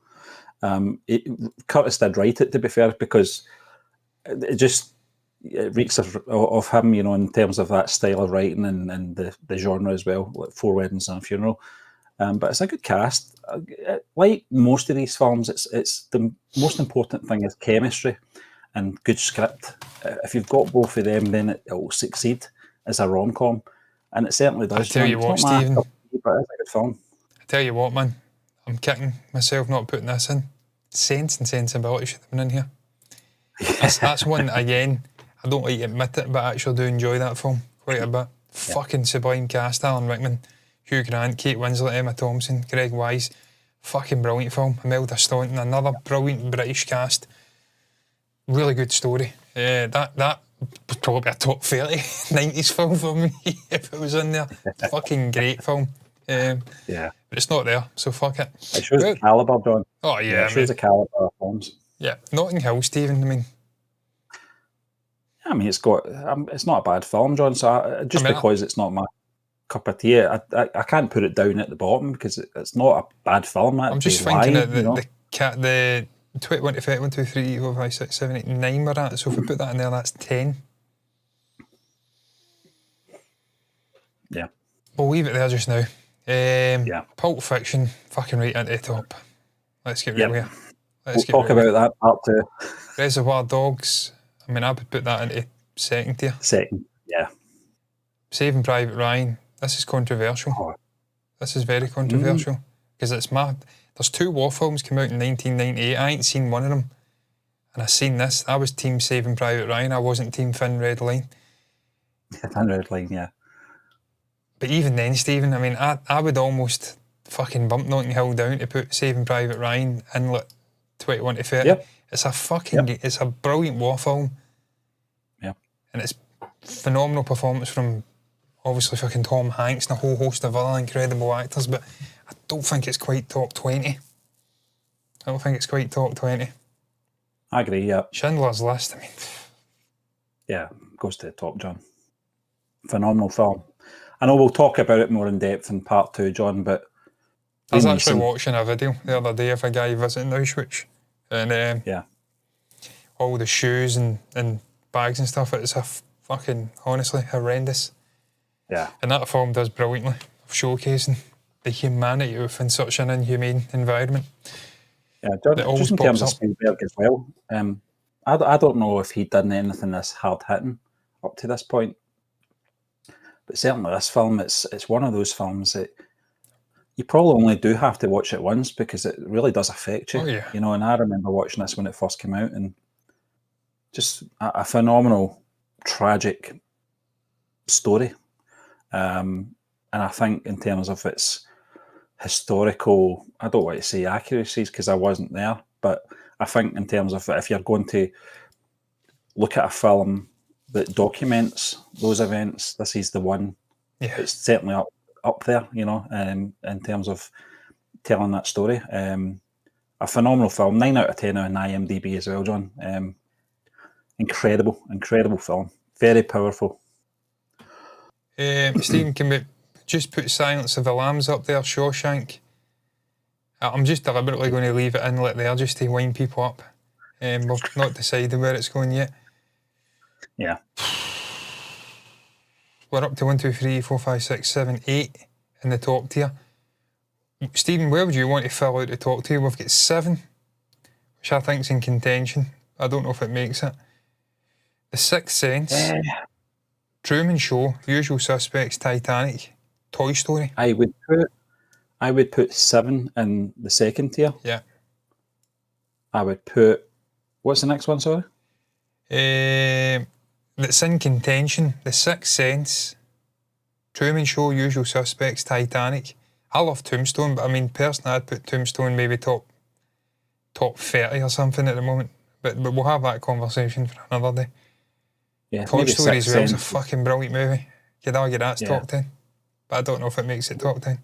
[SPEAKER 2] Curtis did write it, to be fair, because it reeks of him, you know, in terms of that style of writing and the genre as well, like 4 Weddings and a Funeral. But it's a good cast. Like most of these films, it's the most important thing is chemistry and good script. If you've got both of them, then it will succeed as a rom-com, and it certainly does.
[SPEAKER 1] I tell you what, Stephen,
[SPEAKER 2] but it's a good film.
[SPEAKER 1] I tell you what, man, I'm kicking myself not putting this in. Sense and Sensibility should have been in here. That's one, again, I don't like to admit it, but I actually do enjoy that film quite a bit. Fucking sublime cast, Alan Rickman, Hugh Grant, Kate Winslet, Emma Thompson, Greg Wise. Fucking brilliant film. Imelda Staunton, another brilliant British cast. Really good story. That would probably be a top 30 90s film for me if it was in there. Fucking great film. But it's not there, so fuck it.
[SPEAKER 2] It shows the calibre, John.
[SPEAKER 1] Oh, yeah.
[SPEAKER 2] It shows the calibre of films.
[SPEAKER 1] Yeah, Notting Hill, Stephen,
[SPEAKER 2] I mean, it's not a bad film, John, so because it's not my cup of tea. I can't put it down at the bottom because it's not a bad film.
[SPEAKER 1] I'm just thinking that the 21 to 30, 1, 2, 3, 4, 5, 6, 7, 8, 9 we're at. So if we put that in there, that's 10.
[SPEAKER 2] Yeah.
[SPEAKER 1] We'll leave it there just now. Pulp Fiction, fucking right into the top. Let's get real here.
[SPEAKER 2] We'll talk about that part 2.
[SPEAKER 1] Reservoir Dogs, I mean, I would put that into second tier.
[SPEAKER 2] Second, yeah.
[SPEAKER 1] Saving Private Ryan, this is controversial.
[SPEAKER 2] Oh.
[SPEAKER 1] This is very controversial. Because it's mad. There's 2 war films came out in 1998. I ain't seen one of them. And I seen this. I was team Saving Private Ryan. I wasn't team Thin Red Line.
[SPEAKER 2] Thin Red Line, yeah.
[SPEAKER 1] But even then, Stephen, I mean, I would almost fucking bump Notting Hill down to put Saving Private Ryan in like 21 to 30.
[SPEAKER 2] Yep.
[SPEAKER 1] It's a fucking, it's a brilliant war film.
[SPEAKER 2] Yeah.
[SPEAKER 1] And it's phenomenal performance from obviously fucking Tom Hanks and a whole host of other incredible actors, but I don't think it's quite top 20. I don't think it's quite top 20.
[SPEAKER 2] I agree, yeah.
[SPEAKER 1] Schindler's List, I mean.
[SPEAKER 2] Yeah, goes to the top, John. Phenomenal film. I know we'll talk about it more in depth in part 2, John, but
[SPEAKER 1] I was actually watching a video the other day of a guy visiting Auschwitz, and all the shoes and bags and stuff, it's a fucking, honestly, horrendous.
[SPEAKER 2] Yeah.
[SPEAKER 1] And that film does brilliantly, of showcasing the humanity within such an inhumane environment.
[SPEAKER 2] Yeah, John, just in terms of Spielberg as well, I don't know if he'd done anything this hard-hitting up to this point. But certainly this film, it's one of those films that you probably only do have to watch it once because it really does affect you.
[SPEAKER 1] Oh, yeah.
[SPEAKER 2] You know, and I remember watching this when it first came out, and just a phenomenal, tragic story. And I think in terms of its historical, I don't want to say accuracies because I wasn't there, but I think in terms of if you're going to look at a film that documents those events, this is the one.
[SPEAKER 1] Yeah.
[SPEAKER 2] It's certainly up there, you know, in terms of telling that story. A phenomenal film, 9 out of 10 on IMDb as well, John. Incredible film. Very powerful.
[SPEAKER 1] Stephen, can we just put Silence of the Lambs up there, Shawshank? I'm just deliberately going to leave it in there just to wind people up. We've not decided where it's going yet.
[SPEAKER 2] Yeah.
[SPEAKER 1] We're up to 1, 2, 3, 4, 5, 6, 7, 8 in the top tier. Stephen, where would you want to fill out the top tier? We've got 7, which I think's in contention. I don't know if it makes it. The Sixth Sense, Truman Show, Usual Suspects, Titanic, Toy Story.
[SPEAKER 2] I would put 7 in the second tier.
[SPEAKER 1] Yeah.
[SPEAKER 2] I would put, what's the next one, sorry?
[SPEAKER 1] That's in contention. The Sixth Sense, Truman Show, Usual Suspects, Titanic. I love Tombstone, but I mean, personally, I'd put Tombstone maybe top 30 or something at the moment. But we'll have that conversation for another day.
[SPEAKER 2] Yeah,
[SPEAKER 1] Toy Story as well is a fucking brilliant movie. You'd argue that's top 10, but I don't know if it makes it top 10.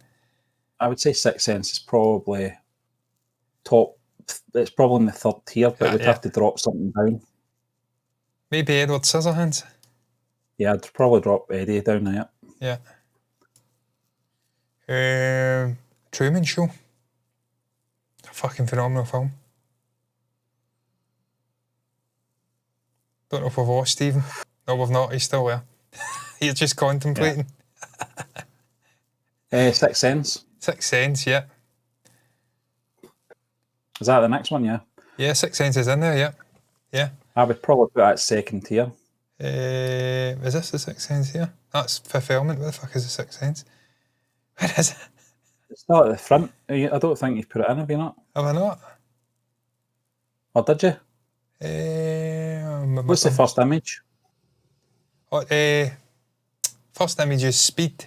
[SPEAKER 2] I would say Sixth Sense is probably top. It's probably in the third tier, but we'd have to drop something down.
[SPEAKER 1] Maybe Edward Scissorhands.
[SPEAKER 2] Yeah, I'd probably drop Eddie down there.
[SPEAKER 1] Yeah. Truman Show. A fucking phenomenal film. Don't know if we've lost Stephen. No, we've not. He's still there. He's just contemplating.
[SPEAKER 2] Sixth Sense.
[SPEAKER 1] Sixth Sense, yeah.
[SPEAKER 2] Is that the next one? Yeah.
[SPEAKER 1] Yeah, Sixth Sense is in there, yeah. Yeah.
[SPEAKER 2] I would probably put that second tier.
[SPEAKER 1] Is this the Sixth Sense here? That's Fifth Element. Where the fuck is the Sixth Sense? Where is it?
[SPEAKER 2] It's not at the front. I don't think you've put it in, have you not?
[SPEAKER 1] Have I not?
[SPEAKER 2] Or did you? What's the first image?
[SPEAKER 1] First image is Speed.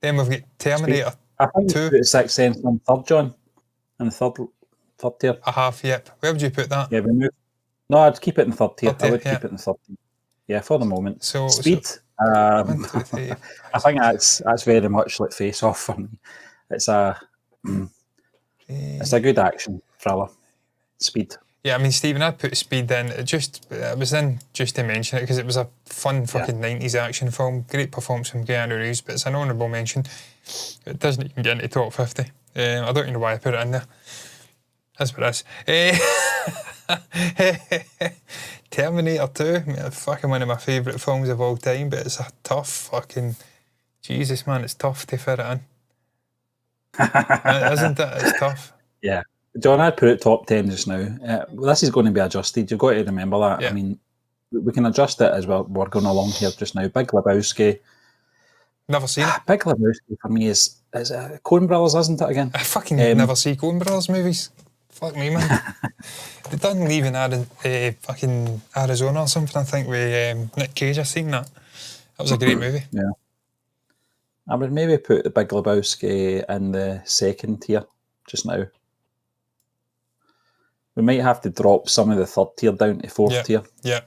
[SPEAKER 1] Then we've got Terminator.
[SPEAKER 2] I think 2. You put Sixth Sense in third, John. In the third tier.
[SPEAKER 1] I have, yep. Where would you put that?
[SPEAKER 2] Yeah, we moved. No, I'd keep it in third tier. I would keep it in third tier. Yeah, for the moment. Speed.
[SPEAKER 1] One, two, three,
[SPEAKER 2] I think that's very much like Face Off for me. It's a good action thriller. Speed.
[SPEAKER 1] Yeah, I mean, Stephen, I'd put Speed in. It was in just to mention it because it was a fun fucking 90s action film. Great performance from Keanu Reeves, but it's an honourable mention. It doesn't even get into top 50. I don't even know why I put it in there. That's what it is. Terminator 2, fucking one of my favourite films of all time, but it's a tough fucking... Jesus, man, it's tough to fit it in. Isn't it? It's tough.
[SPEAKER 2] Yeah. John, I'd put it top 10 just now. This is going to be adjusted. You've got to remember that.
[SPEAKER 1] Yeah.
[SPEAKER 2] I mean, we can adjust it as we're going along here just now. Big Lebowski.
[SPEAKER 1] Never seen it.
[SPEAKER 2] Big Lebowski for me is Coen Brothers, isn't it, again?
[SPEAKER 1] I fucking never see Coen Brothers movies. Fuck me, man. They done Leaving fucking Arizona or something, I think, with Nick Cage. I've seen that. That was a great movie.
[SPEAKER 2] Yeah. I would maybe put the Big Lebowski in the second tier just now. We might have to drop some of the third tier down to fourth tier.
[SPEAKER 1] Yeah.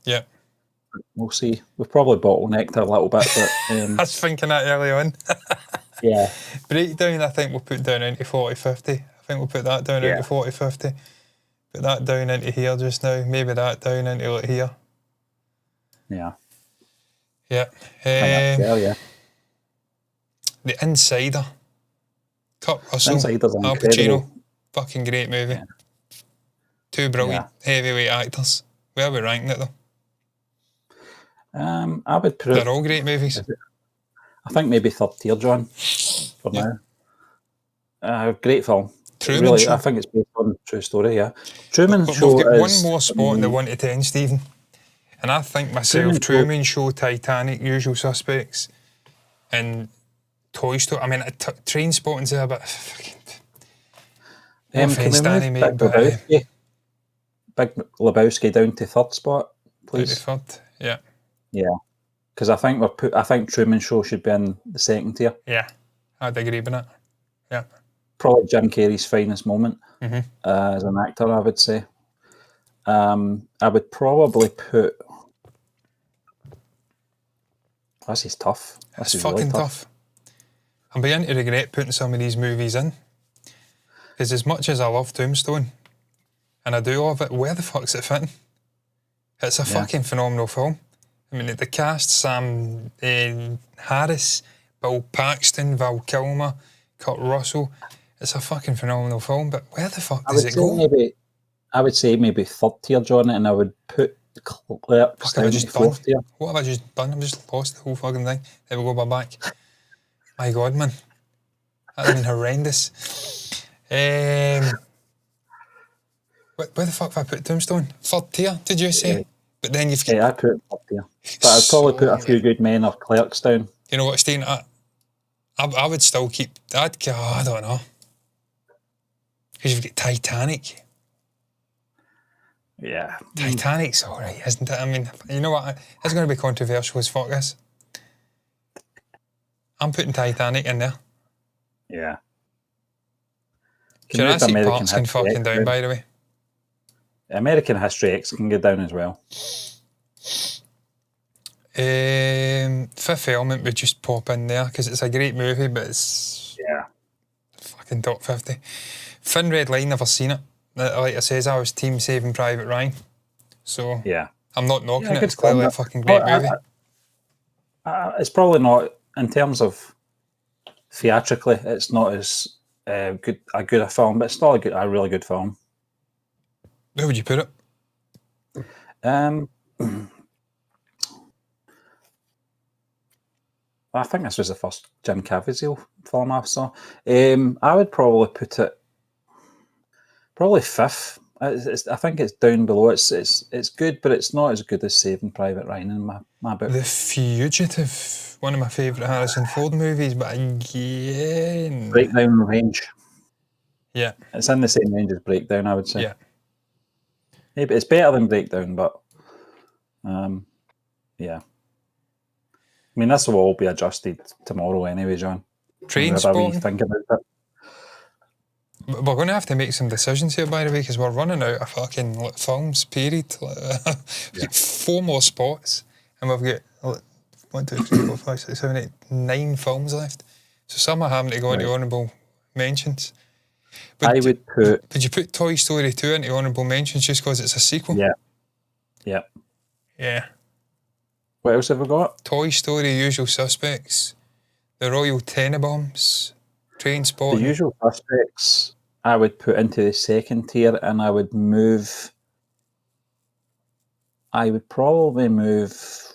[SPEAKER 1] Yeah.
[SPEAKER 2] We'll see. We've probably bottlenecked it a little bit, but
[SPEAKER 1] I was thinking that early on.
[SPEAKER 2] Yeah.
[SPEAKER 1] Breakdown, I think we'll put down into 40-50. I think we'll put that down into 40-50. Put that down into here just now. Maybe that down into like here.
[SPEAKER 2] Yeah.
[SPEAKER 1] Yeah.
[SPEAKER 2] Yeah.
[SPEAKER 1] The Insider. Kurt Russell.
[SPEAKER 2] Insider's
[SPEAKER 1] Al
[SPEAKER 2] incredible.
[SPEAKER 1] Pacino. Fucking great movie. Yeah. Two brilliant heavyweight actors. Where are we ranking it though?
[SPEAKER 2] I would put
[SPEAKER 1] They're all great movies.
[SPEAKER 2] I think maybe third tier, John, for now. Great film.
[SPEAKER 1] Truman Show.
[SPEAKER 2] I think it's based on a true story, yeah. Truman
[SPEAKER 1] We've
[SPEAKER 2] Show
[SPEAKER 1] got
[SPEAKER 2] is...
[SPEAKER 1] one more spot in the 1 to 10, Stephen. And I think myself, Truman Show, Titanic, Usual Suspects, and Toy Story. I mean, Trainspotting's there, but fucking... No offence, Danny, mate, but...
[SPEAKER 2] Big Lebowski down to third spot, please.
[SPEAKER 1] Down to third, yeah.
[SPEAKER 2] Yeah, because I think Truman Show should be in the second tier.
[SPEAKER 1] Yeah, I'd agree with it. Yeah.
[SPEAKER 2] Probably Jim Carrey's finest moment as an actor, I would say. I would probably put... This is tough.
[SPEAKER 1] It's fucking really tough. I'm beginning to regret putting some of these movies in. Because as much as I love Tombstone, and I do love it, where the fuck's it fitting? It's a fucking phenomenal film. I mean, the cast, Sam Harris, Bill Paxton, Val Kilmer, Kurt Russell. It's a fucking phenomenal film, but where the fuck does it go?
[SPEAKER 2] I would say maybe third tier, John, and I would put Clerks down to fourth tier.
[SPEAKER 1] What have I just done? I've just lost the whole fucking thing. There we go, back. My God, man. That's been horrendous. Where the fuck have I put Tombstone? Third tier, did you say? But then you've...
[SPEAKER 2] Yeah, I put it up there. But I'd probably put A Few Good Men or Clerks down.
[SPEAKER 1] You know what, Steve? I would still keep... I don't know. Because you've got Titanic.
[SPEAKER 2] Yeah.
[SPEAKER 1] Titanic's alright, isn't it? I mean, you know what? It's going to be controversial as fuck this. I'm putting Titanic in there.
[SPEAKER 2] Yeah.
[SPEAKER 1] Jurassic Park's can fucking down, by the way.
[SPEAKER 2] American History X can get down as well.
[SPEAKER 1] Fifth Element would just pop in there because it's a great movie, but it's fucking top 50. Thin Red Line, never seen it. Like I says, I was team Saving Private Ryan, so I'm not knocking it. It's clearly a fucking great movie.
[SPEAKER 2] It's probably not, in terms of theatrically, it's not as good a film, but it's still a really good film.
[SPEAKER 1] Where would you put it?
[SPEAKER 2] I think this was the first Jim Caviezel film I saw. I would probably put it probably fifth. I think it's down below. It's good, but it's not as good as Saving Private Ryan in my book.
[SPEAKER 1] The Fugitive, one of my favourite Harrison Ford movies, but again...
[SPEAKER 2] Breakdown range.
[SPEAKER 1] Yeah.
[SPEAKER 2] It's in the same range as Breakdown, I would say.
[SPEAKER 1] Yeah.
[SPEAKER 2] Maybe it's better than Breakdown, but yeah. I mean, this will all be adjusted tomorrow anyway, John.
[SPEAKER 1] Trainspotting.
[SPEAKER 2] Think about it.
[SPEAKER 1] We're going to have to make some decisions here, by the way, because we're running out of fucking films, period. We've got 4 more spots, and we've got 1, 2, 3, 4, 5, 6, 7, 8, 9 films left. So some are having to go into honourable mentions. But
[SPEAKER 2] I would put...
[SPEAKER 1] Would you put Toy Story 2 into honourable mentions just because it's a sequel?
[SPEAKER 2] Yeah. Yeah.
[SPEAKER 1] Yeah.
[SPEAKER 2] What else have we got?
[SPEAKER 1] Toy Story, Usual Suspects, The Royal Tenenbaums, Trainspotting.
[SPEAKER 2] The Usual Suspects I would put into the second tier, and I would probably move...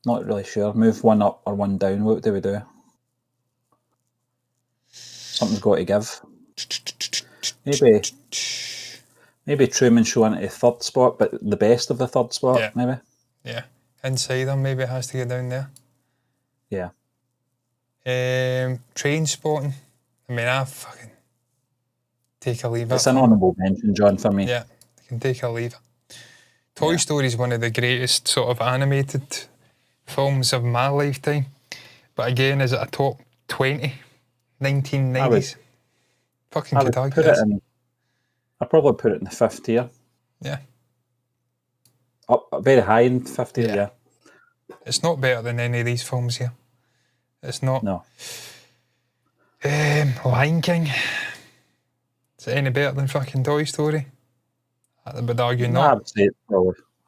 [SPEAKER 2] Not really sure. Move one up or one down. What do we do? Something's got to give. Maybe Truman Show into the third spot, but the best of the third spot, maybe.
[SPEAKER 1] Yeah. Insider maybe has to get down there.
[SPEAKER 2] Yeah.
[SPEAKER 1] Trainspotting. I mean, I fucking take a leave it.
[SPEAKER 2] It's an honourable mention, John, for me.
[SPEAKER 1] Yeah, I can take a leave it. Toy Story is one of the greatest sort of animated films of my lifetime. But again, is it a top 20? 1990s? Fucking could argue this.
[SPEAKER 2] I'd probably put it in the fifth tier.
[SPEAKER 1] Yeah.
[SPEAKER 2] Up very high in fifth tier, yeah.
[SPEAKER 1] It's not better than any of these films here. It's not.
[SPEAKER 2] No.
[SPEAKER 1] Lion King. Is it any better than fucking Toy Story? I would argue not.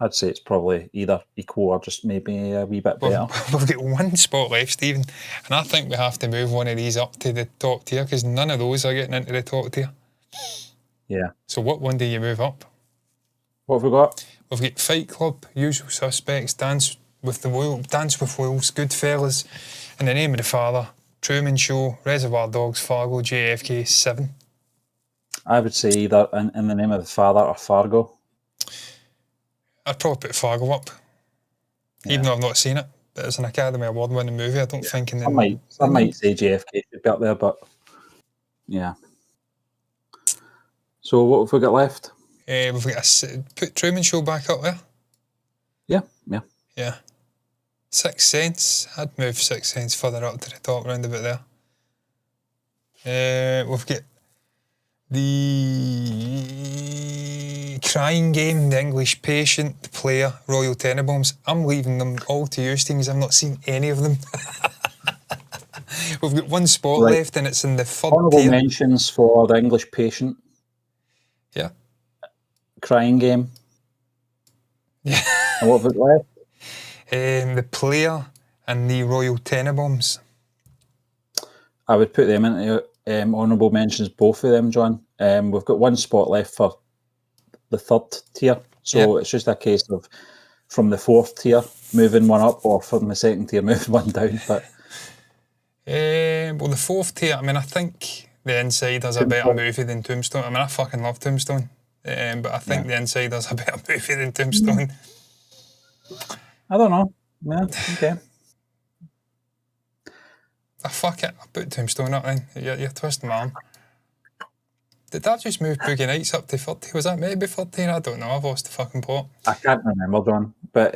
[SPEAKER 2] I'd say it's probably either equal or just maybe a wee bit better.
[SPEAKER 1] We've got one spot left, Stephen, and I think we have to move one of these up to the top tier because none of those are getting into the top tier.
[SPEAKER 2] Yeah.
[SPEAKER 1] So what one do you move up?
[SPEAKER 2] What have we got?
[SPEAKER 1] We've got Fight Club, Usual Suspects, Dance with Wolves, Goodfellas, In the Name of the Father, Truman Show, Reservoir Dogs, Fargo, JFK, 7.
[SPEAKER 2] I would say either in the Name of the Father or Fargo.
[SPEAKER 1] I'd probably put Fargo up, even though I've not seen it. But it's an Academy Award-winning movie. I don't think.
[SPEAKER 2] I might say JFK should be up there, but yeah. So what have we got left?
[SPEAKER 1] We've got put Truman Show back up there.
[SPEAKER 2] Yeah.
[SPEAKER 1] Sixth Sense. I'd move Sixth Sense further up to the top, round about there. We've got the Crying Game, The English Patient, The Player, Royal Tenenbaums. I'm leaving them all to you, Steve, because I've not seen any of them. We've got one spot left, and it's in the third
[SPEAKER 2] Honourable
[SPEAKER 1] tier.
[SPEAKER 2] mentions for The English Patient.
[SPEAKER 1] Yeah.
[SPEAKER 2] Crying Game.
[SPEAKER 1] Yeah.
[SPEAKER 2] And what have we got left?
[SPEAKER 1] The Player and the Royal Tenenbaums.
[SPEAKER 2] I would put them into honourable mentions, both of them, John. We've got one spot left for the third tier, so it's just a case of from the fourth tier moving one up, or from the second tier moving one down. But
[SPEAKER 1] well, the fourth tier, I mean, I think The Insider's a better movie than Tombstone. I mean, I fucking love Tombstone, but I think The Insider's a better movie than Tombstone.
[SPEAKER 2] I don't know. Yeah, okay.
[SPEAKER 1] Fuck it, I put Tombstone up then. You're twisting my arm. Did that just move Boogie Nights up to 30? Was that maybe 13? I don't know, I've lost the fucking plot.
[SPEAKER 2] I can't remember, John, but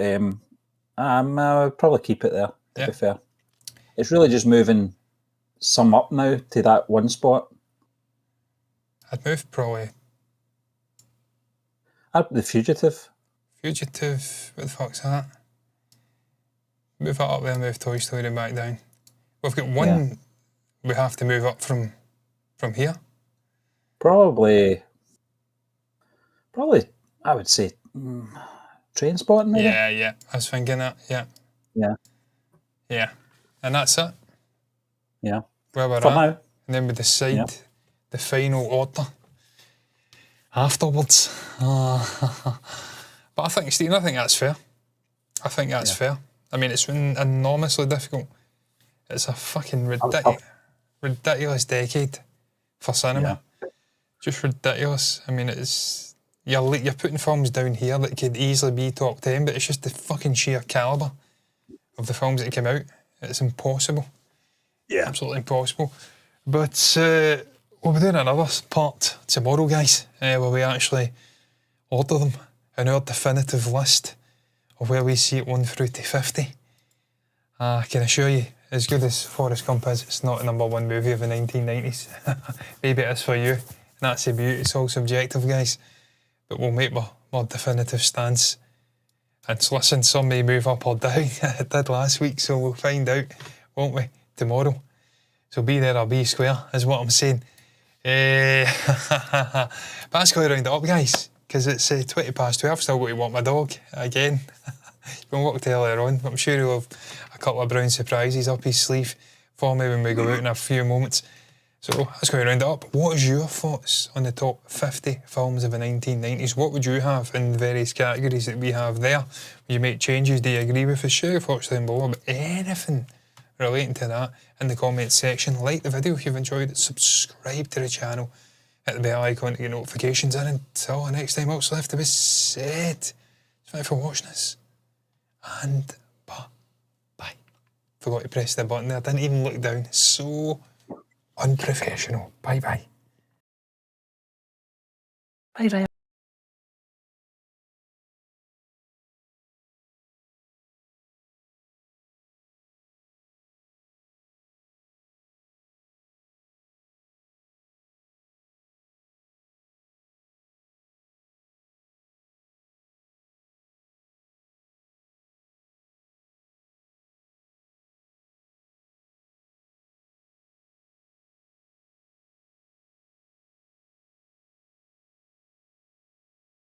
[SPEAKER 2] I would probably keep it there, to be fair. It's really just moving some up now to that one spot.
[SPEAKER 1] I'd move probably...
[SPEAKER 2] The Fugitive.
[SPEAKER 1] Fugitive, what the fuck's that? Move that up there, move Toy Story back down. We've got one we have to move up from here.
[SPEAKER 2] Probably, I would say Trainspotting, maybe?
[SPEAKER 1] Yeah, I was thinking that, Yeah, and that's it.
[SPEAKER 2] Yeah.
[SPEAKER 1] Where we're
[SPEAKER 2] For
[SPEAKER 1] at.
[SPEAKER 2] now.
[SPEAKER 1] And then we decide the final order afterwards. But I think, Stephen, that's fair. I think that's fair. I mean, it's been enormously difficult. It's a fucking ridiculous decade for cinema. Just ridiculous. I mean, it's you're putting films down here that could easily be top 10, but it's just the fucking sheer calibre of the films that came out. It's impossible. Yeah. Absolutely impossible. But we'll be doing another part tomorrow, guys, where we actually order them in our definitive list of where we see it 1 through to 50. I can assure you, as good as Forrest Gump is, it's not a #1 movie of the 1990s. Maybe it is for you, and that's the beauty. It's all subjective, guys. But we'll make more definitive stance. And so listen, some may move up or down. It did last week, so we'll find out, won't we? tomorrow. So be there or be square is what I'm saying. But that's got to round it up, guys, because it's 20 past 12. Still got to walk my dog again. He's been walked earlier on, but I'm sure he'll have a couple of brown surprises up his sleeve for me when we go out in a few moments. So that's going to round it up. What is your thoughts on the top 50 films of the 1990s? What would you have in the various categories that we have there? Would you make changes? Do you agree with us? Share your thoughts down below about anything relating to that in the comments section. Like the video if you've enjoyed it. Subscribe to the channel. Hit the bell icon to get notifications. And until the next time, what's left to be said. Thank you for watching us. And bye. Forgot to press the button there. I didn't even look down. So unprofessional. Bye bye.
[SPEAKER 2] Bye bye.